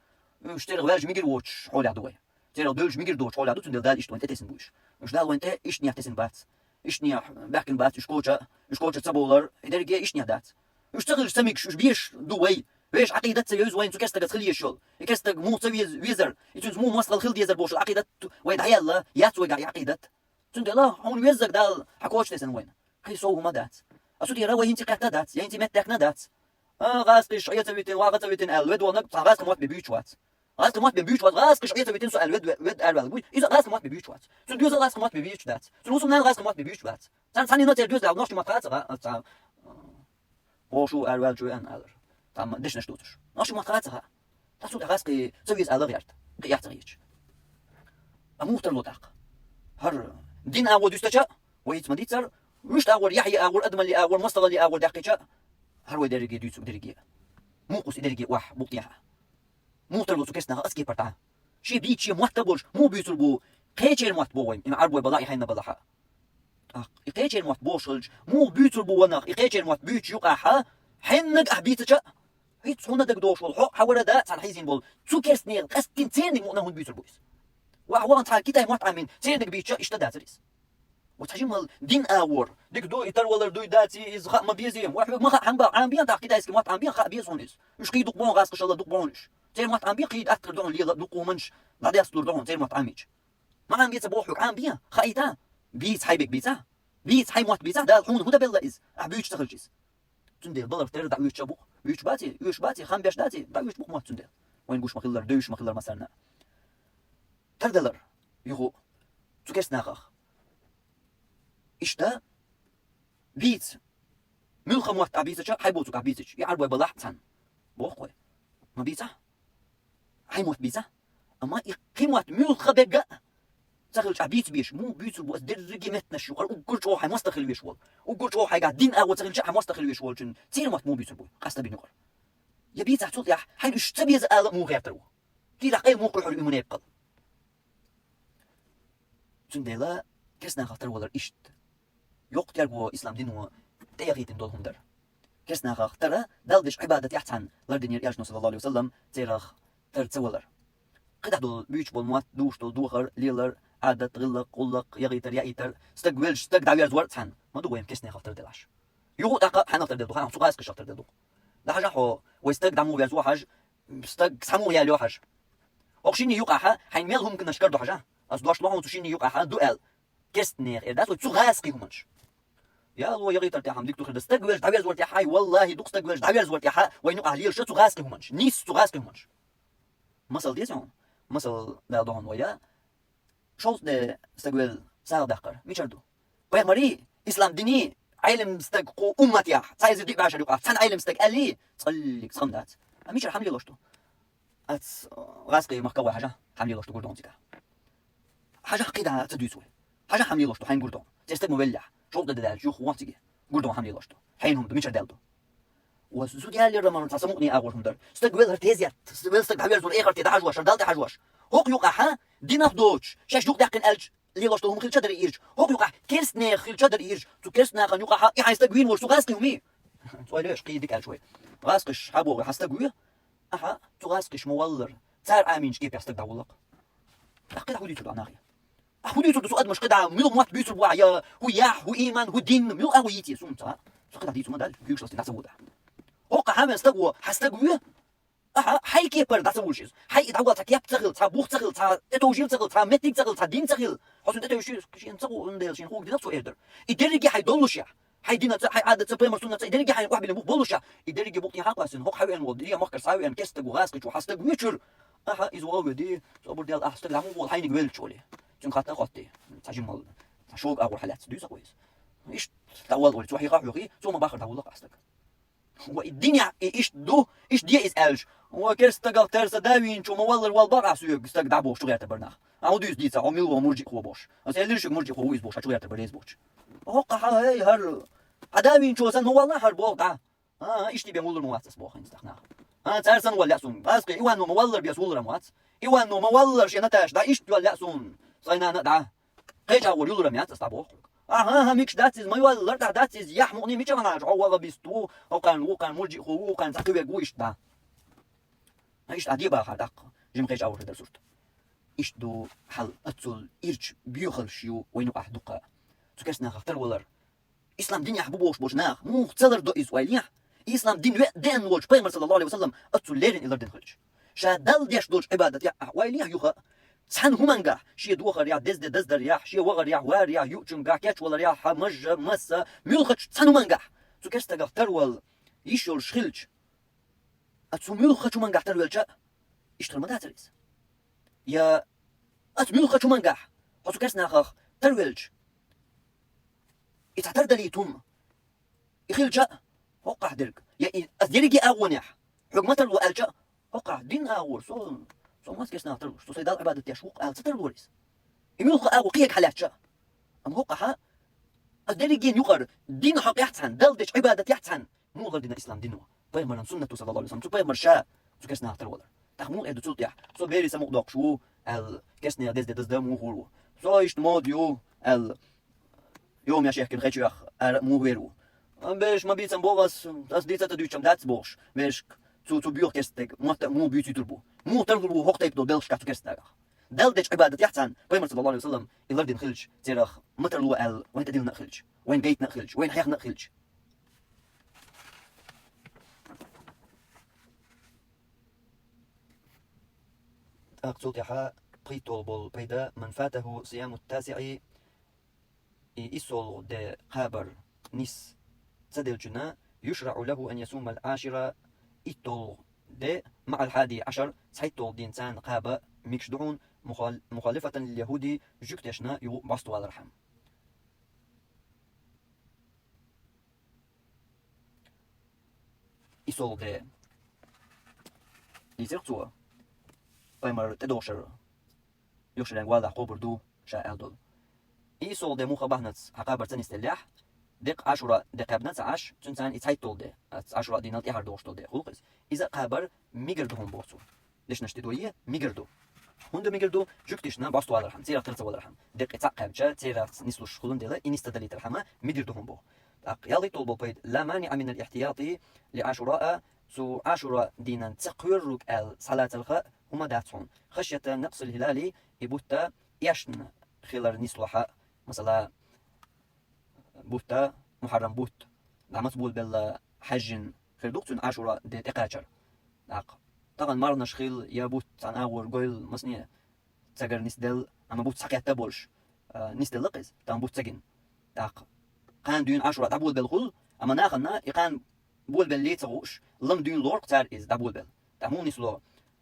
وش تير غاج ميجر واتش حول عدوي تير دوج ميجر دوش حول عدو تندل دال ايش وانت تسن بوش وش دال وانت ايش نيا تسن بات ايش نيا باكن بات ايش كوتشا تسبولر درجة ايش نيا دات يشتغل سميك شو بيش دوي بيش عقيدة تسويز وين تكستك تخلي الشغل يكستك مو تسوي ويزر يتونس مو موصل الخلد يزر بوش العقيدة وين عيال يا تسوي قاعد عقيدة تنت لا هون ويزك دال حكوش تسن وين خي سو ما دات اسودي روي انت قاعد دات يا انت متك ندات غاسقش عيت بيتين واغت بيتين الود ونك غاسق موت ببيوتشوات غاسق موت ببيوتشوات غاسقش عيت بيتين سؤال ود الود اذا غاسق موت ببيوتشوات تنت دوز غاسق موت ببيوتشوات تنوصل نال غاسق موت ببيوتشوات ثاني نوت دوز دال نوش ما تاع وشو أروال جو أن ألر تام دش نشتوتش ناش ما تغاتها تاسو تغاسقي سويز ألر يارت قيات ريج أموت اللطاق هر دين أول دستشا ويت مديتر مش أول يحيى أول أدم اللي أول مصطفى اللي أول دقيقة هر ودرجة دوسو درجة موقس درجة واحد بوقتها مو تلوسو كسنها أسكي برتاع شي بيت شي محتبوش مو بيسول بو قيتشير محتبو وين إن عربو بلاي حين بلاحا إقيتشير موت بوشلج مو بيتر بوناخ إقيتشير موت بيت يقاحا حنك أحبيتشا هيت هنا دك دوش والحق حورا دا سان حيزين بول تسوكرس نيل قستين تيرنك مؤنا هون بيتر بويس وعوان تحال كيتا موت عامين تيرنك بيتشا اشتدات ريس وتحجم دين آور ديك دو يتر ولا دو داتي إز خا ما بيزيم واحد ما خا حنبا عامبيان تاع كيتا اسكي موت عامبيان خا بيزونيس مش قيدوك بون غاسق شاء الله دوك بونش تير موت عامبيان قيد أكتر دون ليلا دوكو منش بعد يصدر دون تير موت عاميج ما عامبيان تبوحك عامبيان خايتا بيت حيبك بيتا بيت حي موت بيتا دا حون هدا بلا إز أحبيوش تخرجيس تندير بالر تير دا ويش أبوك ويش باتي خام بيش داتي دا ويش بوك موت تندير وين قوش مخلر دوش مخلر مثلا تردلر يخو تكس ناخخ إشتا بيت ملخ موت عبيتش حيبوتك عبيتش يعربوا بلاح تان بوخوي ما بيتا حي موت بيتا أما يقيموت ملخ بقى تخلج عبيت بيش مو بيتو بو درجة متنش وقلت شو حي مستخل بيش وال وقلت شو حي قاعد دين أول تخلج حي مستخل بيش وال جن تير مو بيتو بو قصد بينقر يا بيت حتوت يا حي مش تبيز آل مو غير ترو كي رقي مو قل حلو منيقل جندلا كسنا خاطر ولا إشت يقتل بو إسلام دينه تيغيتن دولهم در كسنا خاطر دالدش عبادة يحتن لردن يرجع صلى الله عليه وسلم تيرخ ترتولر قد دول بيش بول موت دوش دول دوخر ليلر عادت غلق قلق يغيتر يأيتر استقبلش استق دعوير زور تحن ما دو وين كسنا خاطر دلاش يو تاق حنا خاطر دلو خان سوق اسك خاطر دلو ده حاجه حو ويستق دمو بيز واحد استق سمو يا لوحج وقشيني يقع حين ميلهم كنا شكر دو حاجه از دوش لوحو تشيني يقع دوال كستنير ده سو غاسقي همش يا الله يغيتر تاع حمدك تخرج استقبل دعوير زور تاع حي والله دوق استقبل دعوير زور تاع وين يقع ليل شو غاسقي همش نيس سو غاسقي همش مثل ديزون مثل ده دون ويا شوز ده استقبل سال دقر ميشردو ويا مري اسلام ديني علم استقو امتي سايز دي باشا يقع سن علم استق علي تصليك صندات مش الحمد لله شتو ات غاسقي مخكوا حاجه الحمد لله شتو قردون تيكا حاجه قيده تدوسوي حاجه الحمد لله شتو حين قردون تستق مبلع شوز ده دال جو خواتي قردون الحمد لله شتو حينهم مش دالدو وزود يا اللي رمان تصمقني اغورهم در استقبل هرتيزيات استقبل استق حبير زول اخر تي حاجه واش دالت حاجه واش هوق يقع دينا دوتش شاش دوق دقن الج ليلاشتهم خل شدر إيرج هو يقع كرسنا خل شدر إيرج تو كرسنا خل يقع يحستقوين ورسو غاسق يومي سؤال ليش قيدك على شوي غاسقش حبوغ حستقوي أها تو غاسقش مولر صار آمين شكيب يحستق داولق أقيد أقول يتو دعناغي أقول يتو سؤال مش قدع ميلو موات بيسو بوعيا هو ياح هو إيمان هو دين ميلو أهويتي سومتا سقدع ديتو ما دال بيوش لستي نحسبوده هو قحام يستقوى حستقوي أها حي كيبر دعسة وشيز حي دعوة تكياب تغل تبوخ تغل تتوجيل تغل تمتك تغل تدين تغل حسن تتوجيل كشين تغل نديل شين هو دينك سو إيردر يدرجي حي دولوشيا حي دينا حي عادة تبرمر سنة يدرجي حي واحد بيلبوخ بولوشيا يدرجي بوقتي حقاسن هو حيوان ودريا مخكر ساوي أن كستق وغاسقش وحستق ويشر أها إزواوي دي صبر ديال أحستق لعمو بول حي نقبل شولي تون خاطر خاطي تجمل شوق أول حالات دوسا كويس إيش تأول ولي توحي قاحوقي ثم باخر دولق أحستق والدنيا إيش دو إيش دي إز ألج وكرستقل ترسا داوين شو مولر والبقع سوق استق دعبوش شو غير تبرناخ عوديس ديسا عميل ومرجي خو بوش أسألش مرجي خو ويز بوش شو غير تبريز بوش وقع هاي هر عداوين شو سن هو الله هر بوقع إيش تبي مولر مواتس بوخ نستخناخ ترسن ولا سون باسقي إيوانو مولر بيسولر مواتس إيوانو مولر شي نتاش دا إيش ولا سون صينا ندع قيجا وليولر مياتس تبوخ ميكش داتيز ما يولر داتيز يحمقني ميكش ما نعرف والله بيستو وكان مرجي خو وكان ساقي بيش دا إيش عديبة خدق جيم قيج أول هذا صورت إيش دو حل أتصل إيرج بيوخل شيو وينو أحدقة تكسنا خطر ولر إسلام دين يحبوش بوش ناخ مو تصدر دو إسرائيلية إسلام دين دين وش بيمر صلى الله عليه وسلم أتصل ليرين إلى دين خلج شادل ديش دوش عبادة يا أحوالية يوخا سحن همانجا شي دوخر يا دزدر يا شي وغر يا وار يا يوتشنجا كاتش ولا يا حمج مسا ميلخش سحن همانجا تكستا خطر ول يشول شخلج أتسو ميلخش همانجا خطر ولجا إشتر مداتريس يا أتميل خشو منجح حسو كسنا خخ ترولج يتعتر دليتهم يخيل جاء وقع درك يا أدريجي أغنيح حكمة الوالجا وقع دين أور سو ماس كسنا ترولج سو سيدال عبادة يشوق أل ستروليس يميل خ أوقيك حالات جاء أم وقع أدريجي يقر دين حق يحتسن دلدش عبادة يحتسن مو غير دين الإسلام دينه بيمر سنة صلى الله عليه وسلم سو بيمر شاء سو كسنا ترولج تخمون إدو تلتيح سو بيري سموق دوق شو الكسنة دز مو هو سو إيش موديو يوم يا شيخ كن خيشيخ مو هيرو بيش ما بيتسم بوغس das ديتا تدوشم داتس بوش بيش تو بيوخ كستك مو بيوتي تربو مو تربو هوق تيب دو دلش كاتو كستك دلدش عبادة يحسن بيمر صلى الله عليه وسلم يلردين خلج تيرخ مترلو وين تديل نخلج وين جيت نخلج وين حيخ نخلج أقصد يحا بريتول بول بيدا من فاته صيام التاسع إيسول دي قابر نيس تسدل جنا يشرع له أن يصوم العاشرة إيتول دي مع الحادي عشر سحيتول دينسان قابا ميكش دعون مخالفة لليهودي جكتشنا يو باستو الرحم إيسول دي يسرقتوا بيمر تدوشر يوشرين واضح قبر دو شاء الدول إيسول دي موخا بحنت حقابر تاني استلاح دق عشرة دقابنت عش تنسان إتحيطول دي عشرة دينال إحر دوشتول دي خلقز إذا قابر ميقردوهم بوصو ليش نشتدوية ميقردو هندو ميقردو جوكتشنا باستو على الرحم تيرا تلسا والرحم دق إتعقابجا تيرا نسلوش خلون ديلا إنستدليت الرحمة ميقردوهم بو يالي طلبو بيد لا مانع من الاحتياطي لعشراء سو عشرة دينا تقررك الصلاة الخاء هما داتهم خشية نقص الهلالي يبوتا يشن خلال نسلوحة مثلا بوتا محرم بوت لعمت بول بالحج خير دوقتون عشرة دي تقاچر طبعا مرنا شخيل يا بوت عن أول قويل مصنية تساقر نسدل أما بوت ساقيات تبولش نسدل لقز طبعا بوت ساقين قان دون عشرة دابول بالخل أما ناخنا يقان بول باللي تغوش لم دون لورق تار إز دابول بال تهمون نسلو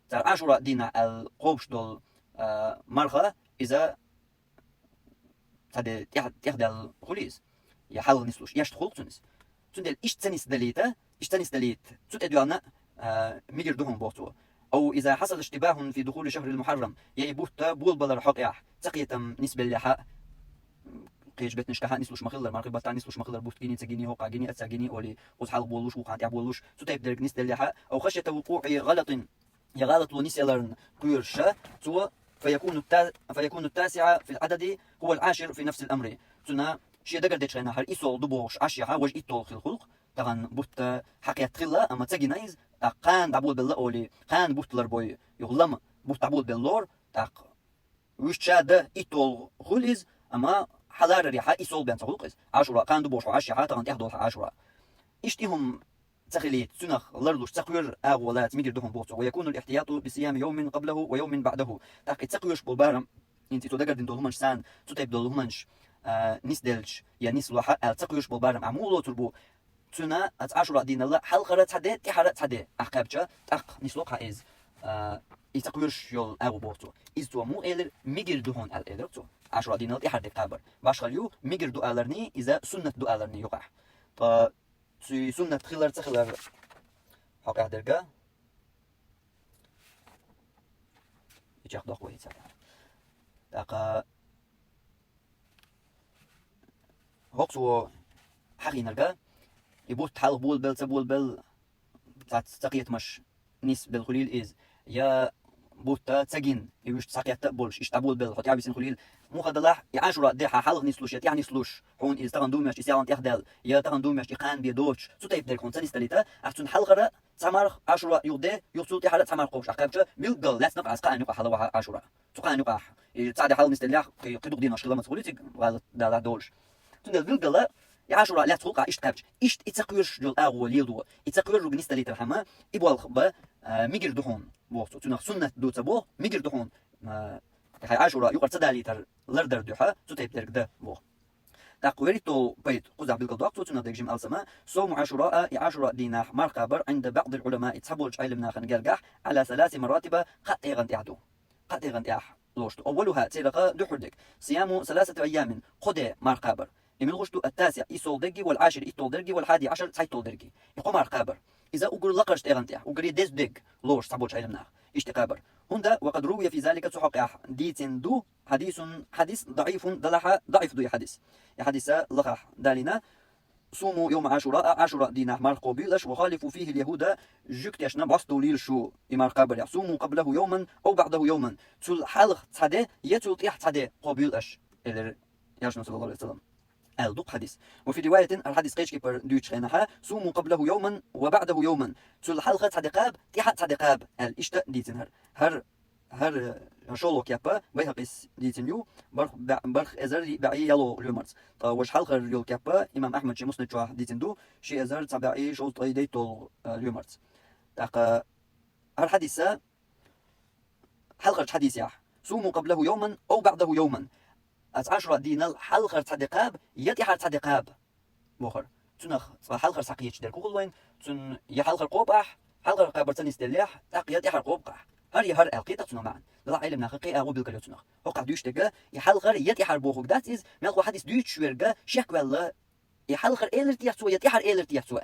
تار عشرة دينا القوبش دول مرخة إذا تاد تيخدل خليز يحل نسلوش يشت خلق تونس تندل إيش تنس دليته إيش تنس دليت تود أدوانا ميجر دهم بوتو أو إذا حصل اشتباه في دخول شهر المحرم يبوت بول بلر حقيح تقية نسبة لحق قيش بيت نشكها نسلوش مخلر مرقبة تاع نسلوش مخلر بوت جيني تجيني هوقع جيني أتسع جيني أولي قص حلق بولوش وقع تاع بولوش تتعب درك نسبة لحق أو خشية وقوع غلط يغلط ونسيلرن كيرشة تو فيكون التاسع في العدد هو العاشر في نفس الأمر. تنا شيء دقر ديتشنا هر إيسول دبوش عشيها وج إيتول خلق تغن بوت حقيقة خلا أما تجي نايز قان دبول بالله أولي قان بوت لربوي يغلم بوت دبول باللور تق وشة ده إيتول خليز أما حلار ريحة إيسول بين خلقز عشرة قان دبوش عشيها تغن تحدول عشرة إشتهم تخليت سنخ لرلوش تقوير أغولات ميدر دهم بوتو ويكون الاحتياط بصيام يوم قبله ويوم بعده تاق تقويرش بالبارم انت تدقر دين دولهمنش سان تتيب دولهمنش نيس دلش يا نيس لوحة تقويرش بالبارم عمولو تربو تنا أتعشر دين الله حلقة تحدي تحرق تحدي أحقابجا تاق نيس لوحة إز يتقويرش يول أغو بوتو إز تو مو إلر ميجر دهون الإلرتو 10 دين الله تحرق قابر باشخليو ميجر دو ألرني إذا سنة دو ألرني يقع في سنة تخلر حق درجة يجاك ضخ وهي سنة دقا هوكسو حقي نرجع يبوت حال بول بل تقيت مش نيس بالخليل إز يا بوتا تسجين يوش تساقيت تقبلش إشتابول بل خطيا بيسن خليل مو خدلاح يعاشر ديها حلق نسلوش يعني سلوش هون إز تغن دومش إسيالان تيخدل يا تغن دومش إقان بيدوش سوتايب دير كون سنستليتا أحسن حلقة تسمر عاشر يودي يوصل تيحرق تسمر قوش أحكامش بيلقل لا تنقع أسقان يقع حلوة عاشر تقان يقع تصعد حلق نستليح قدوق دينا شغلة مسؤوليتك ولا لا دولش تندل بيلقل يعاشر لا تخلق إشتقابش إشت إتسقيرش جل أغول يلدو إتسقير نستليت الحما إبوال الخبا ميجر دهون بوقت تنخ سنة دو تبو ميجر دهون هاي عاشورا يقر تدالي تر لردر دوحة تتيب درك ده بو تقويرتو بيت قزع بالقضاء تنخ ديك جم ألسما صوم عاشوراء ديناح مرقبر عند بعض العلماء تحبولش علمنا خنقرقاح على 3 مراتب قطيغن تعح لوشتو أولها تيرقا دحردك صيام 3 أيام قدي مرقبر يمن غشتو التاسع إيسول درجي والعاشر إيتول درجي والحادي عشر سايتول درجي يقوم مرقبر إذا أقول لقرش تيغنتيح وقري ديز ديج لوش صبوش علمنا اشتقابر هندا وقد روي في ذلك تحقق ديتن دو حديث ضعيف دلح ضعيف دو حديث لقح دالنا صوموا يوم عاشوراء دينا مرقو بيلش وخالفوا فيه اليهود جكتش نبعثوا ليل شو يمرقبر يصوموا قبله يوما أو بعده يوما تل حلق تصدي يتل تيح تصدي قبيلش إلى ياشنا صلى الله عليه وسلم الدق حديث وفي رواية الحديث قيش كبر دوتش خينها صوموا قبله يوما وبعده يوما تل حلقة صدقاب تيحة صدقاب الاشتاء ديتن هر شولوك يابا بيهقس ديتنيو برخ ازر بعي يلو اليومرز وش حلقة اليول كيابا امام احمد شي مسند شواه ديتندو شي ازر تبعي شول طي ديتو اليومرز تاق هر حديثة حلقة حديث ياح صوموا قبله يوما او بعده يوما 10 دين الحلقة صدقاب يتيحة صدقاب بوخر تنخ حلقة ساقيتش دير كوغلوين تن يحلقة قوبح حلقة قابرتن يستليح تاق يتيحة قوبح هر القيتا تنو معن لا علم ناقي اغو بالكلو تنخ وقع دوش تجا يحلقة يتيحة بوخوك دات از ملقو حديث دوش ويرجا شك ولا يحلقة إيلرتيحتو يتيحة إيلرتيحتو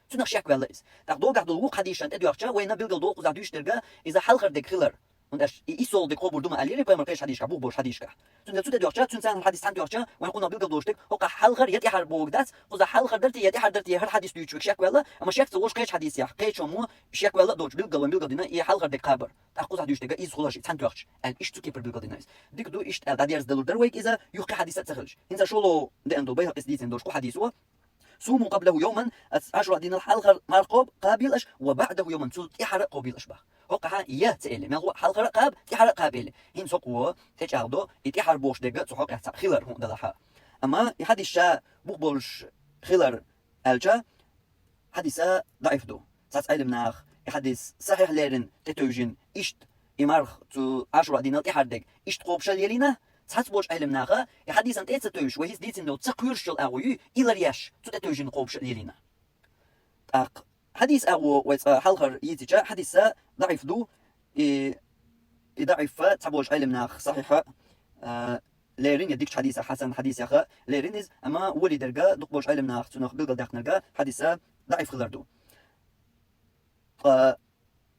تنخ شك ولا از تاق دوغ دولوق حديثان اديوخشا وينا بالكل دوق زا دوش ترجا اذا حلقة ديك خلر ونداش يسول ديك قبر دوما اليري باي مركاش حديث كابو بوش حديث كا تندا دوغشا تنسان الحديث سان دوغشا وين قلنا بالكل دوشتك وقع حلقة يتيحة بوخ دات قزا حلقة درتي يتيحة درتي هر حديث دوش شك ولا اما شك تلوش قيش حديث يا قيش مو شك ولا دوش بالكل دينا اي حلقة ديك قبر تاقوز دوش تجا از خلاص سان دوغش ان ايش تو كيبر بالكل دينا ديك دو ايش داديرز دلو درويك اذا يقع حديثات تخرج انت شولو دي اندو باي قصديت دوش كو حديثو صوموا قبله يوما 10 دين الحلقة مرقوب قابلش وبعده يوما تل تحرق قابلش به وقع يا تقل ما هو حلقة قاب تحرق قابل هين سقوا تجاردو يتحر بوش دقة تحق يحسب خلر هون دلها أما يحد الشا بقبلش خلر الجا حديثة ضعيف دو ساس علم ناخ يحدث صحيح ليرن تتوجن إشت إمارخ تو 10 دين التحر دق إشت قوبش اليلينا تحسبوش علم ناخا يحدث أنت تتوج وهيس ديت إنه تقيرش الأغوي إلرياش تتوجن قوبش اليلينا حديث أغو حلقة يتجا حديثة ضعيف دو ضعيف تحبوش علم ناخ صحيحة ليرين يديكش حديثة حسن حديث يخا ليرينز أما ولي درجة دقبوش علم ناخ تنخ بلغة داخنرجا حديثة ضعيف خلردو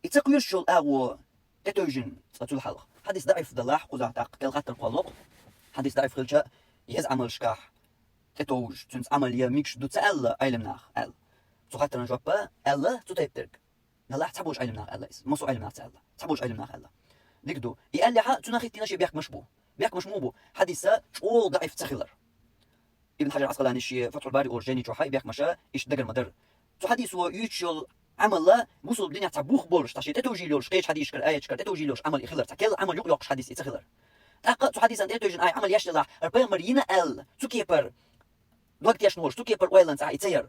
يتقيرش الأغو تتوجن تطول حلقة حديث ضعيف دلاح قزع تاق كل خطر قلق حديث ضعيف خلشة يزعمل شكاح تتوج تنس عمل يميكش دو تسأل علم ناخ ال سو خاطر نجوبا الله تتيبترك دلاح تحبوش علم ناخ الله مو سو علم ناخ الله تحبوش علم ناخ الله ديكدو يقلها تناخيتنا شي بيحك مشبو بو حديثة شو ضعيف تخيلر ابن حجر العسقلاني شي فتح الباري اورجاني جو حي بيحك مشا ايش دقر مدر تو حديث هو يوتشل عمل لا بوصل الدنيا تبوخ بولش تشي تتوجي لوش قيش حديث كر ايه كر تتوجي لوش عمل يخلر تكل عمل يقلقش حديث يتخلر تو حديث انت توجن اي عمل يشتلا البيمرينا ال تو كيبر وقت يشنورش تو كيبر ويلنس اي تسير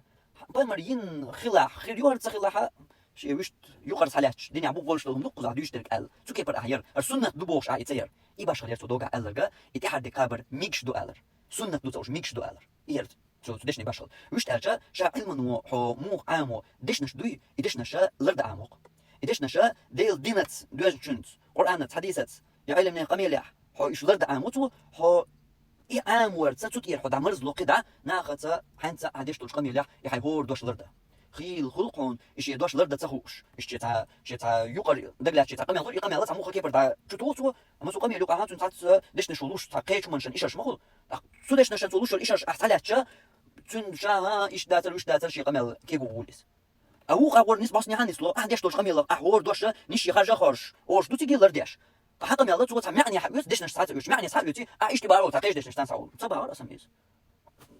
بيمرين خلا خير يور تخلها شي وشت يقرص عليش دنيا بو بولش لهم نقص عدو يشترك ال تو كيبر احير السنه دوبوش اي تسير يباش خلير تو دوغا الرغا يتحد كابر ميكش دو الر سنه دو توش ميكش دو الر ير تو دشني باشل وشت ارجا شا علم نو حو مو عامو دشنش دوي يدشنش لرد عامق يدشنش ديل دينت دوجنت قرانت حديثت يا علم قميله حو ايش لرد عامو حو اي عامور تسوت يرحو دا مرز لو قدا ناخذ حنت عديش توش قميله يحي هور دوش لرد خيل خلقون ايش يدوش لرد تخوش ايش شتا يقر دغلا شتا قميله يقميله تمو خكيبر دا شتوتو اما سو قميله قها تنت دشنش ولوش تقيش منشن ايش مخل سو دشنش تولوش ايش احتلاتش تن شا ايش داتر وش داتر شي قميل كيغو بوليس او قور نس باس نهانيس لو احدش دوش قميل احور دوش نيش خرج خرج اوش دوتي جيلر ديش حق قميل تو معني حبيت دشنش ساعه وش معني ساعتي ايش تبارو تقيش دشنش تنساو صباح اسميز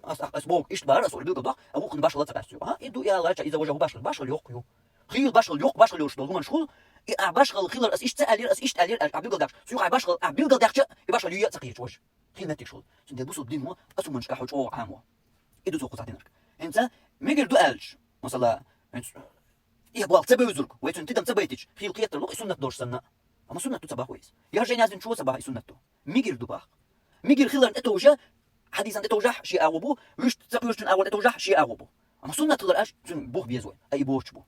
اسبوك ايش تبارو سو بيقض او قن باش لا تقاسيو ها يدو يا لا اذا وجهه باش يوقيو خيل باش يوش دو مشغول باش خيلر اس ايش تالير اس ايش تالير عبيقض داش سو باش عبيقض داش باش يا تقيش وش خيل نتي شغل سند بوسو دين مو اسو منش كحو عامو إدو سوق تعدينك أنت ميجر دو ألج مثلا إيه بقى تبيزرك ويتون تدم تبيتش في القيادة لو سنة دور سنة أما سنة تباه كويس يرجع نازل شو سباه سنة ميجر دو باه ميجر خلر أتوجه حديثا أتوجه شيء أغوبو وش تقولش أول أتوجه شيء أغوبو أما سنة خلر أش بوه بيزوين أي بوش بو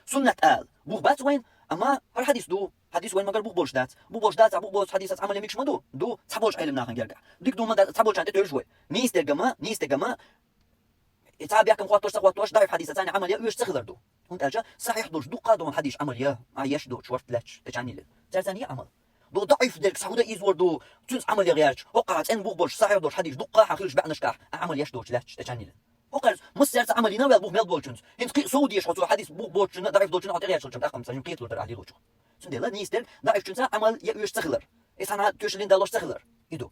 سنة آل بوه بات وين أما الحديث دو حديث وين ما قال بوه بولش دات بوه حديث عمل ميكش مدو دو تحبوش علم ناخن جرجع ديك دو ما تحبوش عند ترجوي نيست الجماعة يتابع كم خاطوش ضعيف حديث ثاني عمل يا يستخلر دو هون أجا صحيح دوش دو قادم حديث عمل يا عايش دو شورت لاتش تجاني له ثاني عمل دو ضعيف ديك سعودة إيزور دو تنس عمل يا غيرش وقعت إن بوش صحيح دوش حديث دو قاح خلش بعنش كاح عمل يش دوش لاتش تجاني له وقال مسيرت عمل يناول بوه ميل بولشنز هنت قي سعودي يشحطوا حديث بولشن ضعيف دولشن حتى غيرش شو أقام سجن قيت له ترى عليه روجو سندي لا نيستر ضعيف شنسا عمل يا يستخلر إسانا توشلين دالوش تخلر يدو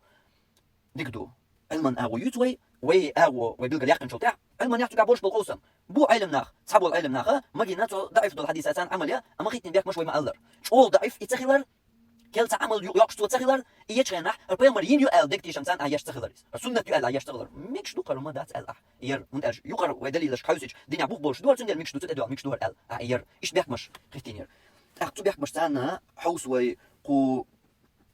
ديكدو علما أغو يتوي وي أغو ويبيلقى يحكم شو تاع علما يحكي كابولش بالقوسم بو علم ناخ صحابو العلم ناخ ما جينا ضعيف دول حديث أسان عمليا أما خيتني بيك مشوي ما ألر شو ضعيف يتخلر كل عمل يقش تو تخلر يتشنح البيمرين يو ال ديكتي شمسان عيش تخلر السنة يو ال عيش تخلر ميكش دو قرما دات ال ير من أج يقر ودليل حوسج دنيا بوخ بولش دول سندل ميكش دو تدو ميكش دو ال ير إيش بيك مش خيتني أختو بيك مش تانا حوس وي قو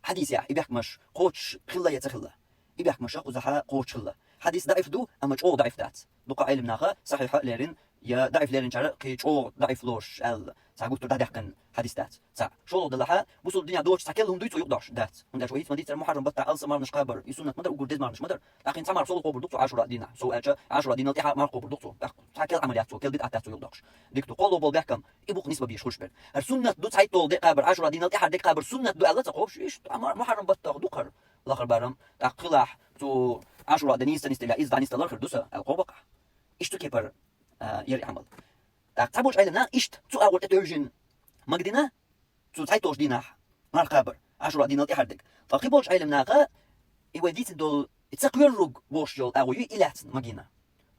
حديث يا بيك مش قوتش خلا يتخلى يبيك مش قوزها قوتش خلا حديث ضعيف دو أما جو ضعيف دات دقة علم ناخا صحيح ليرين يا ضعيف ليرين شارع كي جو ضعيف لوش ال ساقوت تدا دحكن حديث دات سا شو دلها بوصل الدنيا دوش ساكلهم دويتو يقدرش دات من داش وهيت مديت محرم بتاع ألس مارنش قابر يسونت مدر وقول ديز مارنش مدر لكن سمار صول قبر دكتور 10 دينا سو 10 دينا تاع مار قبر دكتور ساكل عمليات سو كل بيت اتاتو يقدرش ديكتو قولو بول بيحكم يبوق نسبه بيشخش بر السنه دو تايتو دي قابر 10 دينا تاع دي قابر سنه دو الله تقوبش ايش محرم بتاع دكر الاخر بارم تقلاح تو 10 دنيس نستلا إز دانيس الاخر دوسا القوبق ايش تكبر يري عمل تابوش علمنا ايش تو اول تتوجن مقدنا تو تايتوش دينا مار قابر 10 دينا تاع دك فقيبوش علمنا قا يوديت دول تقررق بوش يول اوي الى ماجينا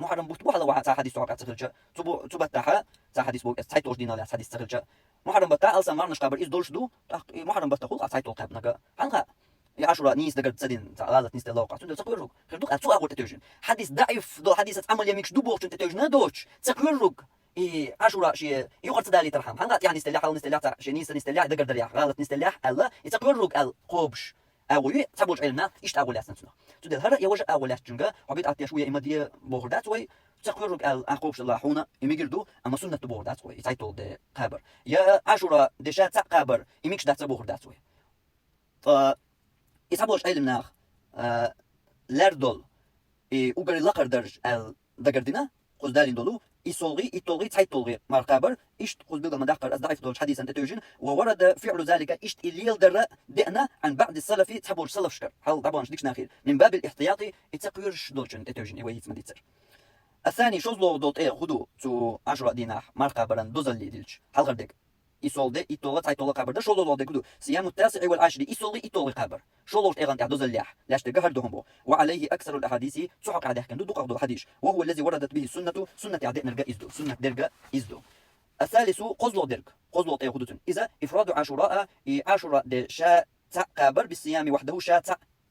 محرم بوت بوحلا واحد تاع حديث تاع تخرج تو بتاعها تاع حديث بو تايتوش دينا لا حديث تخرج محرم بتاع السا مارنش قابر إز دولش دو محرم بتاخذ تايتو قابنك عنها يا 10 نيس دقر تسدين تعالت نيس تلاقع تندل تقررق خردوق تو اول تتوجن حديث ضعيف دو حديث عمل يميكش دو بوش تتوجن دوش تقررق إيه 10 شيء يقعد تدالي ترحم هنغات يعني نستلاح او نستلاح تاع شي نستلاح دقر دريح غلط نستلاح الله يتقررق القوبش اوي تبوج علمنا ايش تاول اسن سنه تدل هر يا وجه اول جنجا وبيت اتيا شويه امديه بوردات وي تقررق القوبش الله حونا يميجردو اما سنه بوردات وي تايتل دي قابر يا 10 دشات قابر يميكش دات بوردات وي ف يتبوج علمنا لاردول اوغري لاقر درج دقردنا قصدالين دولو يتولغي تايتولغي مارقابر اشت قل بيضا مداقر أصدعف دولش حديثا تتوجن وورد فعل ذلك اشت الليل در دئنا عن بعض السلف تحبور سلف شكر هل طبعا شديكش ناخير من باب الاحتياطي يتقيرش دولشن تتوجن ويهيت مديتر الثاني شوزلو دوت خدو تو 10 دينار مارقابرا دوزل لي ديلش هل غردك إسولد إتولد سايتولد قبر ده شلول ولد كدو صيام التاسع والعاشر إسولد إتولد قبر شلول إغان تعدوز اللح لاش تجهر دهم بو وعليه أكثر الأحاديث سحق عده كان دو قبض حديث وهو الذي وردت به السنة سنة عداء نرجع إزدو سنة درجة إزدو الثالث قزلو درج قزلو تيخدتن إذا إفراد عاشوراء عاشوراء ده شاء قابر بالصيام وحده شاء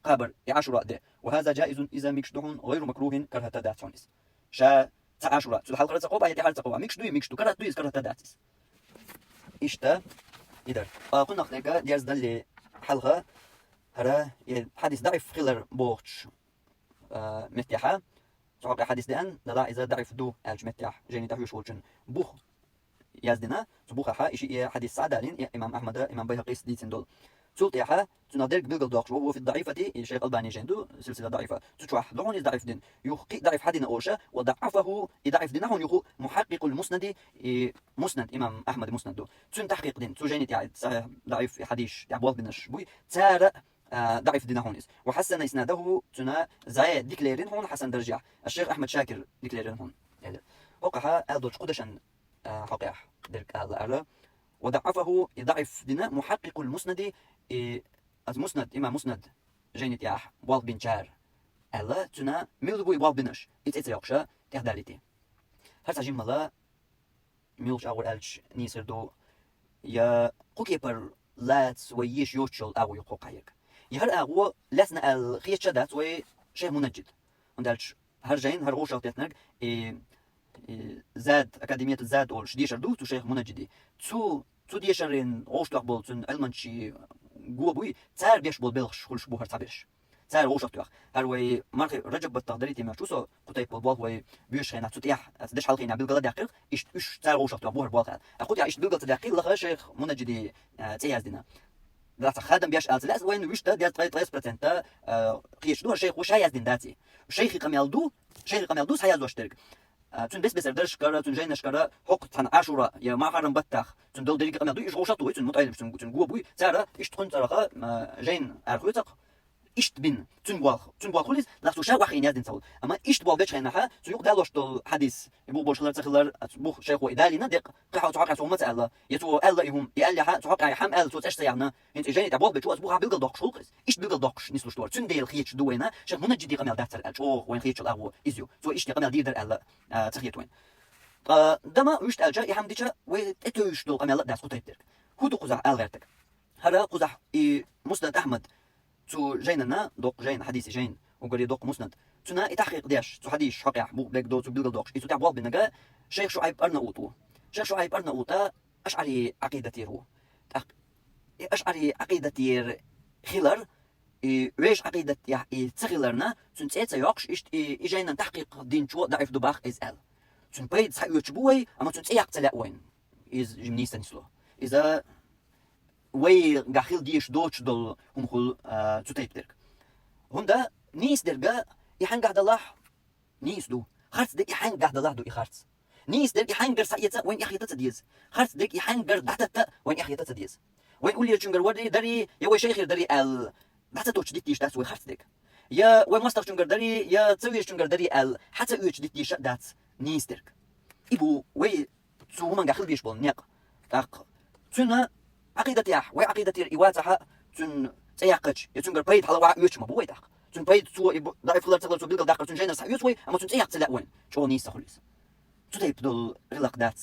قابر عاشوراء ده وهذا جائز إذا مكشدهن غير مكروه كره تداتونس شاء عاشوراء سو الحلقة تقوبة يتحال تقوبة مكشدو كره دويز كره تداتس إشتا إذا قلنا خلقا ديرز دل حلقة هرا حديث ضعف خلر بوغش متيحة صحاب حديث دهن لا إذا ضعف دو ألج متيح جيني تحوش وشن بوخ يازدنا بوخها إشي حديث سعدالين إمام أحمد إمام بيهقي ديتين دول سلطيحة تنادرك بلغ الضغط وهو في الضعيفة الشيخ الباني جندو سلسلة ضعيفة تشوح لغون ضعيف دين يحقي ضعيف حدنا أوشا وضعفه ضعيف دينه يخو محقق المسند مسند إمام أحمد مسند تن تحقيق دين تجيني تعد ضعيف حديث تعبوال بنش بوي تار ضعيف دينه هونس وحسن إسناده تنا زايد ديكليرين هون حسن درجة الشيخ أحمد شاكر ديكليرين هون وقعها أدوش قدشا حقيقة درك الله وضعفه ضعف دنا محقق المسند المسند إما مسند جينيت ياح بوال بنشار الله تنا ميلبوي بوال بنش يقشا تهداليتي هر سجيم ملا ميلش أول ألش نيسردو يا قوكيبر لاتس ويش يوتشل أو يقوقايك يهر أغو لسنا الخيش شدات وي شيء منجد وندالش هر جين هر غوشة تيتنرق زاد أكاديمية الزاد أول شديشر دو تو شيخ منجدي تو ديشرين غوش لقبل تن المنشي جوا بوي تار بيش بول بلغش خلش بوهر تابيش تار غوش لقتوخ هر وي مرخي رجب بالتقدريتي ما شوسو قطيب بول وي بيش خينا تتيح تدش حلقينا بالقلا دقيق إيش تار غوش لقتوخ بوهر بول أقول يا إيش بالقلا دقيق لخ شيخ منجدي تياز دينا لا خادم بيش ألتلاس وين ويش تا ديال 3% قيش دو الشيخ وش هياز دين داتي شيخي قميلدو هياز واشترك تون بس درش كرا تون جاي نشكرا حق تن عاشوراء يا ما حرم بتاخ تون دول دريق قميلدو إيش غوشاتو تون متعلم تون جوا بوي ترى إيش تكون ترى جاين أرخوتق إيش تبين تون بواخ خليز لا تشاء وحين يدين تقول أما إيش تبغى بيش هنا تيوق دالوش تل حديث يبغى بوشلر تخلر بوخ شيخ وإدالي ندق قحوا تعاقع تومة الله يتو الله يهم يقال تعاقع يحم الله توتش تيعنا أنت جاي تبغى بتشوف بوخ بيلقى دقش شوقس إيش بيلقى دقش نسلو شتور تون ديل خيتش دوينا شيخ من جدي قميل داتر الشوق وين خيتش الأغو إزيو تو إيش تقميل دير الله تخيت وين دما ويش تلجا يحم ديشة وتتويش دول قميل داس قطيتك هو قزح الغرتك هذا قزح مسند أحمد تو جيننا دوق جين حديث جين وقري دوق مسند تنا تحقيق ديش تو حديث حقيق بو بلاك دو تو بلغ دوقش تو تعبوا بنجا شيخ شعيب أرناؤوط أشعري عقيدتي هو أشعري عقيدتي خلر ويش عقيدة تخلرنا تنتيت يقش إجينا تحقيق دين شو ضعيف دباخ إزال تنبيد سحيوش بوي أما تنتيق تلاقوين إز جمنيسة نسلو إذا وي غاخيل ديش دوتش دول هم خل تتيبترك هندا نيس درجة يحن قاعد الله نيس دو خرط دك يحن قاعد الله دو إخرط نيس درجة يحن قر سعيته وين يخيطة تديز خرط دك يحن قر دعتة وين يخيطة تديز وين قولي يجنجر ودري دري يا وي شيخ دري ال دعتة توش ديتيش داس وي خرط دك يا وي ماستر جنجر دري يا تسوي جنجر دري ال حتى يوش ديتيش داس نيس درك إبو وي سو هم غاخيل بيش بول نيق تاق تنا عقيدة ياح وي عقيدة إيواتها تن تياقج يتنقر بيد حلا وعا يوش ما بوي داق تن بيد سو ضعيف خلال تغلط وبلغل داقر تن جينا سحيوت وي أما تن تياق تلاقوين شو نيسا خليس تتيب دول غلق دات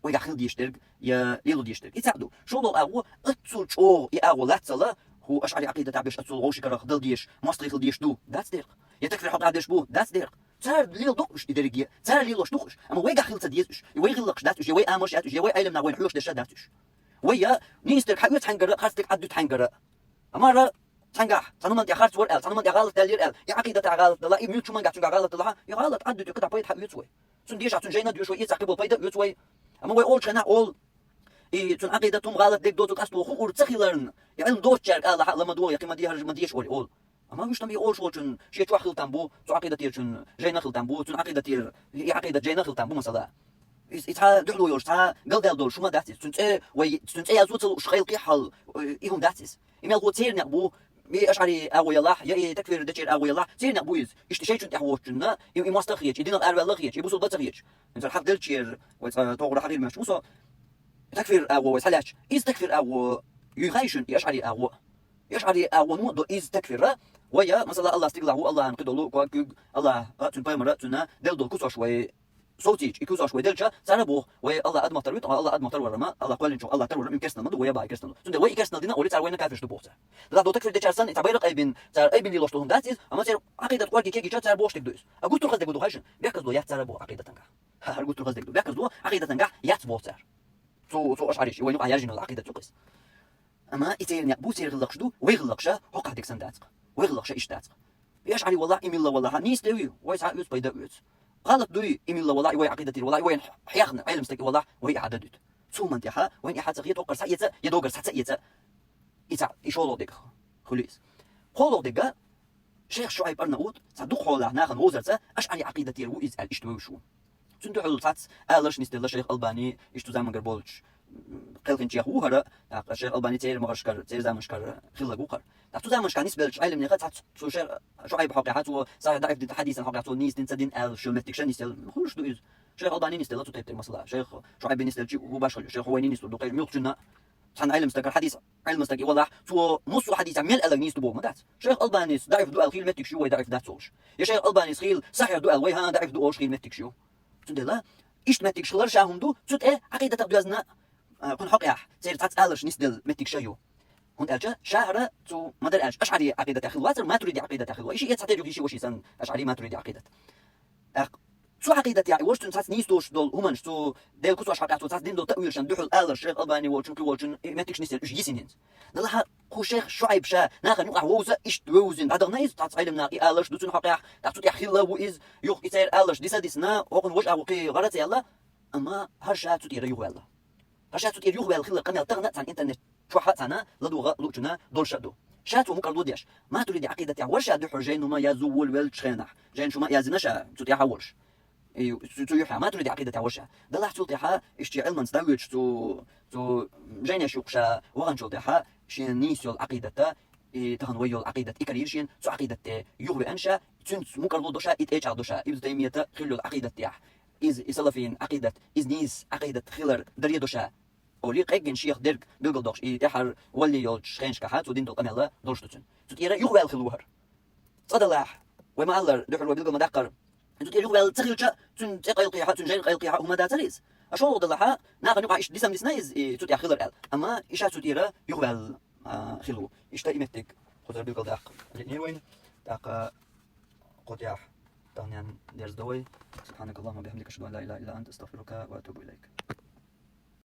وي غاخيل ديشترق يا ليلو ديشترق يتعدو شو دول أغو اتسول شو يأغو لاتسلا هو أشعري عقيدة تعبيش اتسول غوشي كرخ دل ديش مصري خل ديش دو داتس ديرق يتكفر حق عدش بو داتس ديرق صار ليل دقش إدارية صار ليلوش دقش أما وي غاخيل تديش وي غلقش داتش وي آمش داتش وي أيلم ناوين حيوش دش داتش ويا نيستر حيوت حنجر خاصك عدو حنجر أمارة تنجح تنمن يا خارج ورقل تنمن يا غلط دليل ال يا عقيدة غلط لا يميوت شو من قاعد غلط لا يا غلط عدو تقطع بيت حيوت وي سنديش عشان جينا ديوش وي يتعقبوا بيت يوت وي أما وي أول شنا أول تون عقيدتهم غلط ديك دوتك أصله خور تخيلرن يعني دوت شرق الله حق لما دو يا كما ديها ما ديش أول أما مش تبي أول شو تون شيء شو خلطان بو تو عقيدة تير تون جينا خلطان بو تون عقيدة تير هي عقيدة جينا خلطان بو مثلا إتها دحلو يوش تها قلدل دول شو ما داتس تنت وي تنت يزوت شخيل قيحل إيهم داتس إميل هو تير نقبو مي أشعري أوي الله يا تكفير دتير أوي الله تير نقبويز إشتشي تنت حوشنا يم مستخيج يدين الأربع لخيج يبوسوا بتخيج إنت الحق دلتشير وتوغر حقير مش موسى تكفير أو سلاش إز تكفير أو يخايشن يشعري أو نو إز تكفير ويا مثلا الله استقلاه الله انقذه الله تنبايمر تنا دل كوسا شوي صوتيج يكوسا شوي دلشا سنبو ويا الله أدم ترويت الله أدم تروي رما الله قال إنشو الله تروي من كسنا مدو ويا باي كسنا تند ويا كسنا دينا أولي تروي نكافش دبوسة لا دو تكفير دشارسن تعبير قايبين قايبين لوش تهم داتيز أما تر عقيدة قوالك كي جات تربوش تقدوس أقول ترخص دقدو هايشن بيحكز دو يات تربو عقيدة تنجح أقول ترخص دقدو بيحكز دو عقيدة تنجح يات بوتر تو أشعريش وين يرجع العقيدة تقص أما إتيرني بوتير غلقش دو ويغلقشة هو قاعد يكسن داتق ويغلقشة إيش داتق بيشعري والله إمي الله والله نيس دوي ويس عقيدة بيدا ويس غلط دوي إمي الله والله وين عقيدتي والله وين حياخنا علم استك والله وهي عددت ثم انتحى وين إحد سخيت وقر سعيته يدوقر سعيته إتع يشولو ديك خليس خولو ديك شيخ شعيب أرناؤوط صدق حوله ناخن وزرته أشعري عقيدتي رو إز الإشتوي شو تندو حلو تاتس آلش نستيل شيخ ألباني إشتو زمان قربولش قلقين شيخ وهرا الشيخ ألباني تير مغشكر تير زمان شكر خلق وقر تو زمان شكر نسبة علم نقاط تات سو شيخ شعيب حقيقة تو صار ضعيف دين حديثا حقيقة تو نيس دين سدين آل شو متكشن نستيل خلوش دو إز شيخ ألباني نستيل تو تيبتر مثلا شيخ شعيب نستيل شيء هو باش شيخ هو نستيل دو قيل ميوق جنا سان علم استكر حديث علم استكر والله تو نص حديث عمل ألغ نيس تبوه مدات شيخ ألباني ضعيف دو خيل متك شو ضعيف ذات سولش يا شيخ ألباني خيل صحيح دو وي ها ضعيف دو خيل متك شو تندلا إيش متك شلر شاهم دو تut عقيدة تبدوزنا كن حقيقة سير تات آلش نسدل متك شيو هون ألجا شهر تو مدر أشعري عقيدة أخي واتر ما تريد عقيدة أخي وإيش يتحتاج شيء وشي سن أشعري ما تريد عقيدة سو عقيدة يعني وش تنسات نيستوش دول همانش تو ديل كوسو أشحق تو تنسات دين دول تأويل شان دوحل آلر شيخ ألباني وشن كي وشن متكش نسيل إيش يسنين دلها خو شيخ شعيب شا ناخن نقع ووزة إيش توزن بعد نايز تات علم ناقي آلش دوتون حقيقة تحتوت يحيلا وإز يوخ إتير آلش ديسا ديسنا وقن وش أوقي غرات يلا أما هرشا تطير يوغل هرشا تطير يوغل خلا قميل تغنى عن إنترنت شو حاتنا لدوغا لوجنا دول شادو شاتو مكر دوديش ما تريد عقيدة يعني ورشا دحر جين وما يزول والشخينح جين شو ما يزنشا تطير حولش تو يحيى ما تريد عقيدة ورشا دلح تلتحى اشتي علما ستويتش تو جينا شوقشا وغن شلتحى شين نيسيو العقيدة تهن ويو العقيدة إكريشين سو عقيدة يغوي أنشا تنس مكر دودوشا إتأج عدوشا ابن تيمية خلو العقيدة تاح إز إسلافين عقيدة إز نيس عقيدة خلر دريدوشا أولي قيقن شيخ درك بيقل دوش تحر ولي يولش خينش كحات ودين دول قميلا دولش تتن تتيرا يغوي الخلوهر صدلاح وما ألر دحر وبيقل مدقر انتو تيجوا بال تخيلشا تن تقيل قيحة تن جين قيل قيحة وما داتريز اشو ضلها ناقن يقع ايش ديسم ديسنايز تو تي خيلر ال اما ايش تديرا يغبل خلو ايش تيمتك خضر بيقل داق نيروين داق قطيح تانيان ديرز دوي سبحانك اللهم وبحمدك اشهد ان لا اله الا انت استغفرك واتوب اليك